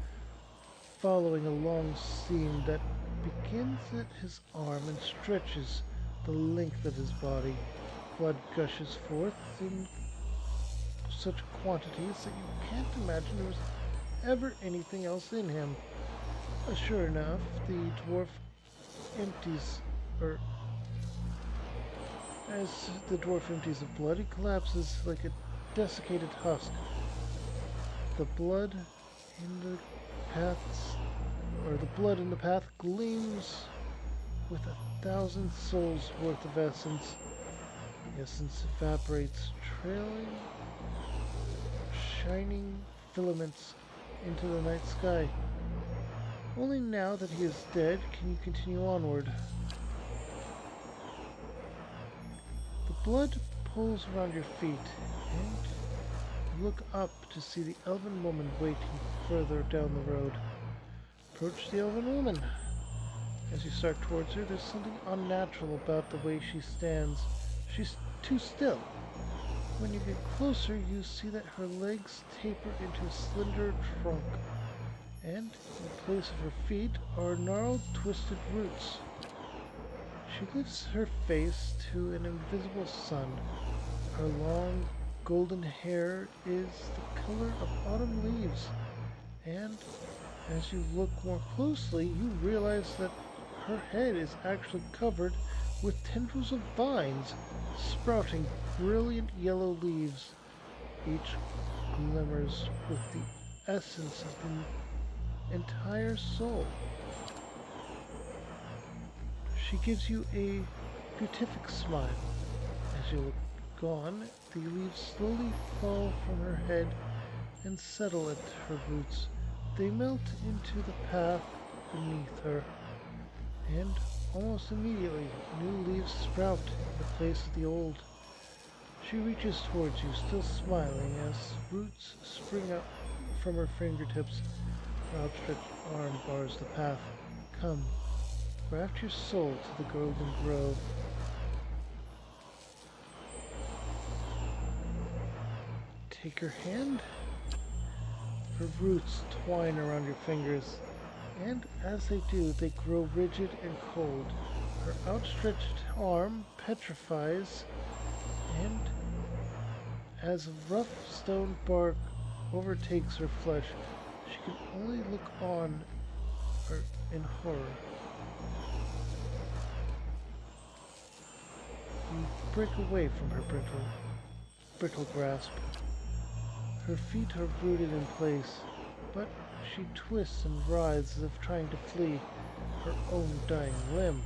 following a long seam that begins at his arm and stretches the length of his body. Blood gushes forth in such quantities that you can't imagine there was ever anything else in him. Sure enough, the dwarf empties, as the dwarf empties of blood, he collapses like a desiccated husk. The blood in the path gleams with 1,000 souls worth of essence. The essence evaporates, trailing shining filaments into the night sky. Only now that he is dead can you continue onward. The blood pulls around your feet, and you look up to see the elven woman waiting further down the road. Approach the elven woman. As you start towards her, there's something unnatural about the way she stands. She's too still. When you get closer, you see that her legs taper into a slender trunk, and in place of her feet are gnarled, twisted roots. She lifts her face to an invisible sun. Her long, golden hair is the color of autumn leaves, and as you look more closely, you realize that her head is actually covered with tendrils of vines, sprouting brilliant yellow leaves. Each glimmers with the essence of the entire soul. She gives you a beatific smile. As you look on, the leaves slowly fall from her head and settle at her roots. They melt into the path beneath her, and almost immediately new leaves sprout in the place of the old. She reaches towards you, still smiling, as roots spring up from her fingertips. Her outstretched arm bars the path. Come, graft your soul to the golden grove. Take her hand. Her roots twine around your fingers, and as they do, they grow rigid and cold. Her outstretched arm petrifies, and as rough stone bark overtakes her flesh, she can only look on in horror. You break away from her brittle grasp. Her feet are rooted in place, but she twists and writhes as if trying to flee her own dying limb.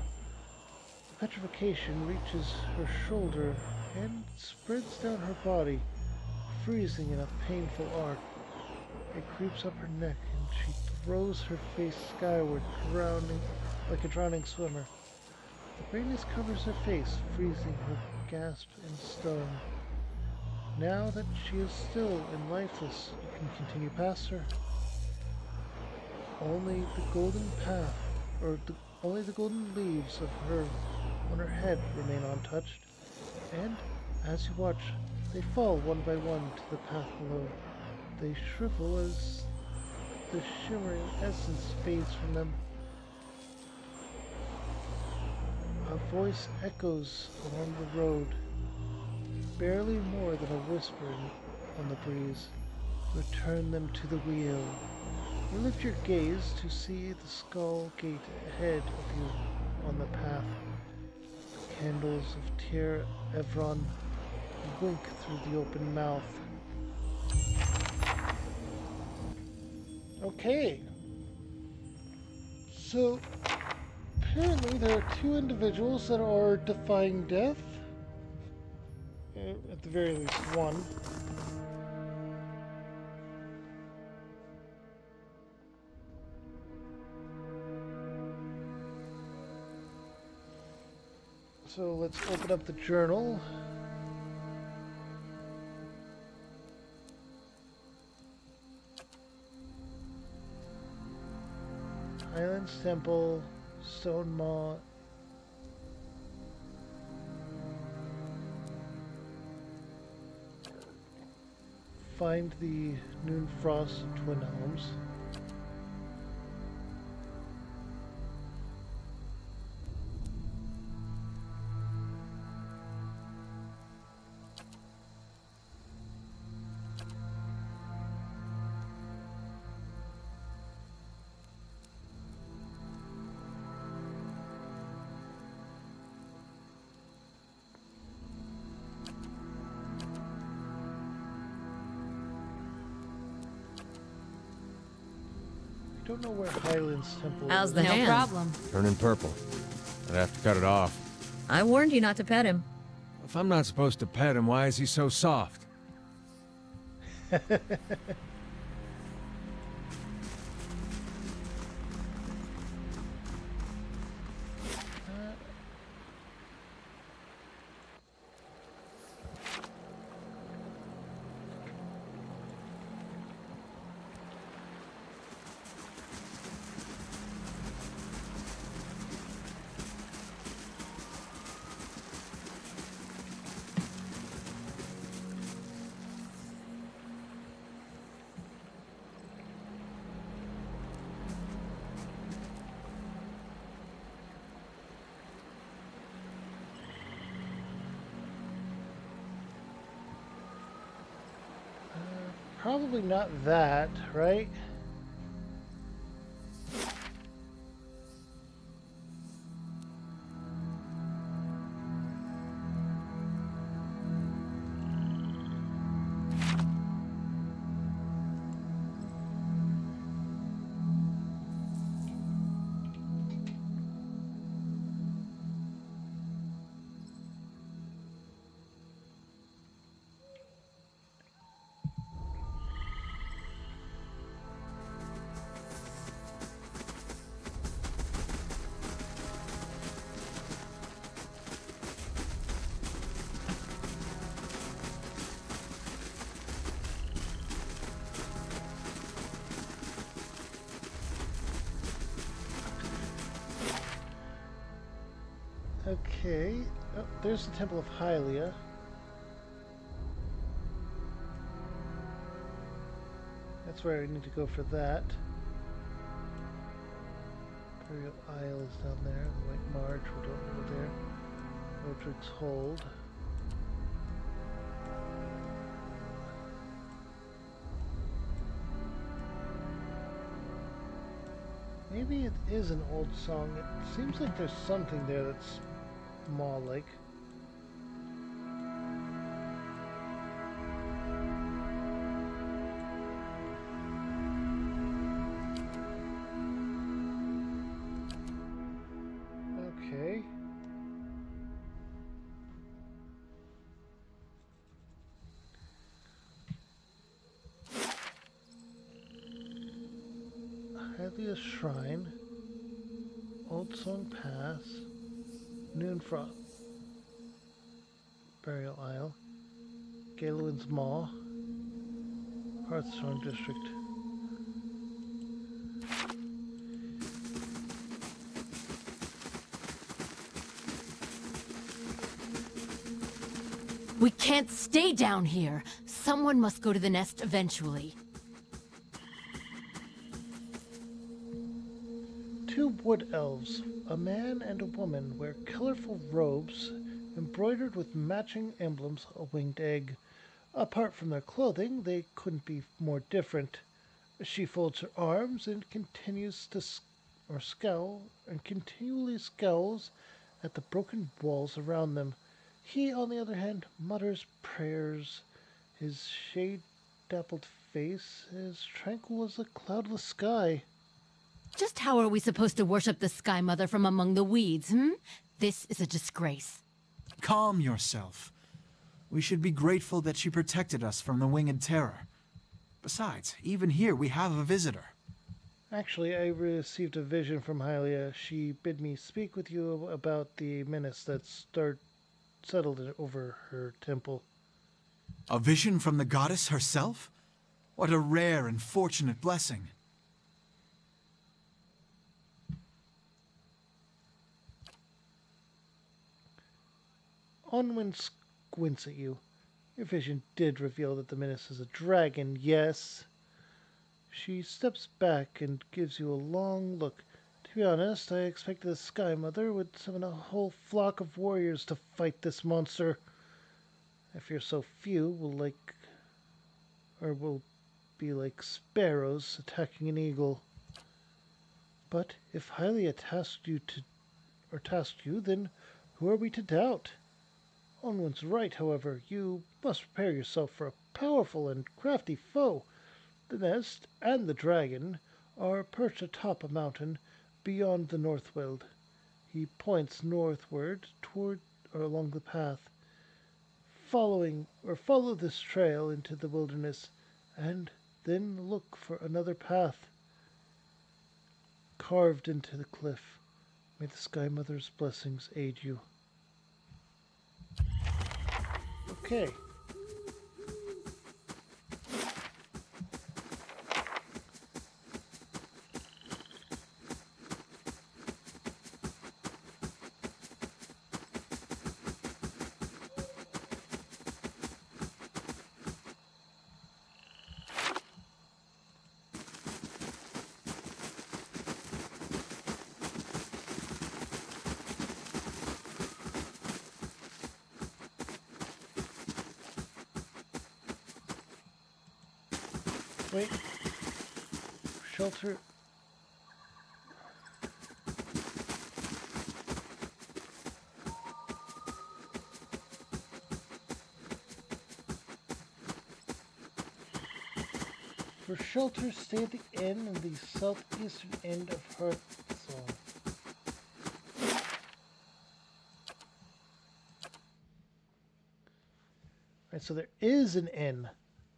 The petrification reaches her shoulder and spreads down her body, freezing in a painful arc. It creeps up her neck, and she throws her face skyward, drowning like a drowning swimmer. The greyness covers her face, freezing her gasp in stone. now that she is still and lifeless, you can continue past her. Only the golden path, only the golden leaves of her on her head remain untouched, and as you watch, they fall one by one to the path below. They shrivel as the shimmering essence fades from them. A voice echoes along the road, barely more than a whisper on the breeze. Return them to the wheel. You lift your gaze to see the skull gate ahead of you on the path. Candles of Tir Evron blink through the open mouth. Okay. So, apparently there are two individuals that are defying death. At the very least, one. So let's open up the journal. Highlands Temple, Stone Maw. Find the Noonfrost Twin Elms. I don't know where Highlands Temple How's is. the hand? No problem. Turning purple. I'd have to cut it off. I warned you not to pet him. If I'm not supposed to pet him, why is he so soft? Probably not that, right? Okay. Oh, there's the Temple of Hylia. That's where I need to go for that. Imperial Isle is down there. The White March, we don't go there. Roderick's Hold. Maybe it is an old song. It seems like there's something there that's Maw-like. Okay. Hylia Shrine, Old Song Pass, Noonfrost, Burial Isle, Galen's Maw, Hearthstone District. We can't stay down here. Someone must go to the nest eventually. Two wood elves, a man and a woman, wear colorful robes embroidered with matching emblems, a winged egg. Apart from their clothing, they couldn't be more different. She folds her arms and continues to continually scowls at the broken walls around them. He, on the other hand, mutters prayers, his shade-dappled face as tranquil as a cloudless sky. Just how are we supposed to worship the Sky Mother from among the weeds, This is a disgrace. Calm yourself. We should be grateful that she protected us from the Winged Terror. Besides, even here we have a visitor. Actually, I received a vision from Hylia. She bid me speak with you about the menace that settled over her temple. A vision from the goddess herself? What a rare and fortunate blessing. Onwin squints at you. Your vision did reveal that the menace is a dragon, yes. She steps back and gives you a long look. To be honest, I expected the Sky Mother would summon a whole flock of warriors to fight this monster. I fear so few will be like sparrows attacking an eagle. But if Hylia tasked you, then who are we to doubt? Onwin's right, however. You must prepare yourself for a powerful and crafty foe. The nest and the dragon are perched atop a mountain beyond the Northweald. He points northward along the path. Follow this trail into the wilderness, and then look for another path carved into the cliff. May the Sky Mother's blessings aid you. Okay. Wait. Shelter. For shelter, stay at the inn in the southeastern end of Hearthstone. Alright, so there is an inn.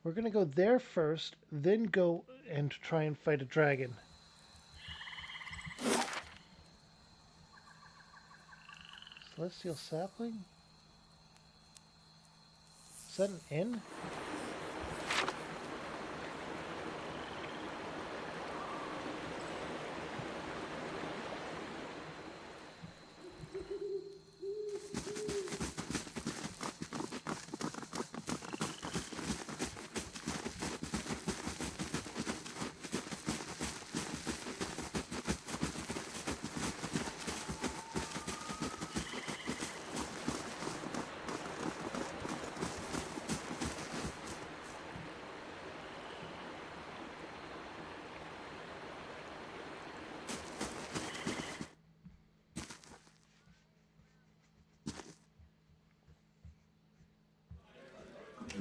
We're going to go there first, then go and try and fight a dragon. Celestial Sapling? Is that an inn?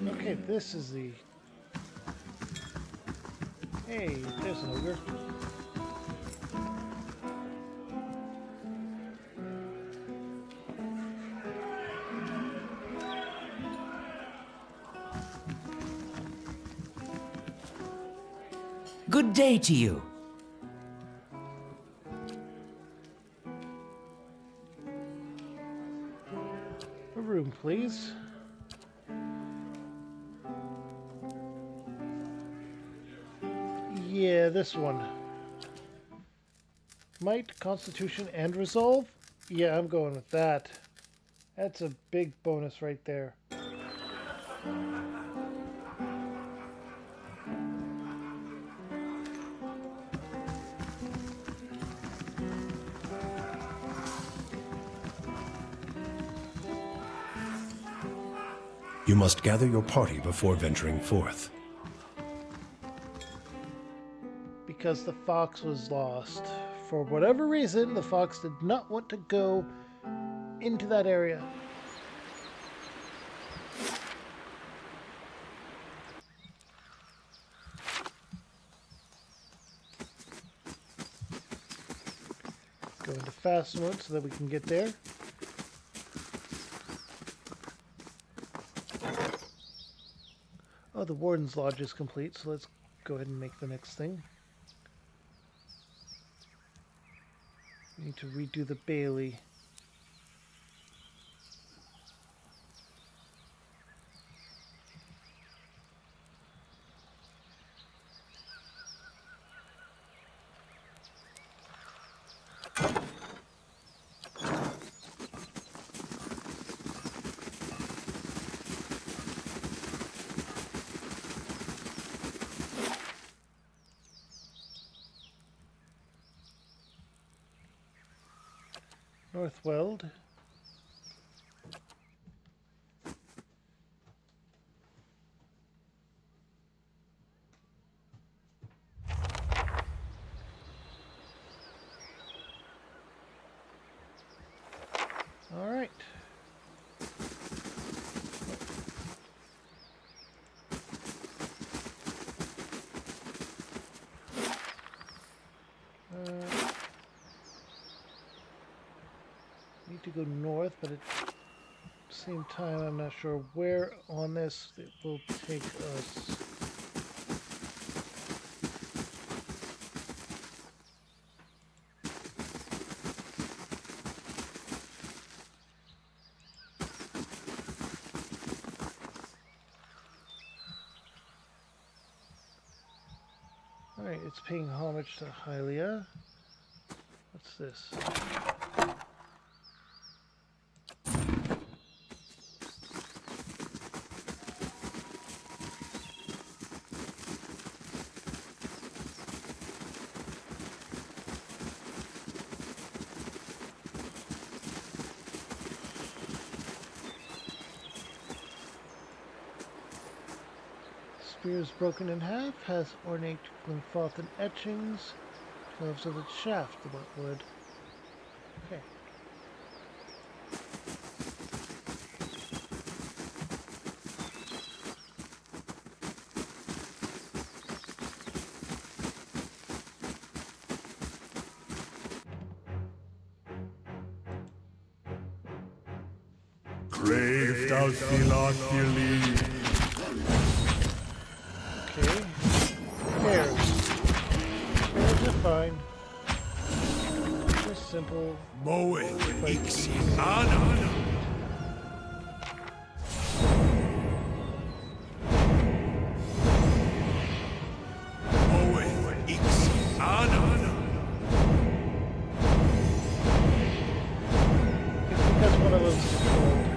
Okay, this is the... Hey, there's an ogre. Good day to you. A room, please. Yeah, this one. Might, Constitution, and Resolve? Yeah, I'm going with that. That's a big bonus right there. You must gather your party before venturing forth. Because the fox was lost. For whatever reason, the fox did not want to go into that area. Go into fast mode so that we can get there. Oh, the Warden's Lodge is complete, so let's go ahead and make the next thing. We need to redo the Bailey. Northweld. All right. Need to go north, but at the same time, I'm not sure where on this it will take us. Alright, it's paying homage to Hylia. What's this? Spear is broken in half, has ornate Glenfathan etchings, 12 of its shaft, the wetwood. Okay. Grave thou Philothili. Okay. Bears. Bears are fine. Just simple. Moe Ixiana. It's because one of those is controlled.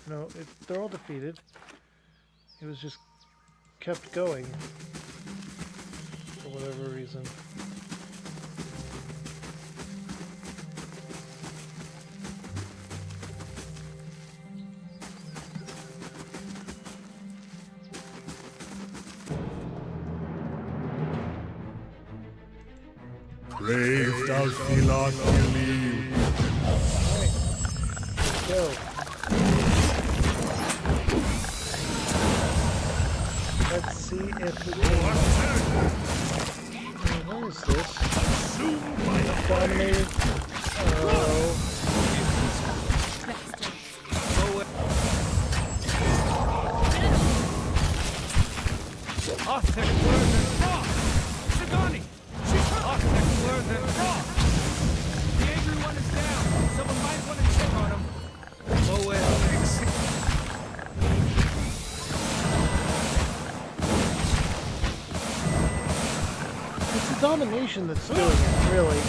No, they're all defeated. It was just kept going for whatever reason. Grave thou Philothili. Alright, let's go. Let's see if we can. What is this? Dominated. Oh. Shigani! She's worse than Frost! The angry one is down. Someone might want to check on him. domination that's doing it, really.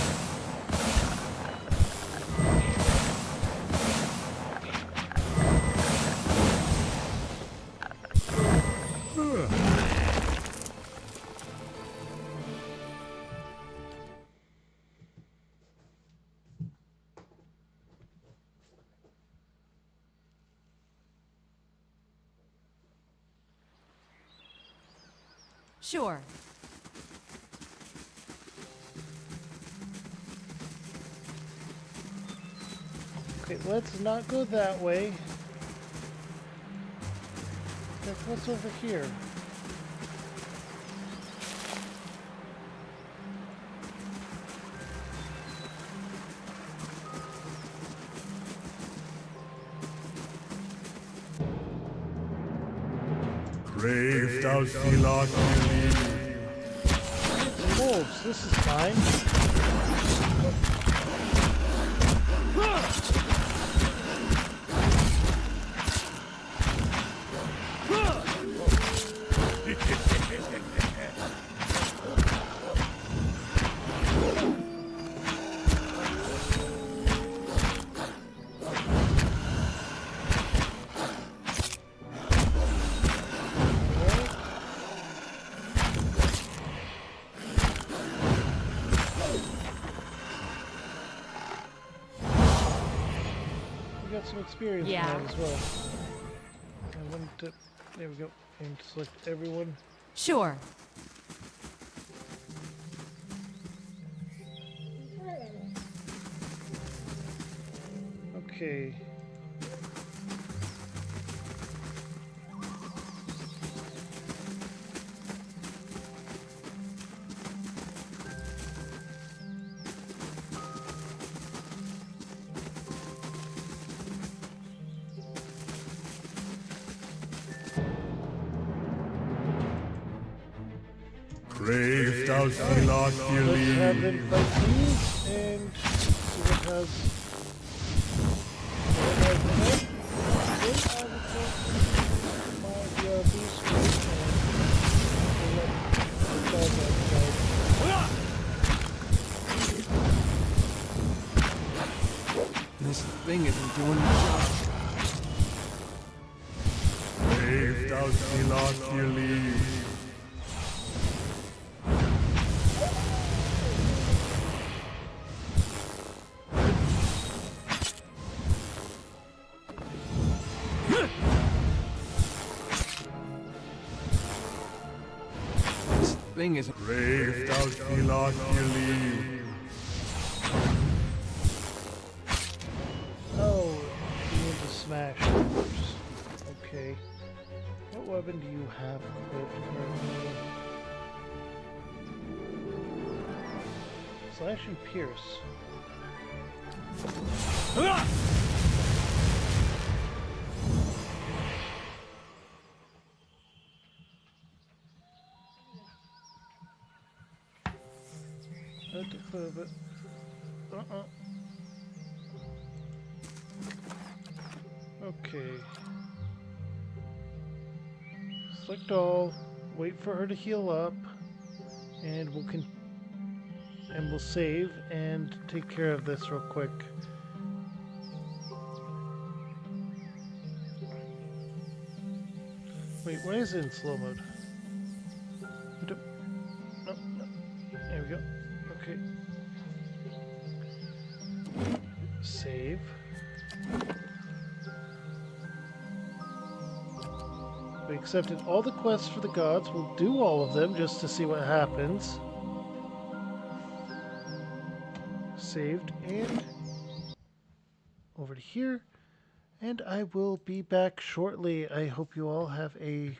Sure. Okay, let's not go that way. What's over here? Brave thou Silas Wolves, this is fine. Some experience in that as well. I want to, there we go, and select everyone. Sure. Okay. Brave thou Silas Let's have them fight these and see what has. This thing isn't doing the job. Brave thou Silas Thing is brave thou Silas Oh, you need to smash first. Okay. What weapon do you have equipped currently? Slash and pierce. Okay. Select all. Wait for her to heal up, and we'll save and take care of this real quick. Wait, why is it in slow mode? No. There we go. Okay. Save. We accepted all the quests for the gods. We'll do all of them just to see what happens. Saved and over to here. And I will be back shortly. I hope you all have a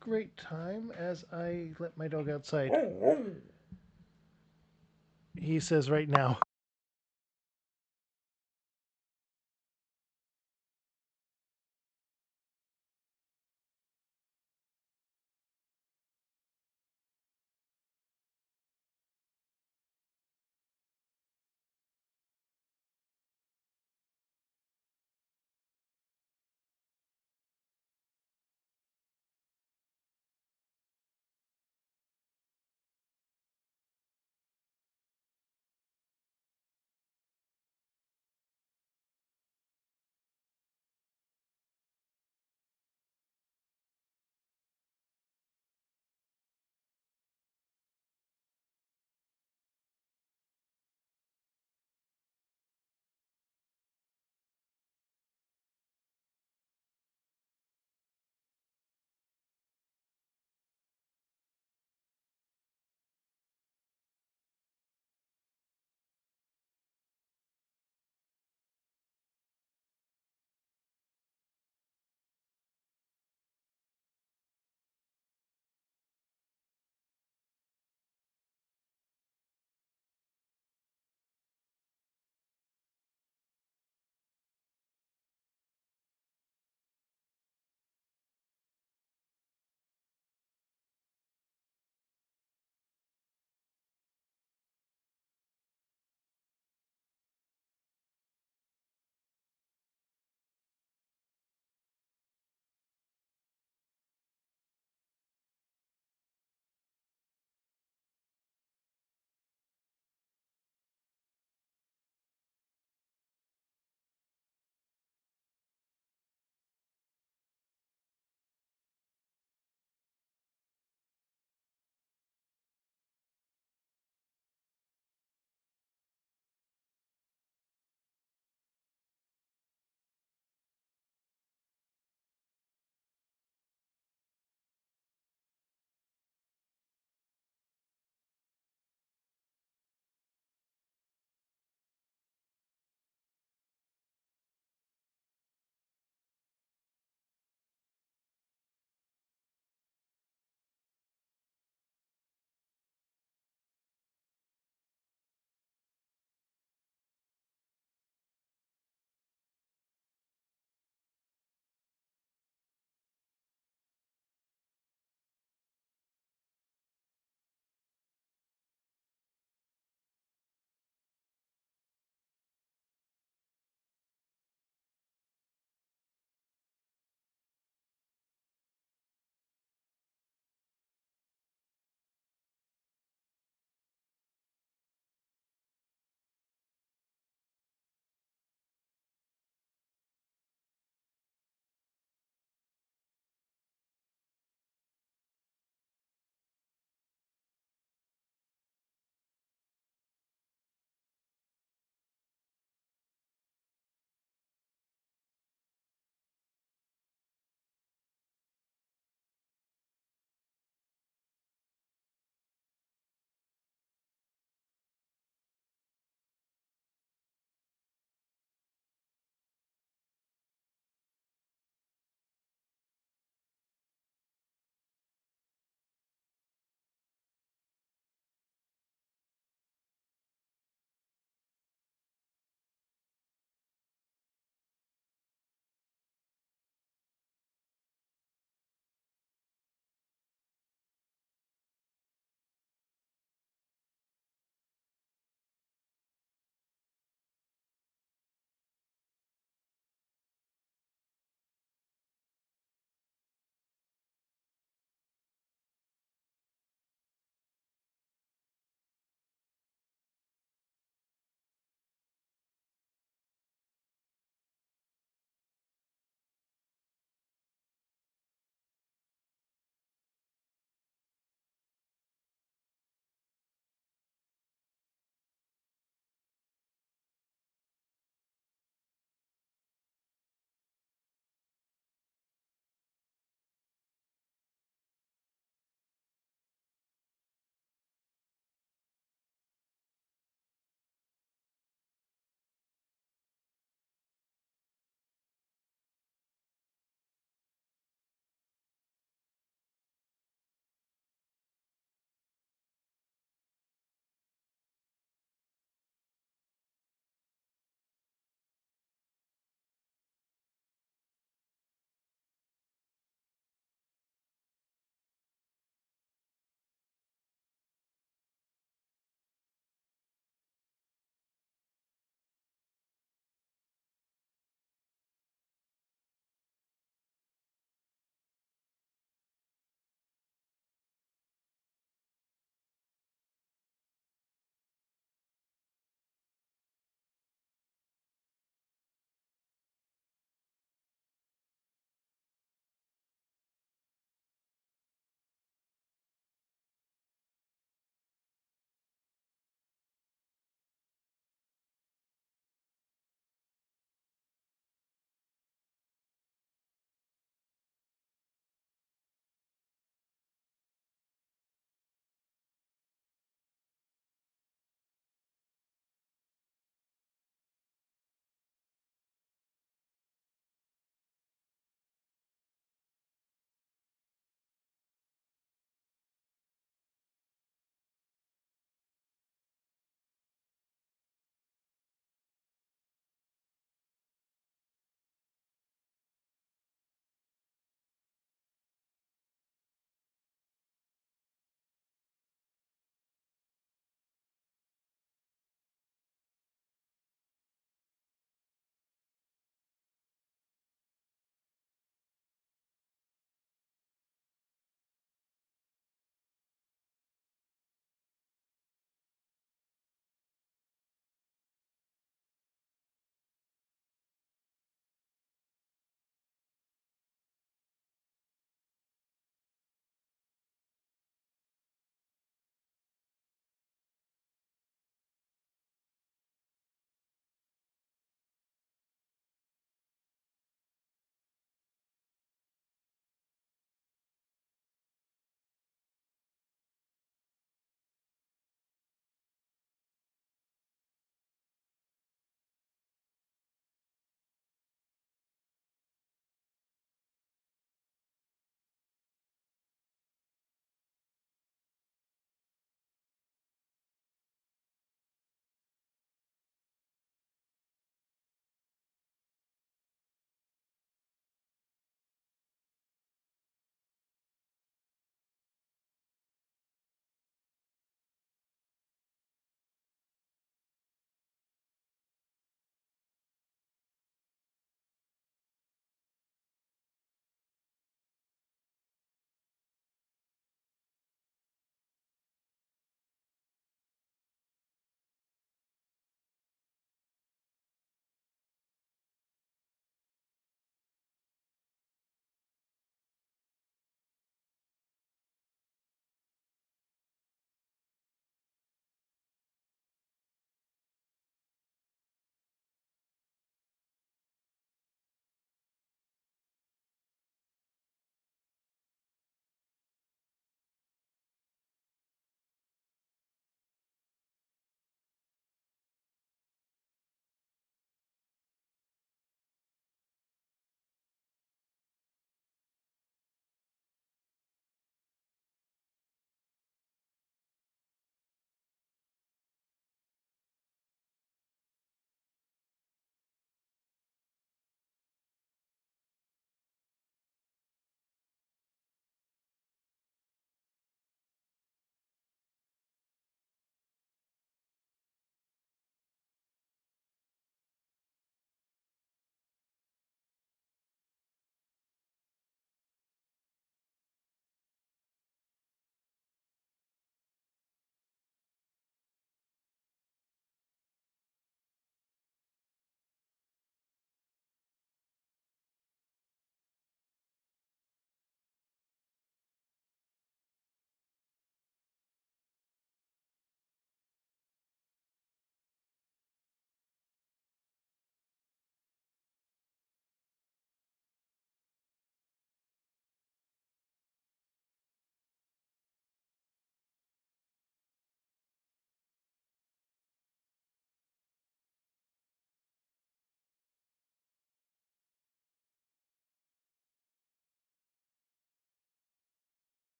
great time as I let my dog outside. He says right now.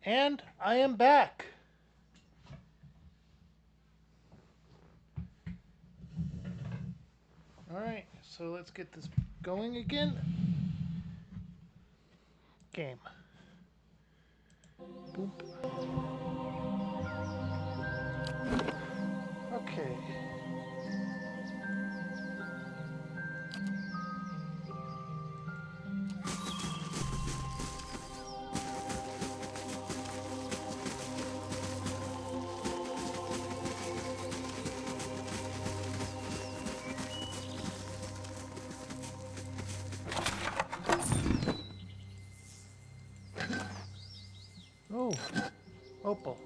And I am back. Alright, so let's get this going again. Game. Boop. Okay. Oh, opal.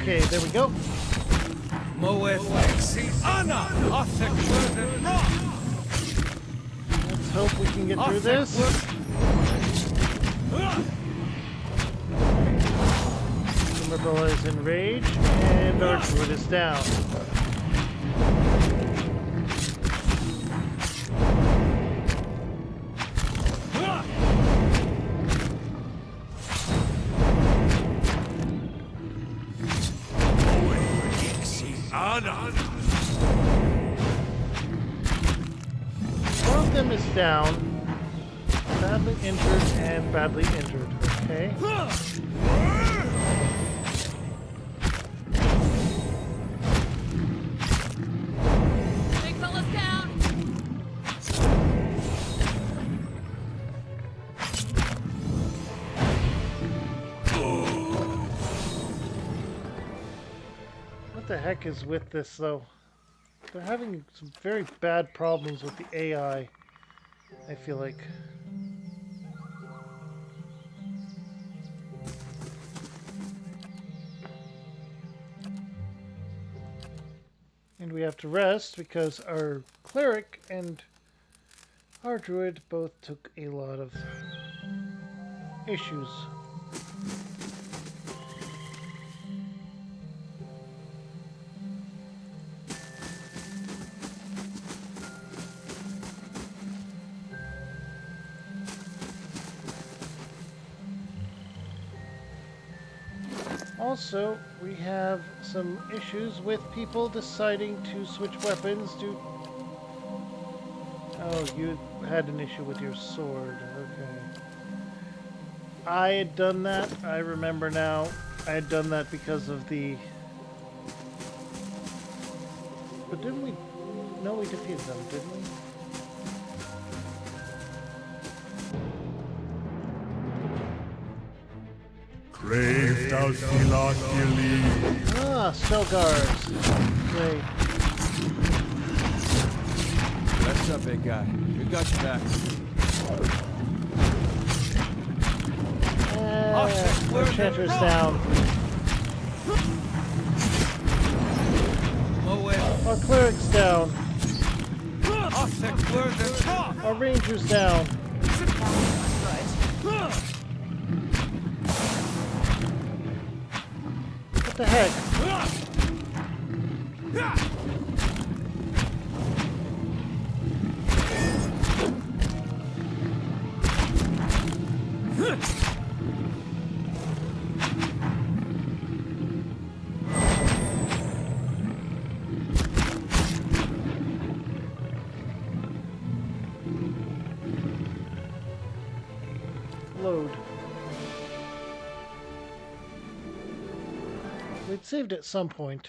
Okay, there we go. Let's hope we can get through this. Timberbola is enraged, and our druid is down. One of them is down, badly injured, and badly injured. Okay. Big fella's down. What the heck is with this, though? They're having some very bad problems with the AI, I feel like. And we have to rest because our cleric and our druid both took a lot of issues. Also, we have some issues with people deciding to switch weapons due... Oh, you had an issue with your sword. Okay. I had done that. I remember now. I had done that because of the... But didn't we... No, we defeated them, didn't we? Ah, Stelgars. Great. Rest up, big guy. We got your back. Our Enchanter's down. Our Cleric's down. Our Ranger's down. What the heck? Load. We'd saved at some point.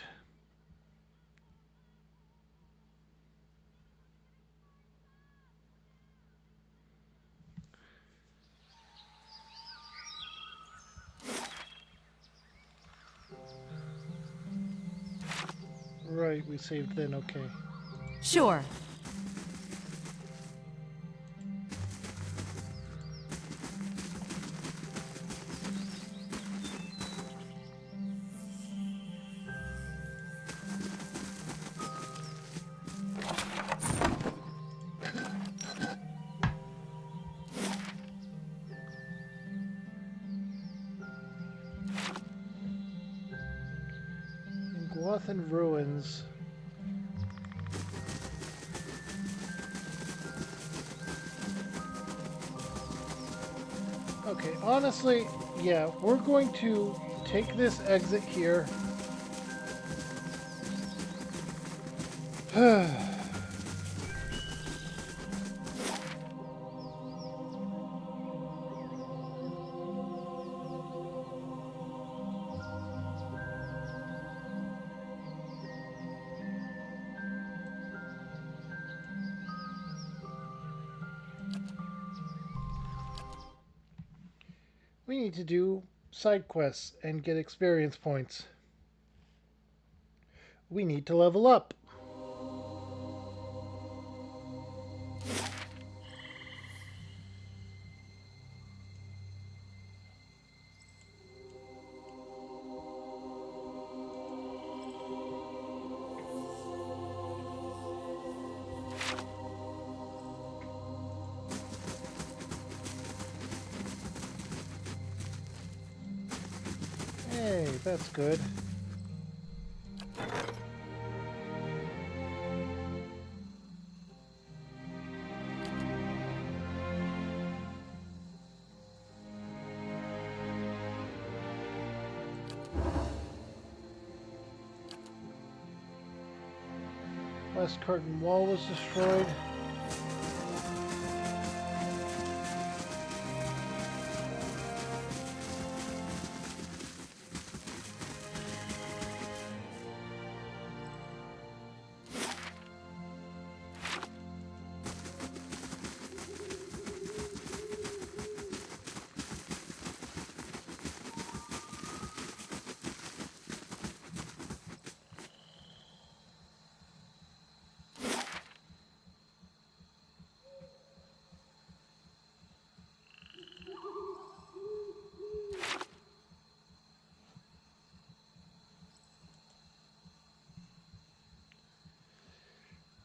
Right, we saved then, okay. Sure. Swathen Ruins. Okay, honestly, yeah, we're going to take this exit here. We need to do side quests and get experience points. We need to level up. Hey, that's good. West Curtain Wall was destroyed.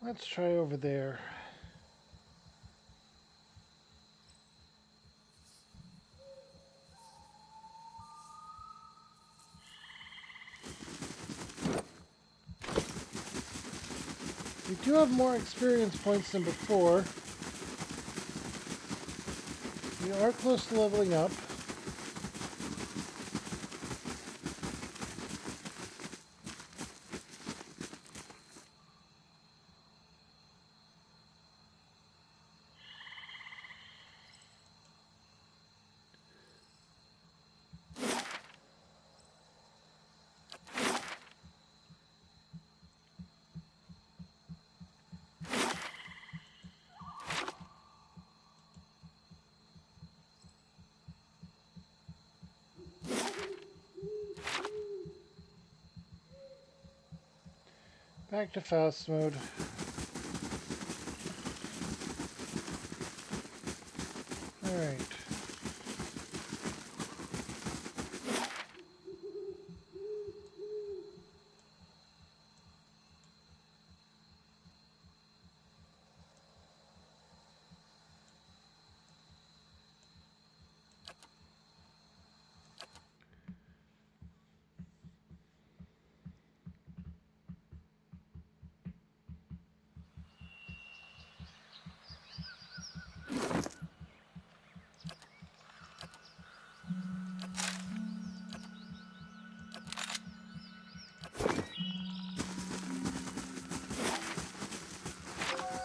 Let's try over there. We do have more experience points than before. We are close to leveling up. Back to fast mode. Alright.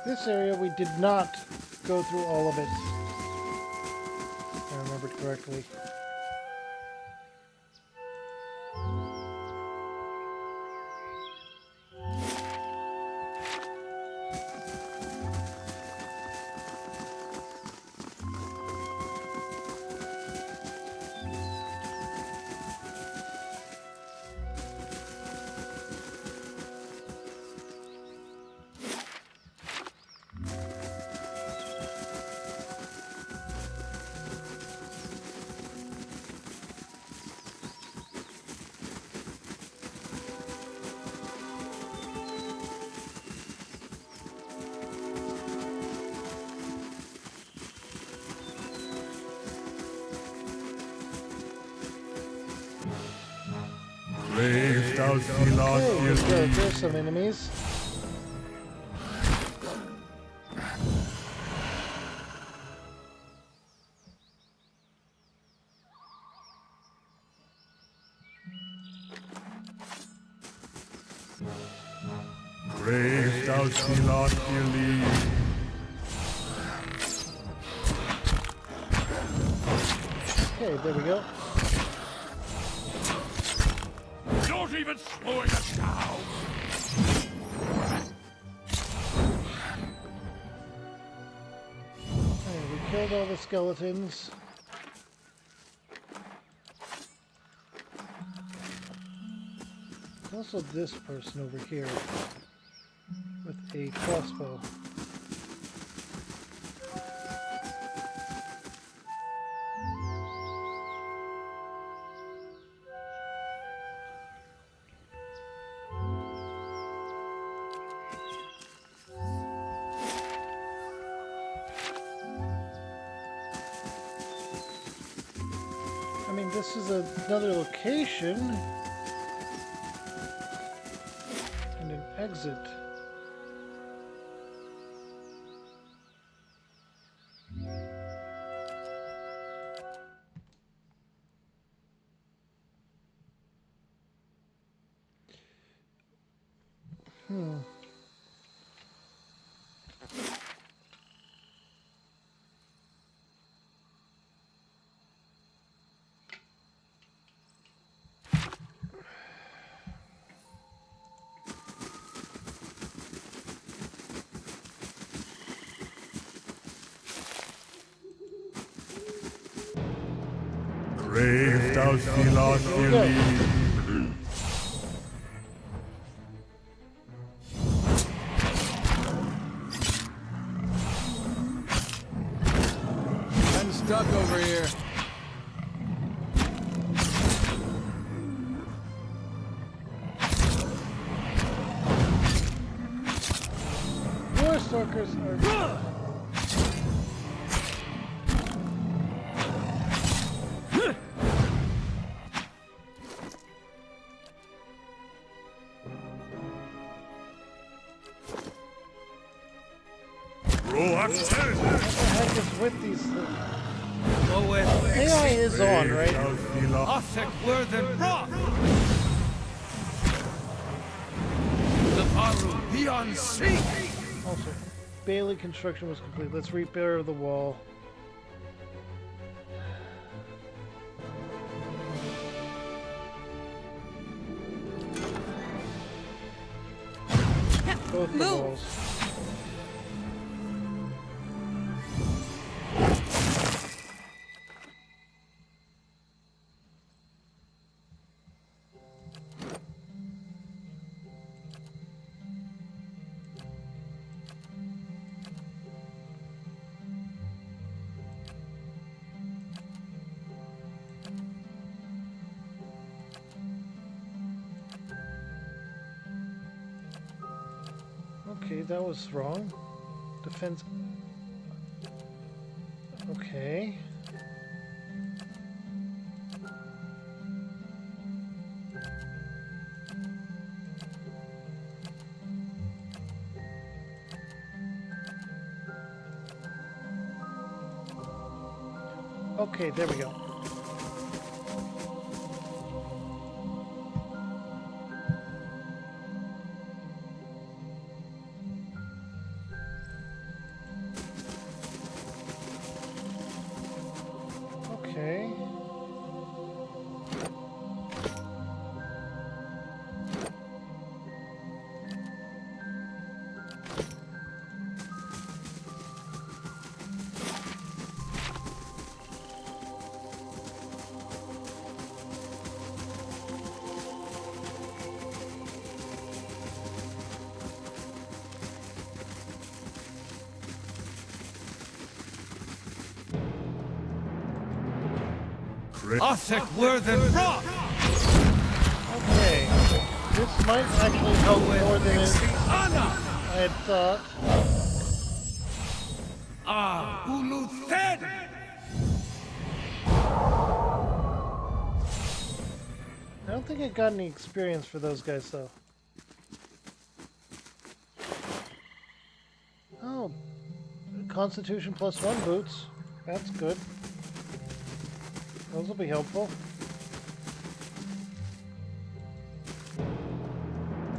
This area, we did not go through all of it, if I remembered correctly. Okay, there's some enemies. Brave thou Silot believe. Okay, there we go. Not even slowing us down. Okay, we killed all the skeletons. There's also this person over here with a crossbow. I mean, this is another location and an exit. Brave thou Silot believe. I'm stuck over here. War stalkers are... What the heck is with these things? AI is on, right? The Varu beyond sea. Also, Bailey construction was complete. Let's repair the wall. Both the walls. Okay, that was wrong. Defense. Okay. Okay, there we go. Okay. Othek Worthen Rock! Okay. This might actually help more than I had thought. Ah, Uluthen! I don't think I got any experience for those guys, though. Oh, Constitution +1 boots. That's good. Those will be helpful.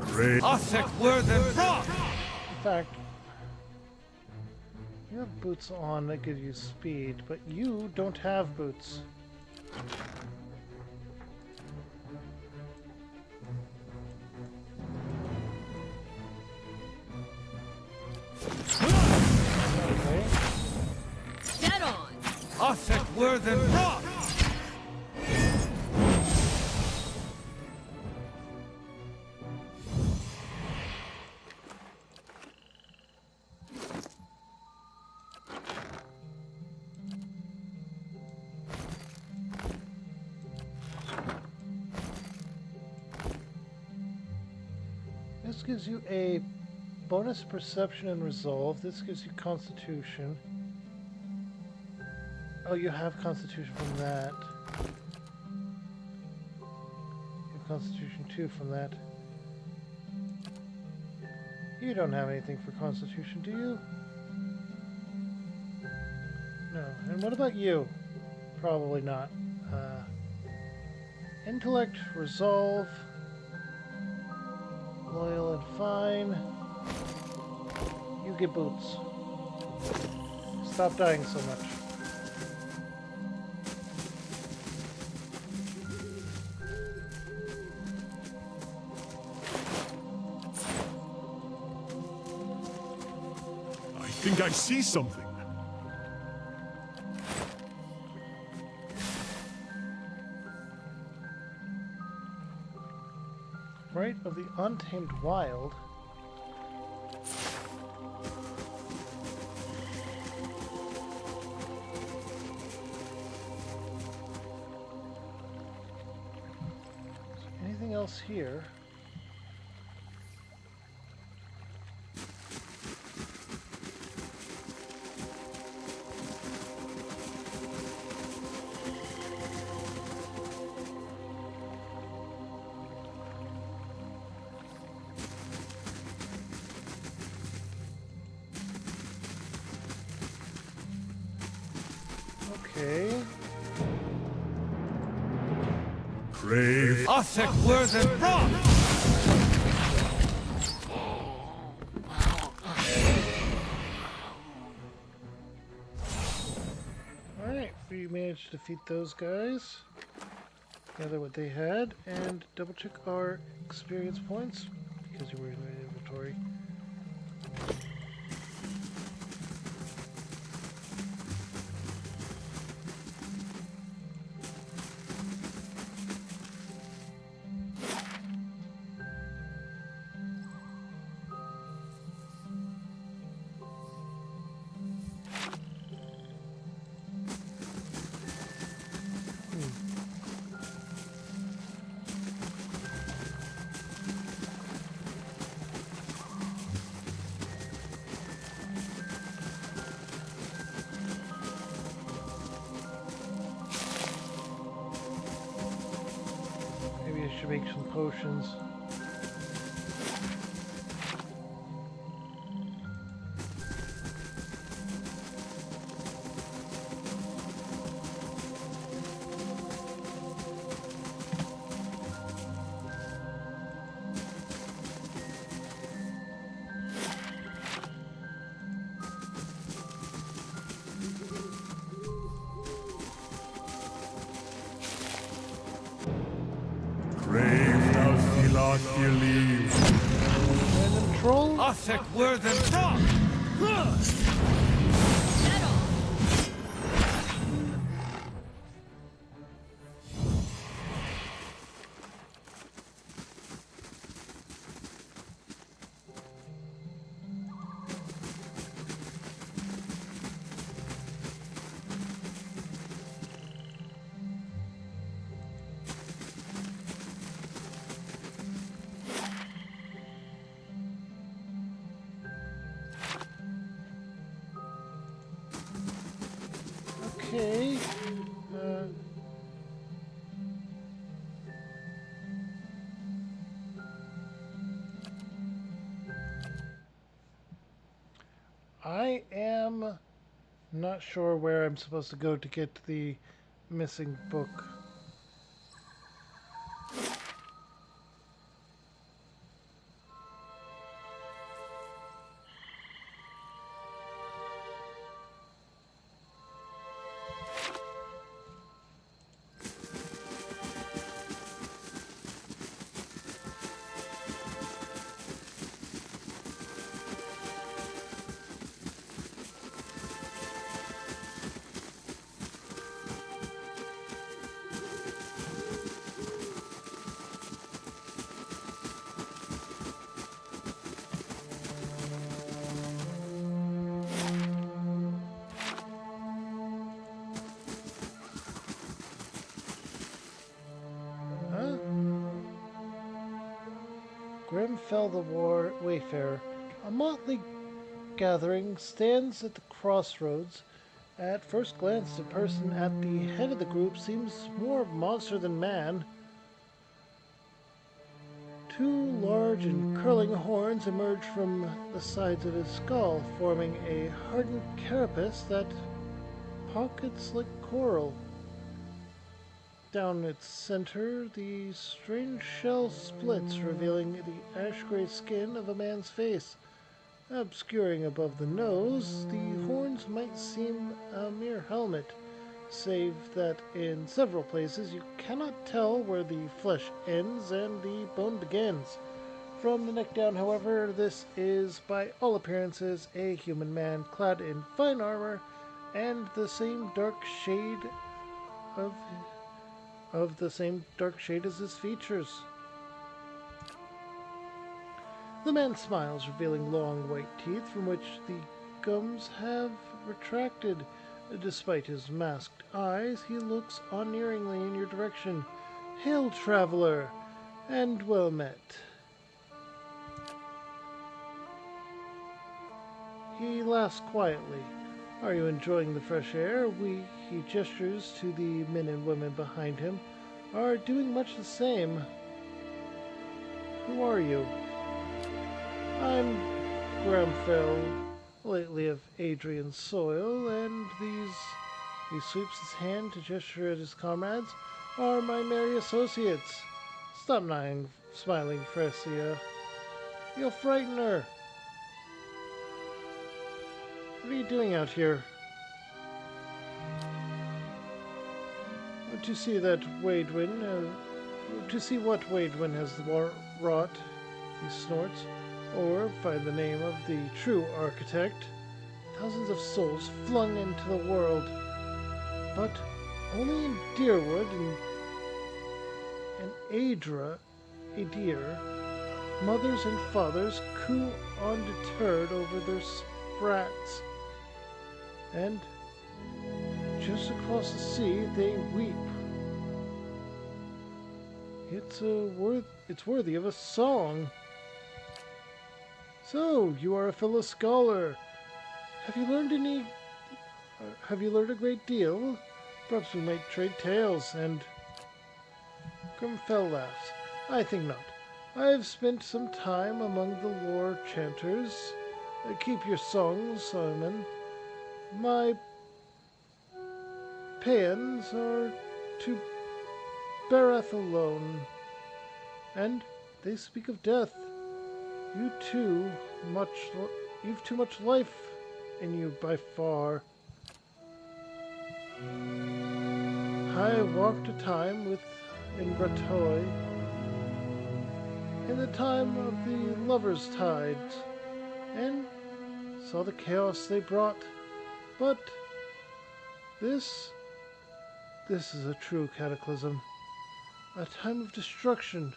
Great. In fact, you have boots on that give you speed, but you don't have boots. Okay. Dead on! This gives you a bonus perception and resolve. This gives you constitution. Oh, you have constitution from that. You have constitution 2 from that. You don't have anything for constitution, do you? No. And what about you? Probably not. Intellect, resolve, loyal and fine. You get boots. Stop dying so much. I think I see something. Right of the Untamed Wild. Anything else here? Okay. Crave. Alright, we managed to defeat those guys. Gather what they had, and double check our experience points, because you were in my inventory. Maybe I should make some potions. Crave Nalfilathir leaves. Random troll? I am not sure where I'm supposed to go to get the missing book. Grimfell the Wayfarer. A motley gathering stands at the crossroads. At first glance, the person at the head of the group seems more monster than man. Two large and curling horns emerge from the sides of his skull, forming a hardened carapace that pockets like coral. Down its center, the strange shell splits, revealing the ash-gray skin of a man's face. Obscuring above the nose, the horns might seem a mere helmet, save that in several places you cannot tell where the flesh ends and the bone begins. From the neck down, however, this is by all appearances a human man clad in fine armor and the same dark shade as his features. The man smiles, revealing long white teeth from which the gums have retracted. Despite his masked eyes, he looks unerringly in your direction. Hail, traveler, and well met. He laughs quietly. Are you enjoying the fresh air? He gestures to the men and women behind him, are doing much the same. Who are you? I'm Grimfell, lately of Adrian soil, and he sweeps his hand to gesture at his comrades, are my merry associates. Stop smiling, Fresia. You'll frighten her. What are you doing out here? To see what Waidwin has wrought, he snorts, or find the name of the true architect. Thousands of souls flung into the world, but only in Deerwood and Aedir, mothers and fathers coo undeterred over their sprats, and just across the sea they weep. It's worthy of a song. So, you are a fellow scholar. Have you learned a great deal? Perhaps we might trade tales, and Grimfell laughs. I think not. I have spent some time among the lore chanters. Keep your songs, Simon. My paeans are to Barath alone, and they speak of death. You've too much life in you by far. I walked a time in Bratoi, in the time of the lovers' tides, and saw the chaos they brought. But this is a true cataclysm, a time of destruction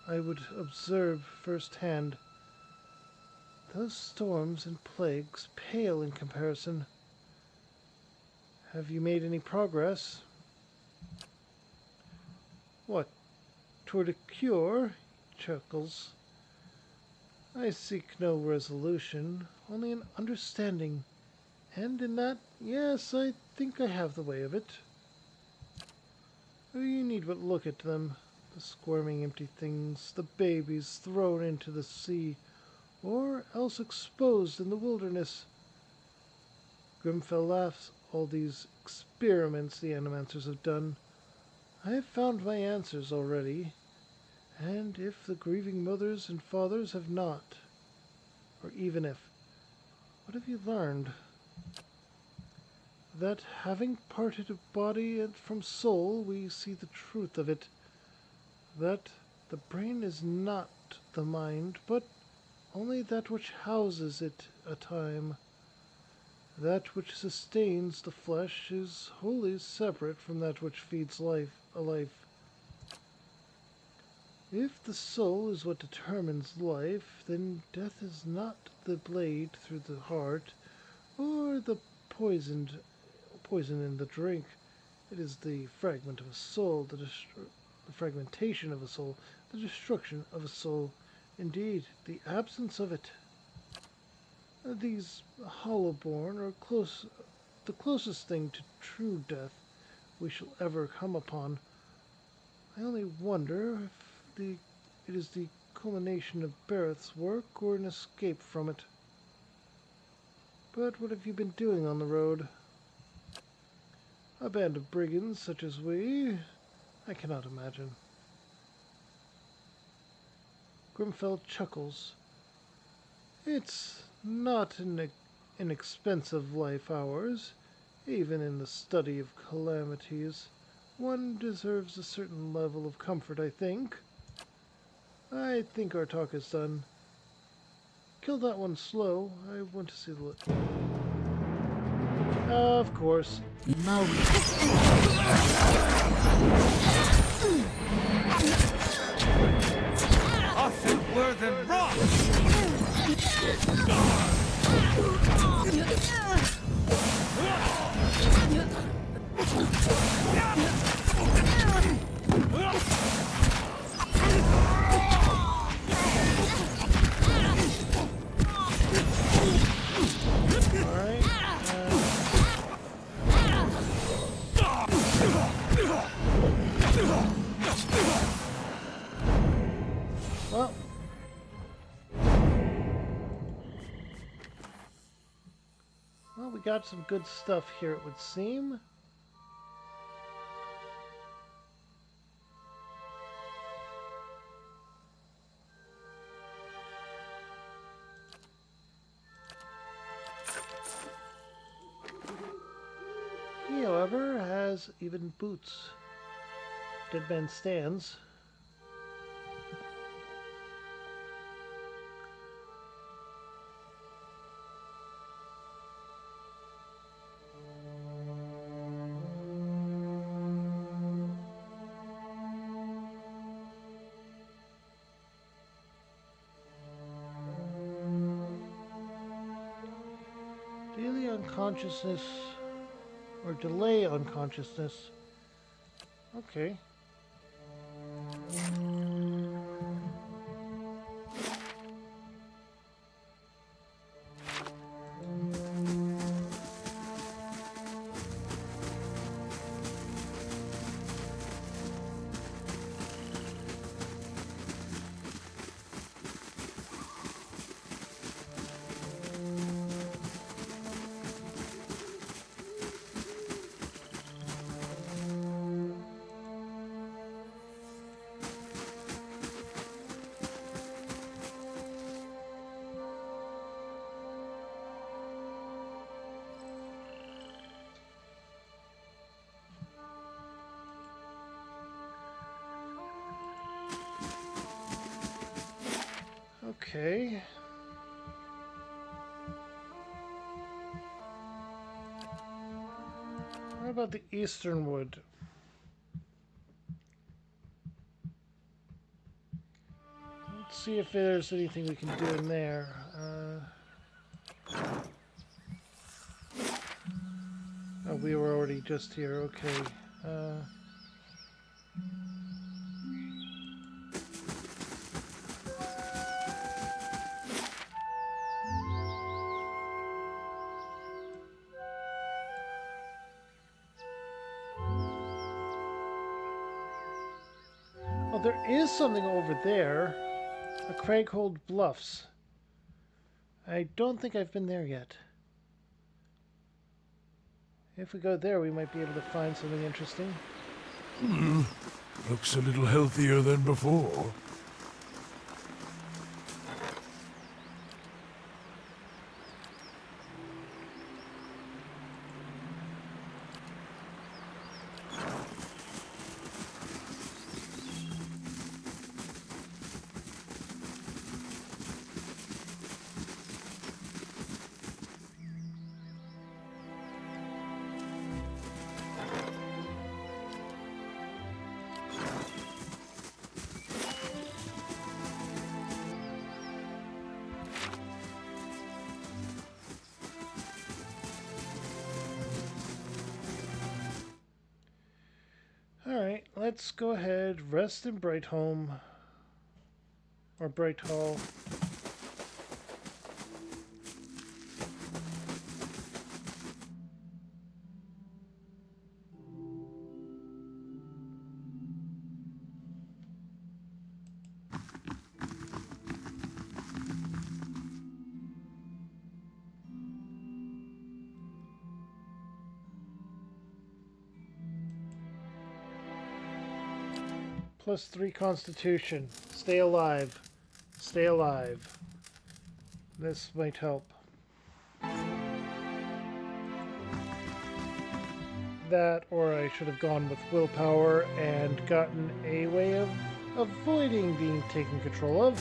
I would observe firsthand. Those storms and plagues pale in comparison. Have you made any progress? What? Toward a cure? He chuckles. I seek no resolution, only an understanding. And in that, yes, I think I have the way of it. You need but look at them. The squirming empty things, the babies thrown into the sea, or else exposed in the wilderness. Grimfell laughs. All these experiments the Animancers have done. I have found my answers already. And if the grieving mothers and fathers have not, or even if, what have you learned? That having parted of body and from soul, we see the truth of it. That the brain is not the mind, but only that which houses it a time. That which sustains the flesh is wholly separate from that which feeds a life. If the soul is what determines life, then death is not the blade through the heart, or the poison in the drink. It is the fragment of a soul, the fragmentation of a soul, the destruction of a soul. Indeed, the absence of it. These Hollowborn are the closest thing to true death we shall ever come upon. I only wonder if it is the culmination of Barrett's work or an escape from it. But what have you been doing on the road? A band of brigands such as we? I cannot imagine. Grimfell chuckles. It's not an inexpensive life, ours. Even in the study of calamities, one deserves a certain level of comfort, I think. I think our talk is done. Kill that one slow. I want to see the Of course. Often were than rock! Well, we got some good stuff here, it would seem. He, however, has even boots. Dead man stands. Daily unconsciousness, or delay unconsciousness. Okay. Okay. What about the Eastern Wood? Let's see if there's anything we can do in there. Oh, we were already just here. Okay. Well, there is something over there. The Craighold Bluffs. I don't think I've been there yet. If we go there, we might be able to find something interesting. Looks a little healthier than before. Alright, let's go ahead, rest in Brightholm. Or Brighthall. +3 Constitution. Stay alive. Stay alive. This might help. That, or I should have gone with willpower and gotten a way of avoiding being taken control of.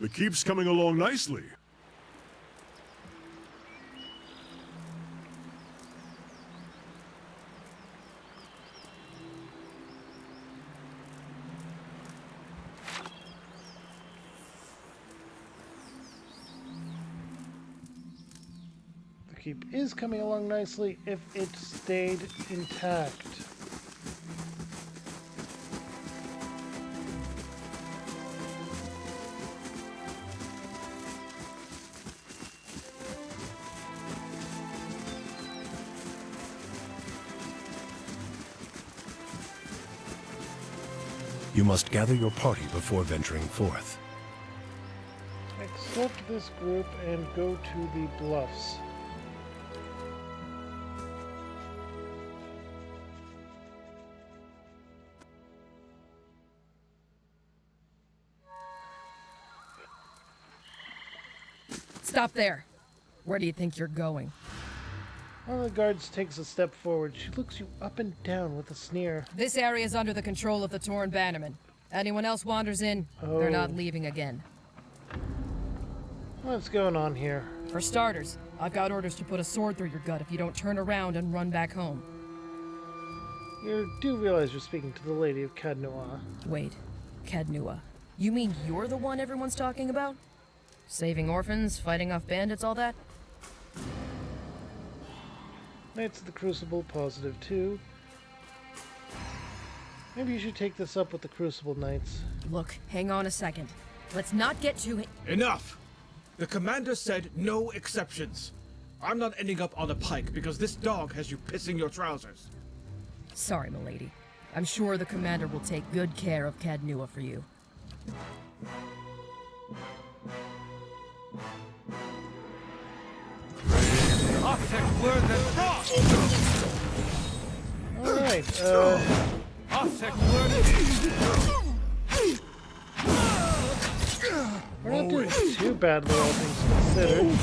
The keep's coming along nicely. The keep is coming along nicely if it stayed intact. You must gather your party before venturing forth. Accept this group and go to the bluffs. Stop there. Where do you think you're going? One of the guards takes a step forward. She looks you up and down with a sneer. This area is under the control of the Torn Bannerman. Anyone else wanders in, they're not leaving again. What's going on here? For starters, I've got orders to put a sword through your gut if you don't turn around and run back home. You do realize you're speaking to the Lady of Cadnua. Wait, Cadnua. You mean you're the one everyone's talking about? Saving orphans, fighting off bandits, all that? Knights of the Crucible, +2. Maybe you should take this up with the Crucible Knights. Look, hang on a second. Let's not get too... Enough! The commander said no exceptions. I'm not ending up on a pike because this dog has you pissing your trousers. Sorry, milady. I'm sure the commander will take good care of Cadnua for you. Alright, we're not doing too badly, all things considered.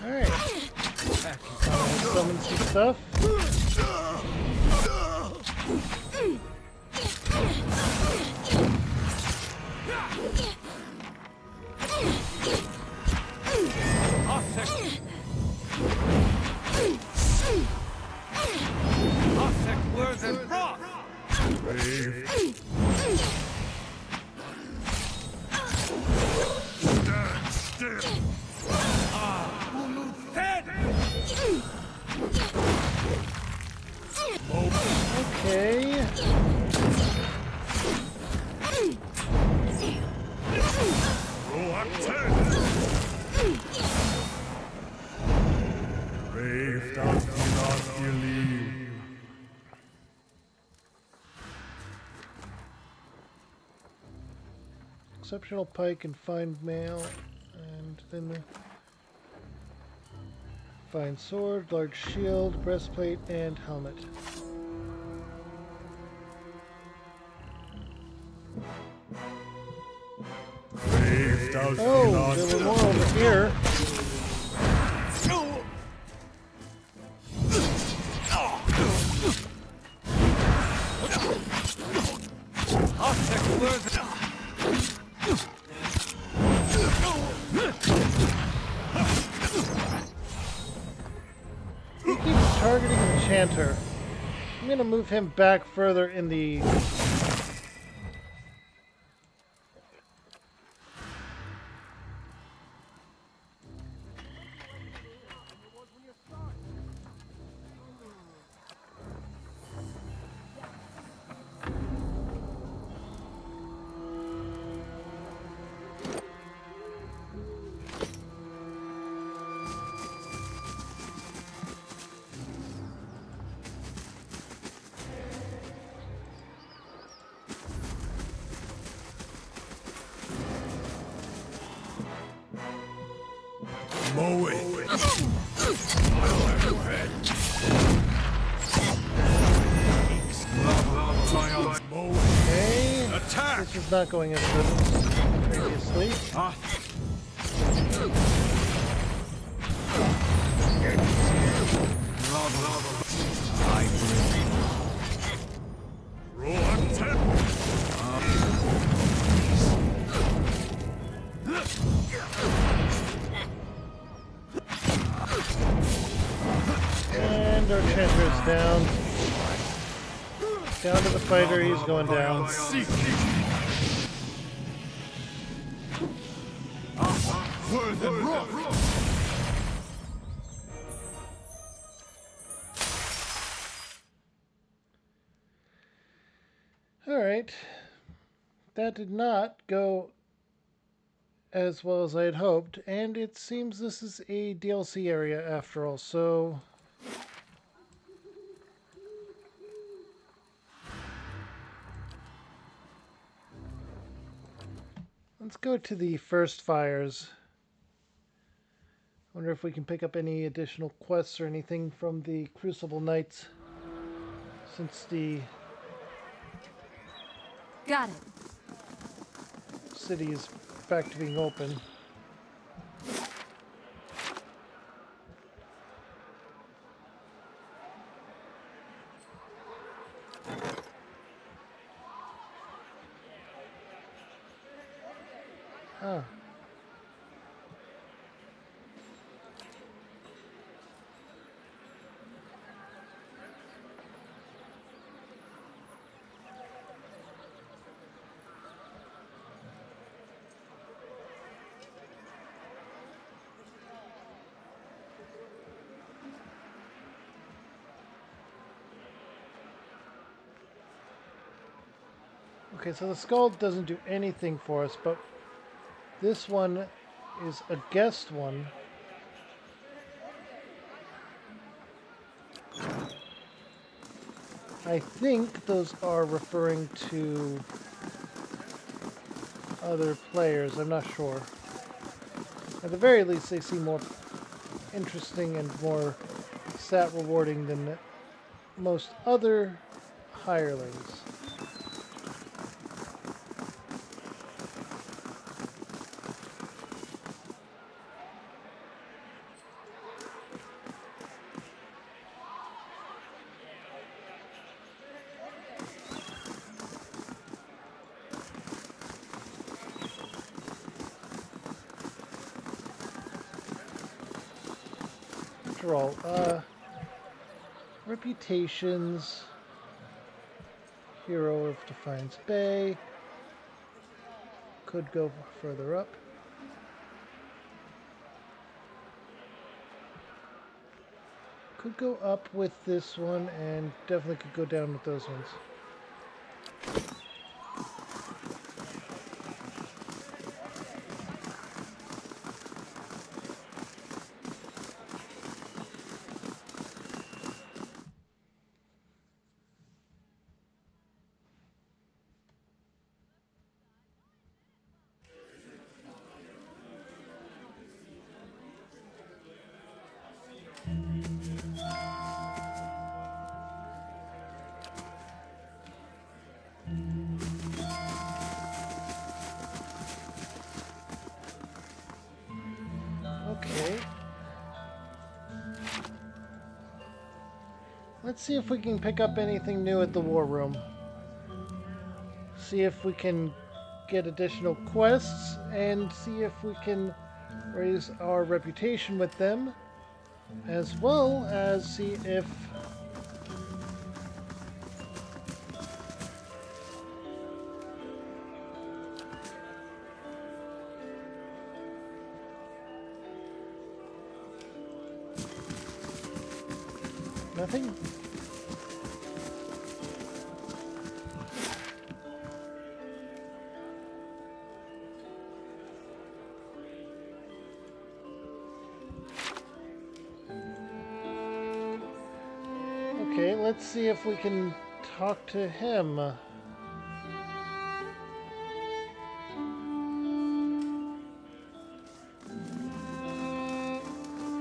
Alright. Summon some stuff. Okay. Exceptional pike and find mail, and then the fine sword, large shield, breastplate, and helmet. Oh, there were more over here. He keeps targeting Enchanter. I'm gonna move him back further in the... Mow it. Okay. Attack. This is not going as good as previously. And our Enchanter is down. Down to the fighter, he's going down. Alright. That did not go as well as I had hoped, and it seems this is a DLC area after all, so... let's go to the first fires. Wonder if we can pick up any additional quests or anything from the Crucible Knights, since the Got it. city is back to being open. Huh. Okay, so the skull doesn't do anything for us, but this one is a guest one. I think those are referring to other players. I'm not sure. At the very least, they seem more interesting and more stat rewarding than most other hirelings. After all, reputations, hero of Defiance Bay, could go further up. Could go up with this one, and definitely could go down with those ones. Okay. Let's see if we can pick up anything new at the war room. See if we can get additional quests and see if we can raise our reputation with them, as well as see if nothing. Okay, let's see if we can talk to him.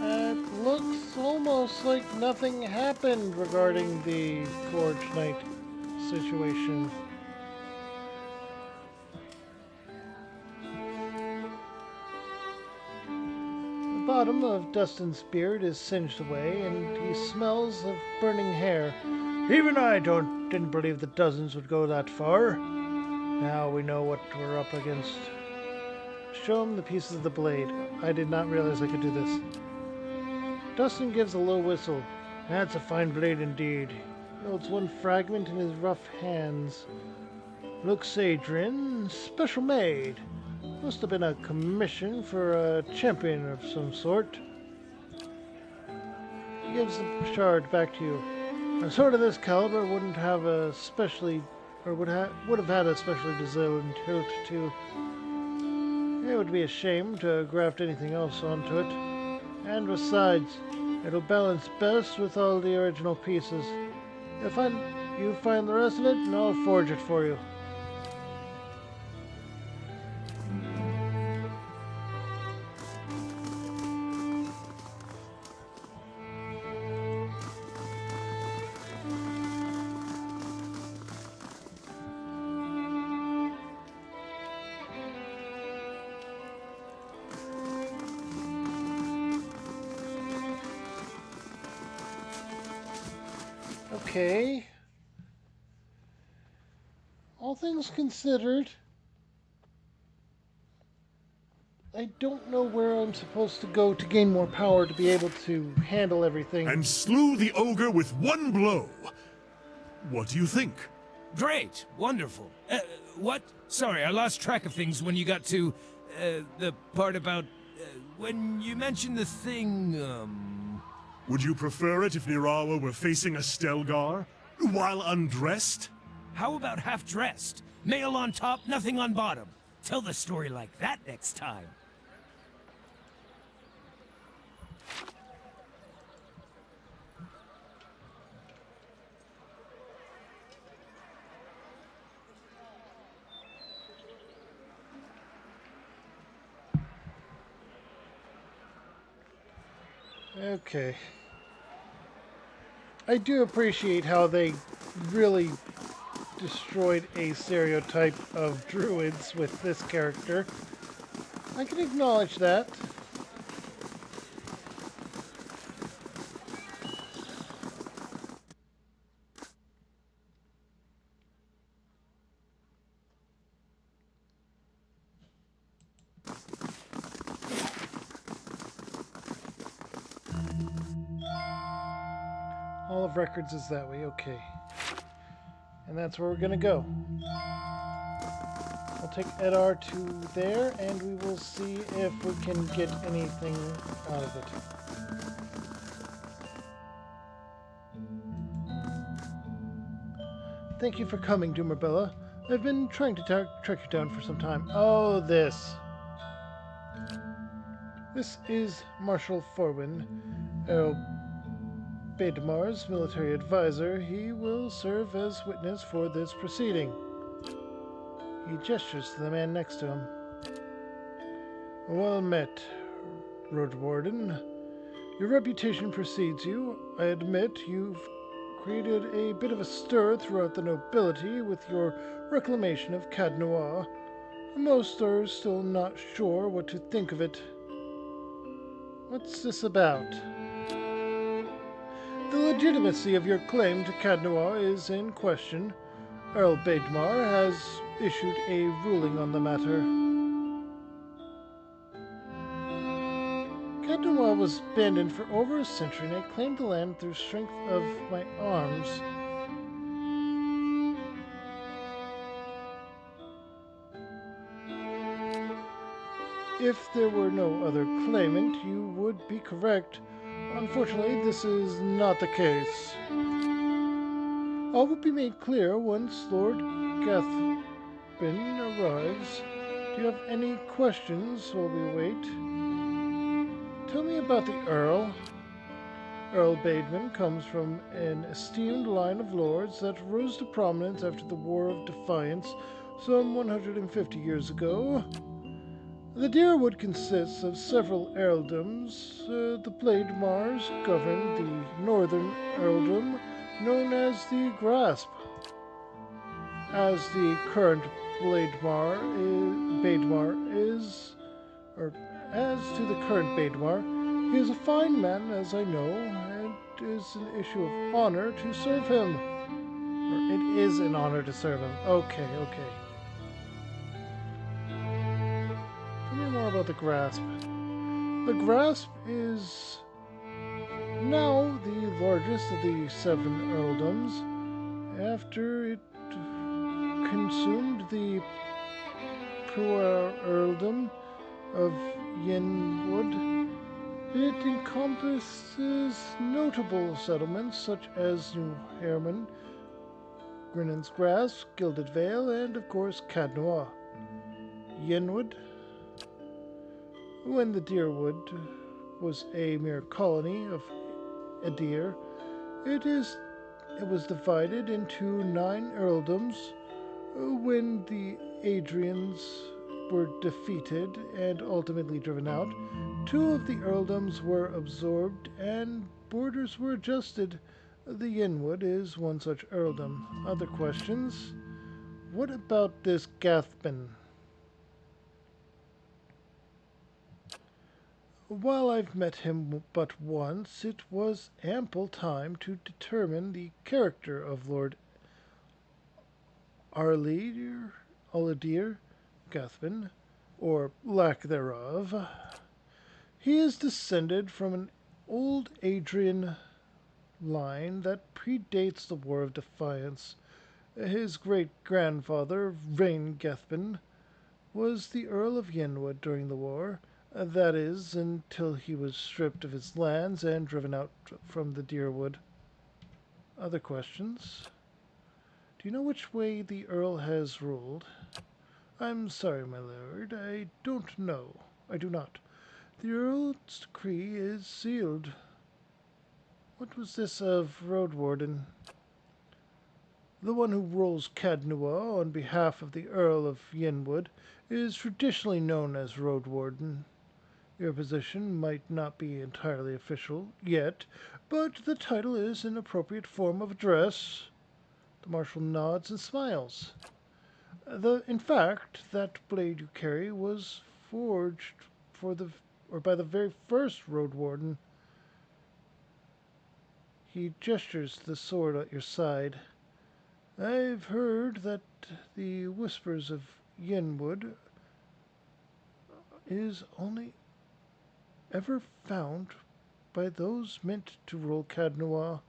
It looks almost like nothing happened regarding the Gorge Knight situation. The bottom of Dustin's beard is singed away, and he smells of burning hair. Even I didn't believe the dozens would go that far. Now we know what we're up against. Show him the pieces of the blade. I did not realize I could do this. Dustin gives a low whistle. That's a fine blade indeed. He holds one fragment in his rough hands. Looks Adrian, special made. Must have been a commission for a champion of some sort. He gives the shard back to you. A sword of this caliber wouldn't have a specially, or would have had a specially designed hilt to. It would be a shame to graft anything else onto it. And besides, it'll balance best with all the original pieces. You find the rest of it, and I'll forge it for you. Okay. All things considered, I don't know where I'm supposed to go to gain more power to be able to handle everything. And slew the ogre with one blow. What do you think? Great. Wonderful. What? Sorry, I lost track of things when you got to, the part about, when you mentioned the thing, Would you prefer it if Nirawa were facing a Stelgar, while undressed? How about half-dressed? Mail on top, nothing on bottom. Tell the story like that next time. Okay. I do appreciate how they really destroyed a stereotype of druids with this character. I can acknowledge that. Hall of Records is that way, okay. And that's where we're gonna go. We'll take Edar to there, and we will see if we can get anything out of it. Thank you for coming, Doomerbella. I've been trying to track you down for some time. Oh, this. This is Marshal Forwin, Earl Bademar's military advisor. He will serve as witness for this proceeding. He gestures to the man next to him. Well met, Road Warden. Your reputation precedes you. I admit you've created a bit of a stir throughout the nobility with your reclamation of Cad Noir. Most are still not sure what to think of it. What's this about? The legitimacy of your claim to Cad Noir is in question. Earl Bademar has issued a ruling on the matter. Cad Noir was abandoned for over a century, and I claimed the land through strength of my arms. If there were no other claimant, you would be correct. Unfortunately, this is not the case. All will be made clear once Lord Gathbin arrives. Do you have any questions while we wait? Tell me about the Earl. Earl Bademan comes from an esteemed line of lords that rose to prominence after the War of Defiance some 150 years ago. The Deerwood consists of several earldoms. The Blademars govern the northern earldom, known as the Grasp. As the current Bademar as to the current Bademar, he is a fine man, as I know, and it is an issue of honor to serve him. Or it is an honor to serve him. Okay. Tell me more about the Grasp. The Grasp is now the largest of the 7 earldoms, after it consumed the Puar earldom of Yenwood. It encompasses notable settlements such as New Herman, Grinnon's Grass, Gilded Vale, and of course Cad Noir. Yenwood. When the Deerwood was a mere colony of Edir, it was divided into 9 earldoms. When the Adrians were defeated and ultimately driven out, 2 of the earldoms were absorbed and borders were adjusted. The Yenwood is one such earldom. Other questions? What about this Gathbin? While I've met him but once, it was ample time to determine the character of Lord Aladir Gathbin, or lack thereof. He is descended from an old Adrian line that predates the War of Defiance. His great-grandfather, Rain Gathbin, was the Earl of Yenwood during the war. That is, until he was stripped of his lands and driven out from the Deerwood. Other questions? Do you know which way the Earl has ruled? I'm sorry, my lord, I don't know. I do not. The Earl's decree is sealed. What was this of Road Warden? The one who rules Cad Noir on behalf of the Earl of Yenwood is traditionally known as Road Warden. Your position might not be entirely official yet, but the title is an appropriate form of address. The Marshal nods and smiles. In fact, that blade you carry was forged by the very first Road Warden. He gestures to the sword at your side. I've heard that the Whispers of Yenwood is only ever found by those meant to rule Cad Noir.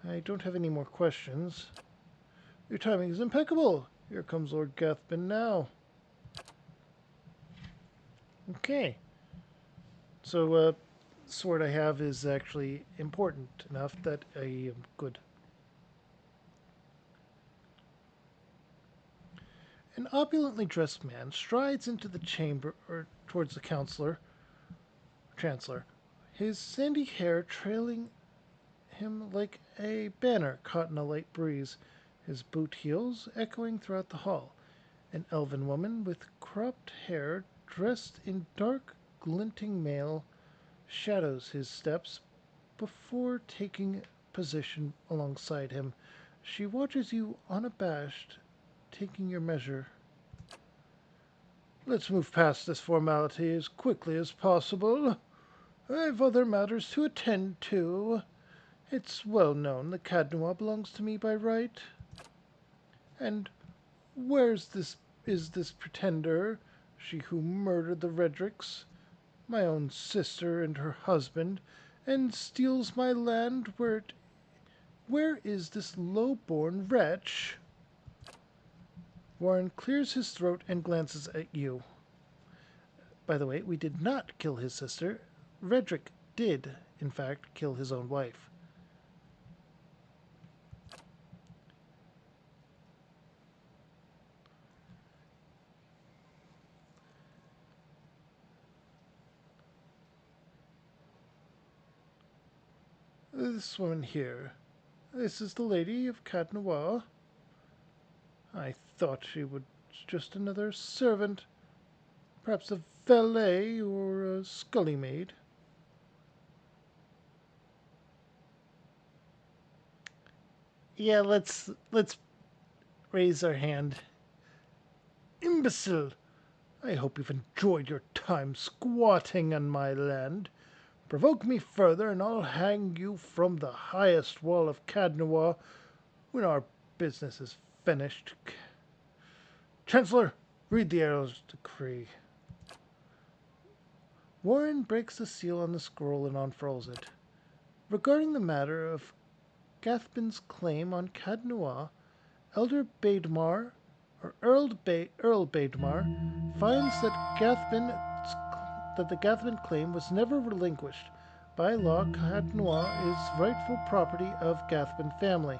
I don't have any more questions. Your timing is impeccable. Here comes Lord Gathbin now. Okay. So, sword I have is actually important enough that I am good. An opulently dressed man strides into the chamber or towards the chancellor, his sandy hair trailing him like a banner caught in a light breeze, his boot heels echoing throughout the hall. An elven woman with cropped hair, dressed in dark, glinting mail, shadows his steps before taking position alongside him. She watches you unabashed, taking your measure. Let's move past this formality as quickly as possible. I've other matters to attend to. It's well known that Cadnua belongs to me by right. And is this pretender, she who murdered the Redricks, my own sister and her husband, and steals my land? Where is this low-born wretch? Warren clears his throat and glances at you. By the way, we did not kill his sister. Redrick did, in fact, kill his own wife. This woman here, this is the Lady of Cadnua. I thought she was just another servant, perhaps a valet or a scully maid. Yeah, let's raise our hand. Imbecile! I hope you've enjoyed your time squatting on my land. Provoke me further, and I'll hang you from the highest wall of Cadnua when our business is finished. Chancellor, read the Earl's decree. Warren breaks the seal on the scroll and unfurls it. Regarding the matter of Gathbin's claim on Cadnua, Elder Baedmar, or Earl Baedmar, finds that the Gathbin claim was never relinquished. By law, Cadnua is rightful property of Gathbin family.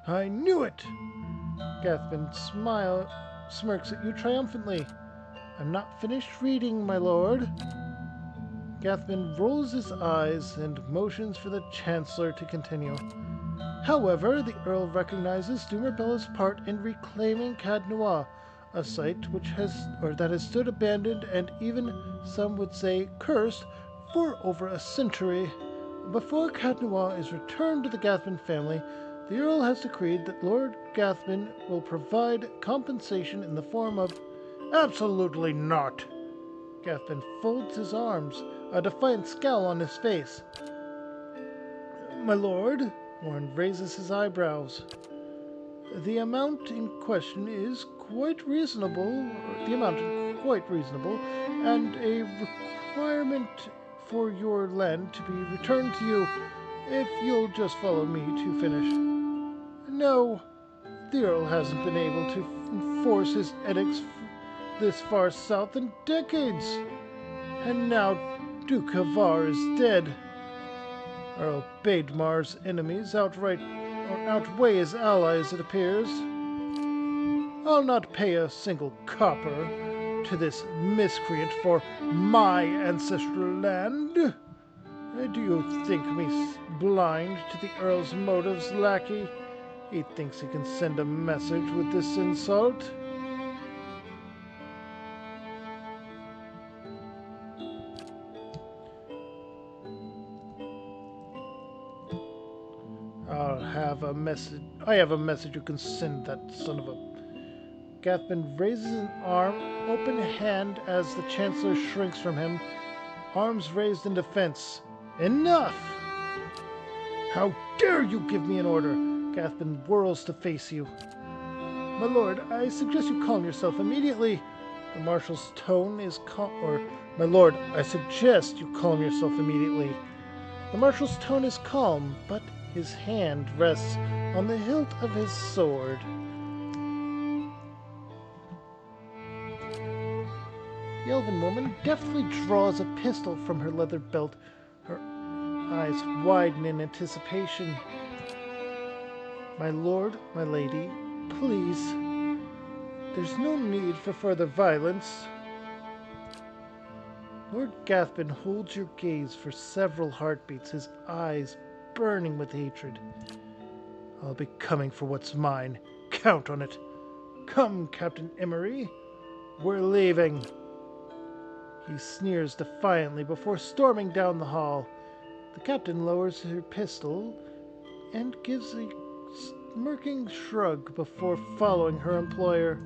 I knew it! Gathbin smirks at you triumphantly. I'm not finished reading, my lord. Gathbin rolls his eyes and motions for the Chancellor to continue. However, the Earl recognizes Dumerbella's part in reclaiming Cadnua, a site that has stood abandoned and even, some would say, cursed for over a century. Before Cadnua is returned to the Gathbin family, the Earl has decreed that Lord Gathbin will provide compensation in the form of... Absolutely not! Gathbin folds his arms, a defiant scowl on his face. My lord, Warren raises his eyebrows. The amount in question is quite reasonable, and a requirement for your land to be returned to you, if you'll just follow me to finish. No, the Earl hasn't been able to enforce his edicts this far south in decades, and now Duke Havar is dead. Earl Baedmar's enemies outweigh his allies, it appears. I'll not pay a single copper to this miscreant for my ancestral land. Do you think me blind to the Earl's motives, lackey? He thinks he can send a message with this insult. I have a message you can send that son of a... Gathbin raises an arm, open hand, as the Chancellor shrinks from him, arms raised in defense. Enough! How dare you give me an order? Gathbin whirls to face you. My lord, I suggest you calm yourself immediately. The Marshal's tone is my lord, I suggest you calm yourself immediately. The Marshal's tone is calm, but his hand rests on the hilt of his sword. The elven woman deftly draws a pistol from her leather belt. Her eyes widen in anticipation. My lord, my lady, please. There's no need for further violence. Lord Gathbin holds your gaze for several heartbeats, his eyes burning with hatred. I'll be coming for what's mine. Count on it. Come, Captain Emery. We're leaving. He sneers defiantly before storming down the hall. The captain lowers her pistol and gives a smirking shrug before following her employer.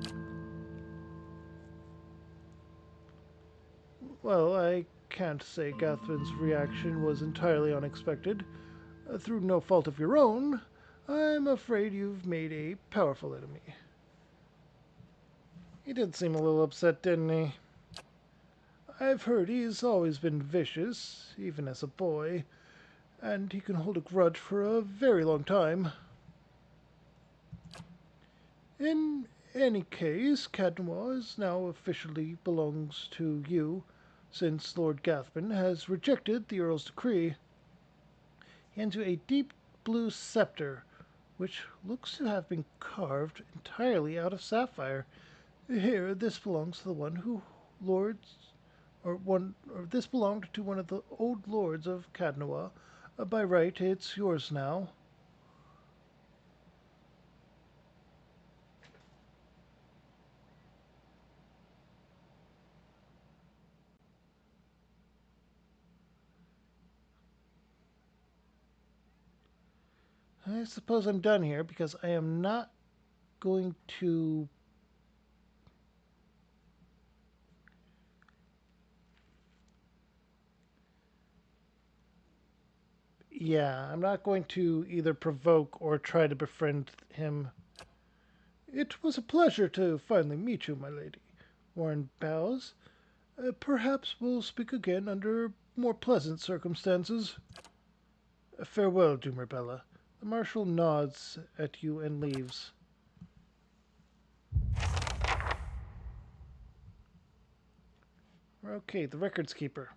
Well, I can't say Gathbin's reaction was entirely unexpected. Through no fault of your own, I'm afraid you've made a powerful enemy. He did seem a little upset, didn't he? I've heard he's always been vicious, even as a boy, and he can hold a grudge for a very long time. In any case, Cadnois now officially belongs to you, since Lord Gathbin has rejected the Earl's decree. He hands you a deep blue scepter, which looks to have been carved entirely out of sapphire. Here, this belongs to the one who this belonged to one of the old lords of Cadnois. By right, it's yours now. I suppose I'm done here because I am not going to I'm not going to either provoke or try to befriend him. It was a pleasure to finally meet you, my lady. Warren bows. Perhaps we'll speak again under more pleasant circumstances. Farewell, Doomer Bella. The Marshal nods at you and leaves. Okay, the records keeper.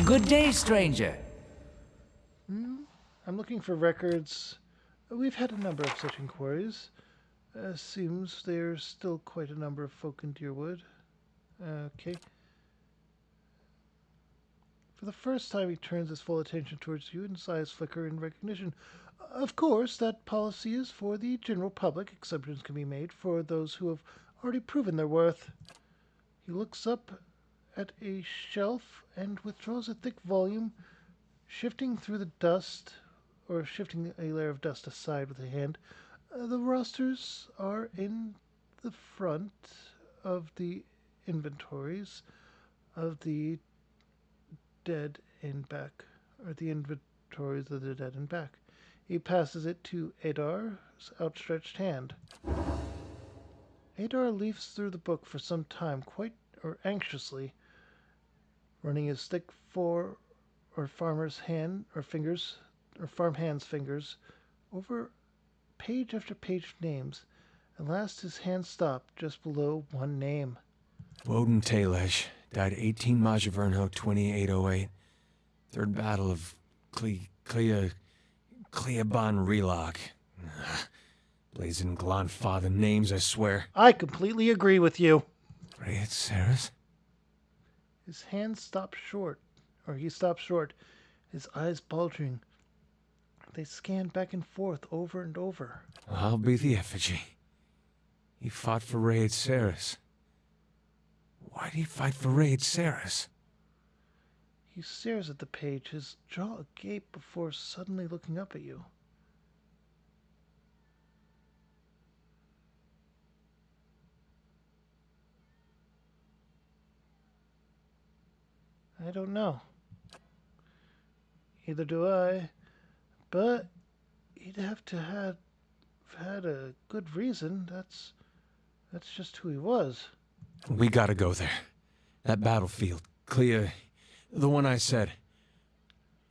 Good day, stranger. I'm looking for records. We've had a number of such inquiries. Seems there's still quite a number of folk in Deerwood. Okay. For the first time, he turns his full attention towards you, and his eyes flicker in recognition. Of course, that policy is for the general public. Exceptions can be made for those who have already proven their worth. He looks up at a shelf and withdraws a thick volume, shifting through the dust, or shifting a layer of dust aside with a hand. The rosters are in the front of the inventories of the dead and back, or the inventories of the dead and back. He passes it to Adar's outstretched hand. Adar leafs through the book for some time, quite or anxiously, running his thick farmer's hand or fingers, or farmhand's fingers, over page after page of names. At last his hand stopped just below one name. Woden Talej died 18 Majavernho 2808. Third Battle of Cleaban Relog. Blazing Glonfather names, I swear. I completely agree with you. Rayet Saris? His hand stopped short, or he stopped short, his eyes bulging. They scanned back and forth over and over. I'll be the effigy. He fought for Rayet Saris. Why did he fight for Rayet Saris? He stares at the page, his jaw agape before suddenly looking up at you. I don't know. Either do I. But he'd have to have had a good reason. That's just who he was. We gotta go there. That battlefield. Clea, the one I said.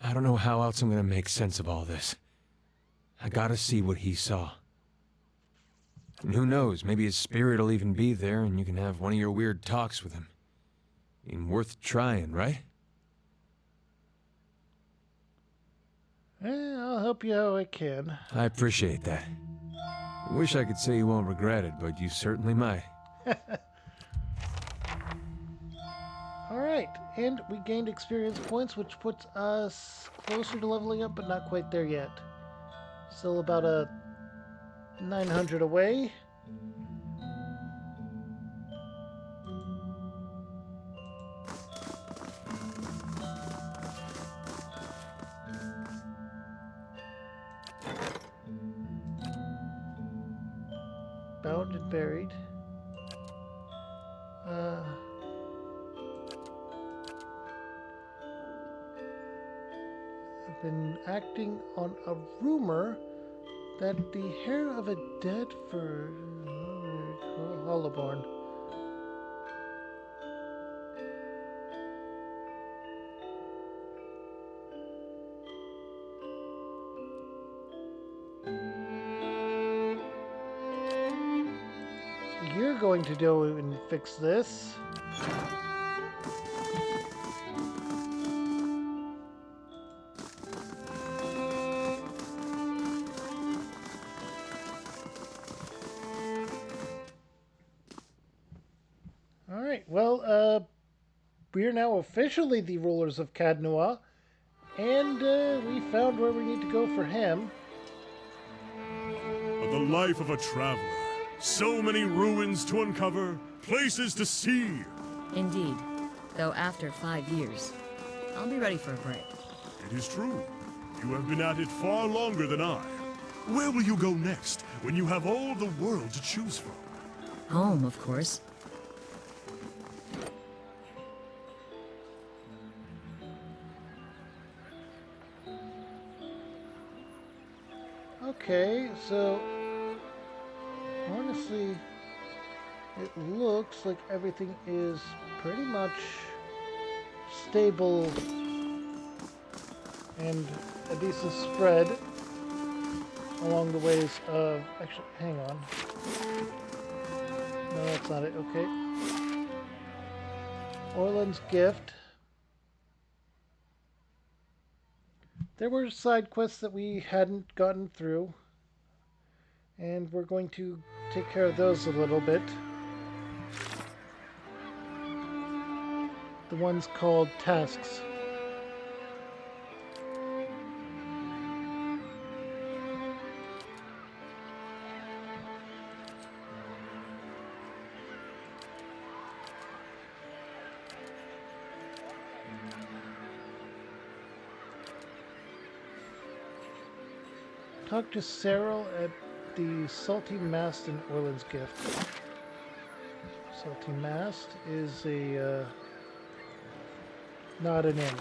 I don't know how else I'm gonna make sense of all this. I gotta see what he saw. And who knows, maybe his spirit will even be there and you can have one of your weird talks with him. I mean, worth trying, right? I'll help you how I can. I appreciate that. Wish I could say you won't regret it, but you certainly might. Alright, and we gained experience points, which puts us closer to leveling up, but not quite there yet. Still about a 900 away. Bound and buried. I've been acting on a rumor that the hair of a dead Hollowborn. You're going to go and fix this. Alright, well, we are now officially the rulers of Caed Nua, and we found where we need to go for him. The life of a traveler. So many ruins to uncover, places to see. Indeed. Though after 5 years, I'll be ready for a break. It is true. You have been at it far longer than I. Where will you go next, when you have all the world to choose from? Home, of course. Okay, so honestly, it looks like everything is pretty much stable and a decent spread along the ways of... Actually, hang on. No, that's not it. Okay. Orland's Gift. There were side quests that we hadn't gotten through, and we're going to take care of those a little bit. The ones called tasks. Talk to Cyril at the Salty Mast in Orland's Gift. Salty Mast is a not an inn.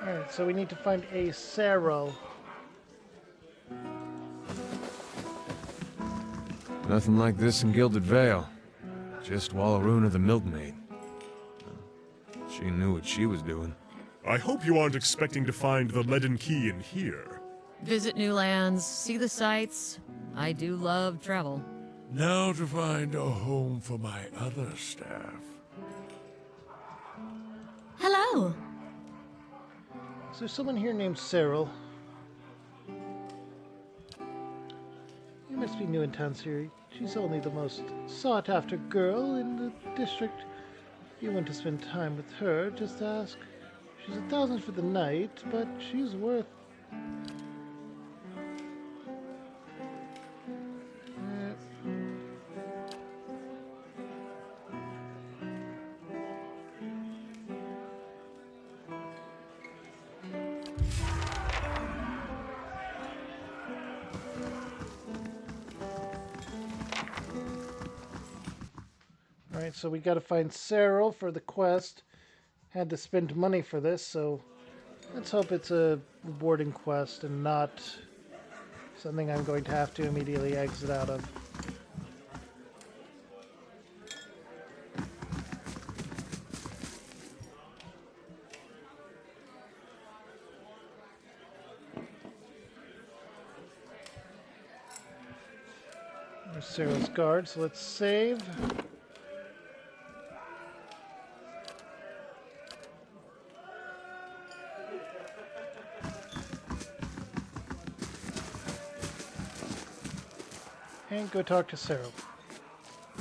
Alright, so we need to find a Cyril. Nothing like this in Gilded Vale. Just Wallaruna the milkmaid. She knew what she was doing. I hope you aren't expecting to find the leaden key in here. Visit new lands, see the sights. I do love travel. Now to find a home for my other staff. Hello. Is there someone here named Cyril? You must be new in town, Siri. She's only the most sought-after girl in the district. If you want to spend time with her, just ask. She's 1,000 for the night, but she's worth... Alright, so we gotta find Cyril for the quest. Had to spend money for this, so let's hope it's a rewarding quest and not Something I'm going to have to immediately exit out of. There's Cyril's guard, so let's save. And go talk to Cyril.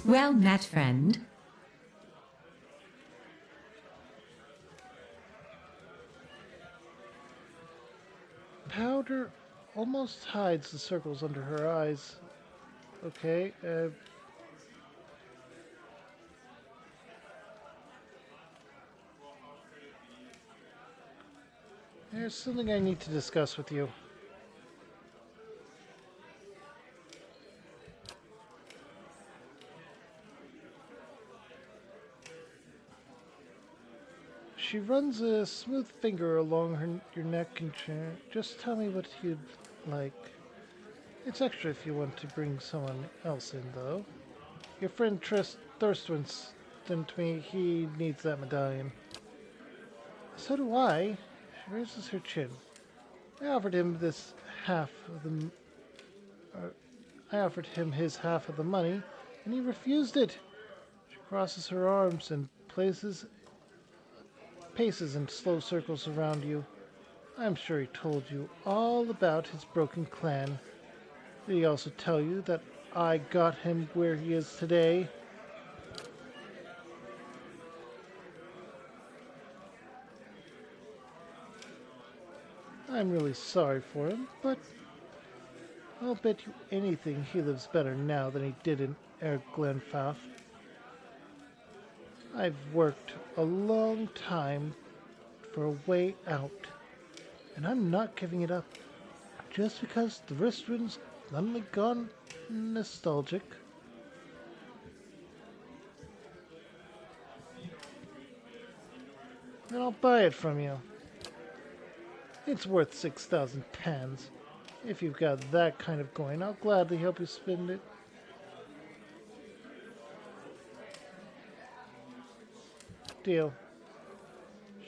Well met, friend. Powder almost hides the circles under her eyes. Okay, there's something I need to discuss with you. She runs a smooth finger along your neck and chin. Just tell me what you'd like. It's extra if you want to bring someone else in, though. Your friend Thurstwin sent me. He needs that medallion. So do I. She raises her chin. I offered him his half of the money, and he refused it. She crosses her arms and paces in slow circles around you. I'm sure he told you all about his broken clan. Did he also tell you that I got him where he is today? I'm really sorry for him, but I'll bet you anything he lives better now than he did in Glenfath. I've worked a long time for a way out, and I'm not giving it up just because the Thurstwin's suddenly gone nostalgic. Then I'll buy it from you. It's worth 6,000 pans. If you've got that kind of coin, I'll gladly help you spend it. Deal.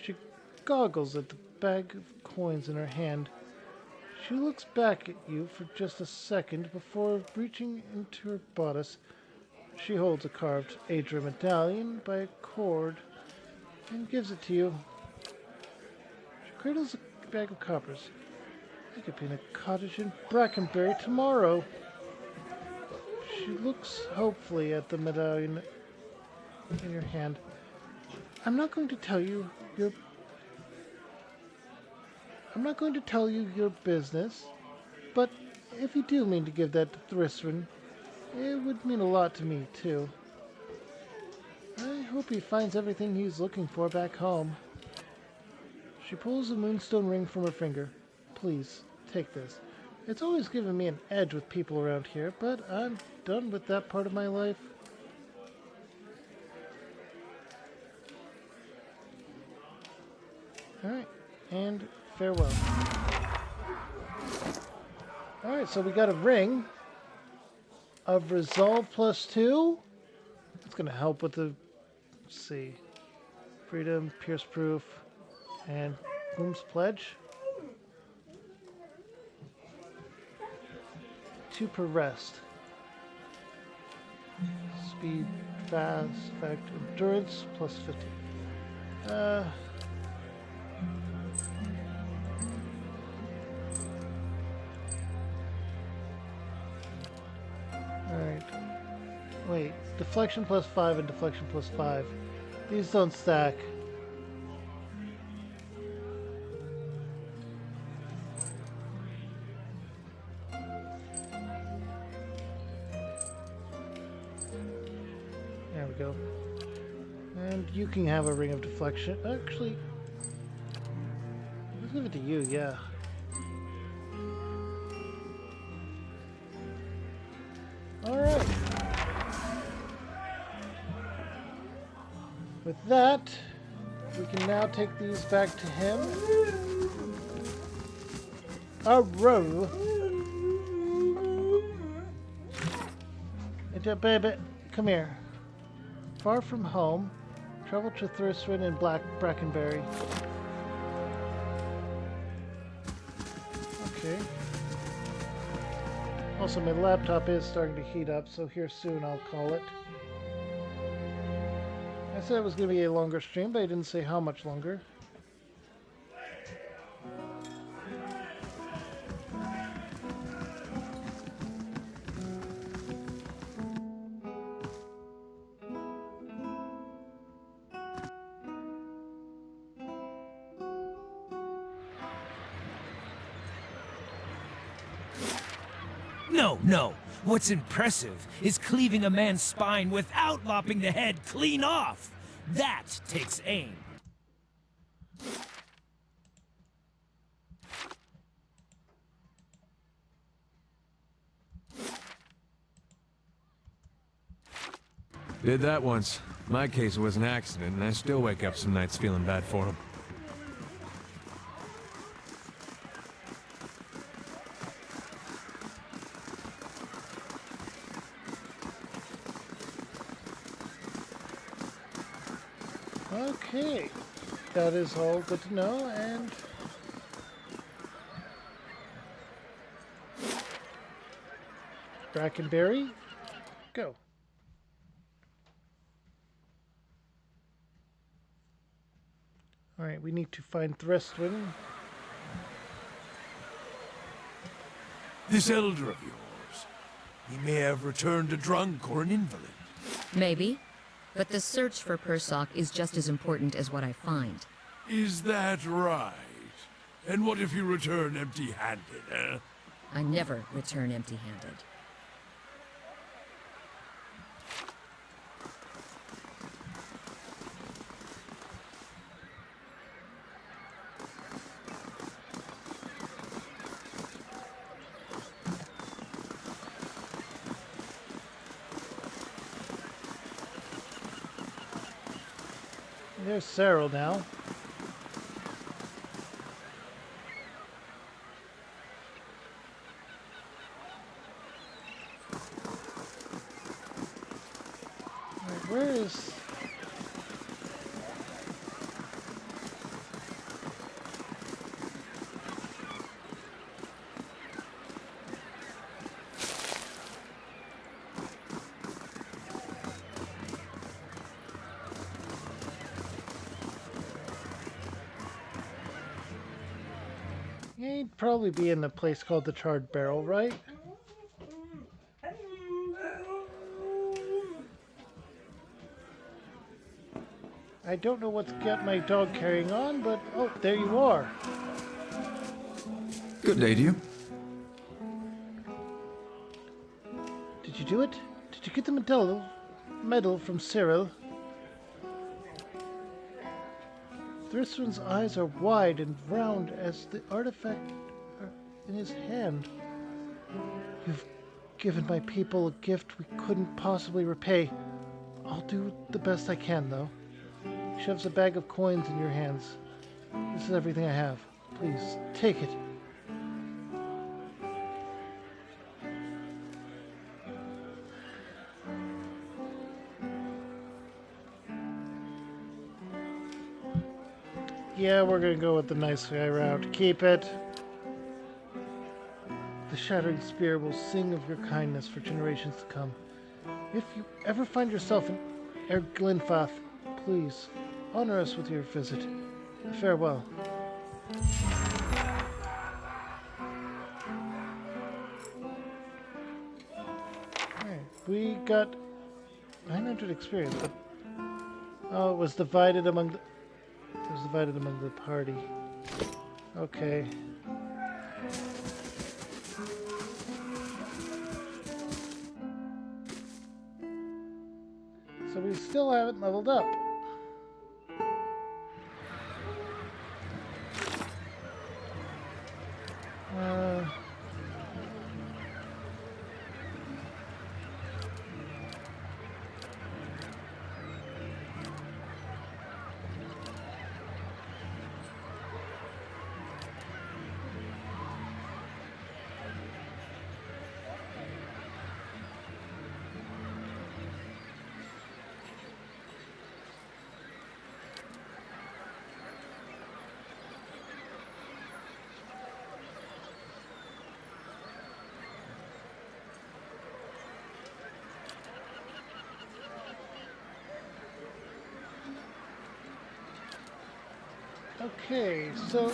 She goggles at the bag of coins in her hand. She looks back at you for just a second before reaching into her bodice. She holds a carved Aedra medallion by a cord and gives it to you. She cradles a bag of coppers. I could be in a cottage in Brackenbury tomorrow. She looks hopefully at the medallion in your hand. I'm not going to tell you your business, but if you do mean to give that to Thurstwin, it would mean a lot to me, too. I hope he finds everything he's looking for back home. She pulls a moonstone ring from her finger. Please, take this. It's always given me an edge with people around here, but I'm done with that part of my life. Alright, and farewell. Alright, so we got a ring of Resolve +2. It's going to help with the, let's see, Freedom, Pierce Proof, and Gloom's Pledge. 2 per rest. Speed, fast, effect, endurance, +50. Alright. Wait, deflection +5 and deflection +5. These don't stack. There we go. And you can have a ring of deflection. Actually, let's give it to you, yeah. Alright. With that, we can now take these back to him. Arrow. baby, come here. Far from home, travel to Thriswin and Brackenberry. Okay. Also, my laptop is starting to heat up, so here soon I'll call it. I said it was going to be a longer stream, but I didn't say how much longer. No. What's impressive is cleaving a man's spine without lopping the head clean off. That takes aim. Did that once. My case was an accident, and I still wake up some nights feeling bad for him. Okay, that is all good to know, and Brackenberry, go. Alright, we need to find Thriswin. This elder of yours, he may have returned a drunk or an invalid. Maybe. But the search for Persock is just as important as what I find. Is that right? And what if you return empty-handed, eh? I never return empty-handed. There's Cyril now. Right, where is... He'd probably be in the place called the Charred Barrel, right? I don't know what's got my dog carrying on, but oh, there you are. Good day to you. Did you do it? Did you get the medal from Cyril? Thriswin's eyes are wide and round as the artifact in his hand. You've given my people a gift we couldn't possibly repay. I'll do the best I can, though. He shoves a bag of coins in your hands. This is everything I have. Please, take it. Yeah, we're gonna go with the nice guy route. Keep it. The Shattering Spear will sing of your kindness for generations to come. If you ever find yourself in Erglinfath, please honor us with your visit. Farewell. Alright, we got 900 experience, but oh, it was divided among the party. Okay. So we still haven't leveled up. Okay, so...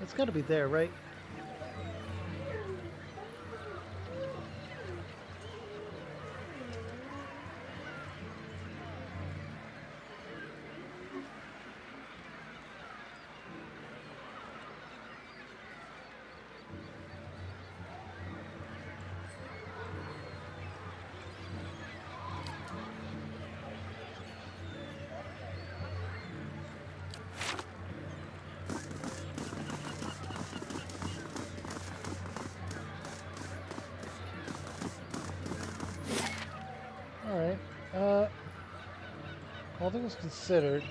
It's got to be there, right? Alright, all things considered,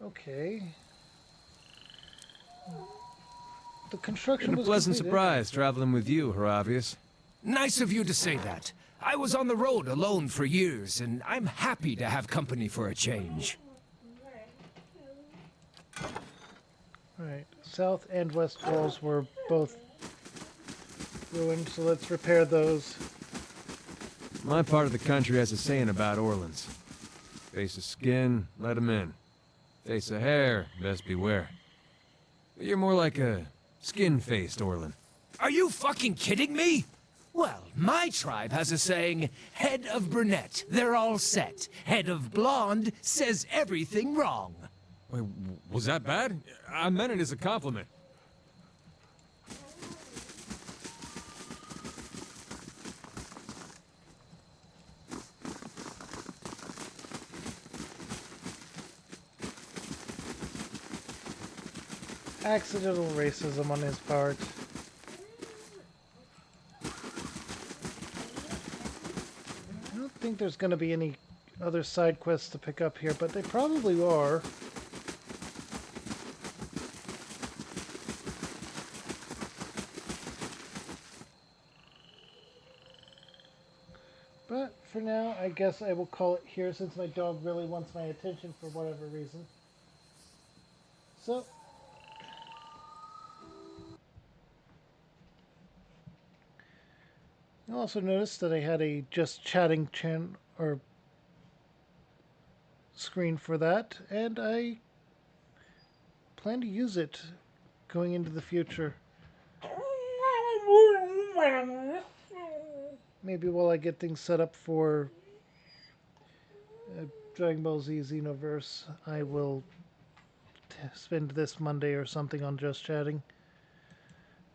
okay. The construction Been a was pleasant completed. surprise traveling with you, Haravius. Nice of you to say that. I was on the road alone for years, and I'm happy to have company for a change. Right, south and west walls were both ruined, so let's repair those. My part of the country has a saying about Orlans. Face of skin, let 'em in. Face of hair, best beware. But you're more like a skin-faced Orlan. Are you fucking kidding me? Well, my tribe has a saying, head of brunette, they're all set. Head of blonde says everything wrong. Wait, was that bad? I meant it as a compliment. Accidental racism on his part. I don't think there's going to be any other side quests to pick up here, but they probably are. But for now, I guess I will call it here since my dog really wants my attention for whatever reason. So, you'll also notice that I had a just chatting or screen for that, and I plan to use it going into the future. Maybe while I get things set up for Dragon Ball Z Xenoverse, I will spend this Monday or something on just chatting.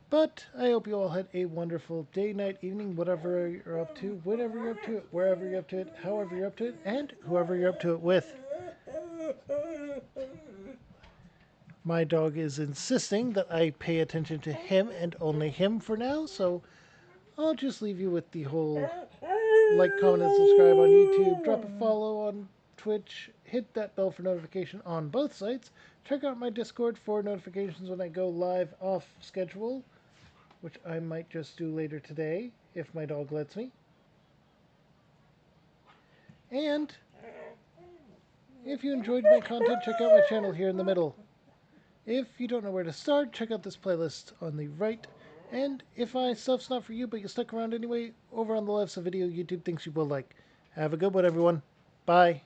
But I hope you all had a wonderful day, night, evening, whatever you're up to, whenever you're up to it, wherever you're up to it, however you're up to it, and whoever you're up to it with. My dog is insisting that I pay attention to him and only him for now, so I'll just leave you with the whole like, comment, and subscribe on YouTube, drop a follow on Twitch, hit that bell for notification on both sites, check out my Discord for notifications when I go live off schedule, which I might just do later today, if my dog lets me. And if you enjoyed my content, check out my channel here in the middle. If you don't know where to start, check out this playlist on the right. And if my stuff's not for you, but you stuck around anyway, over on the left's a video YouTube thinks you will like. Have a good one, everyone. Bye.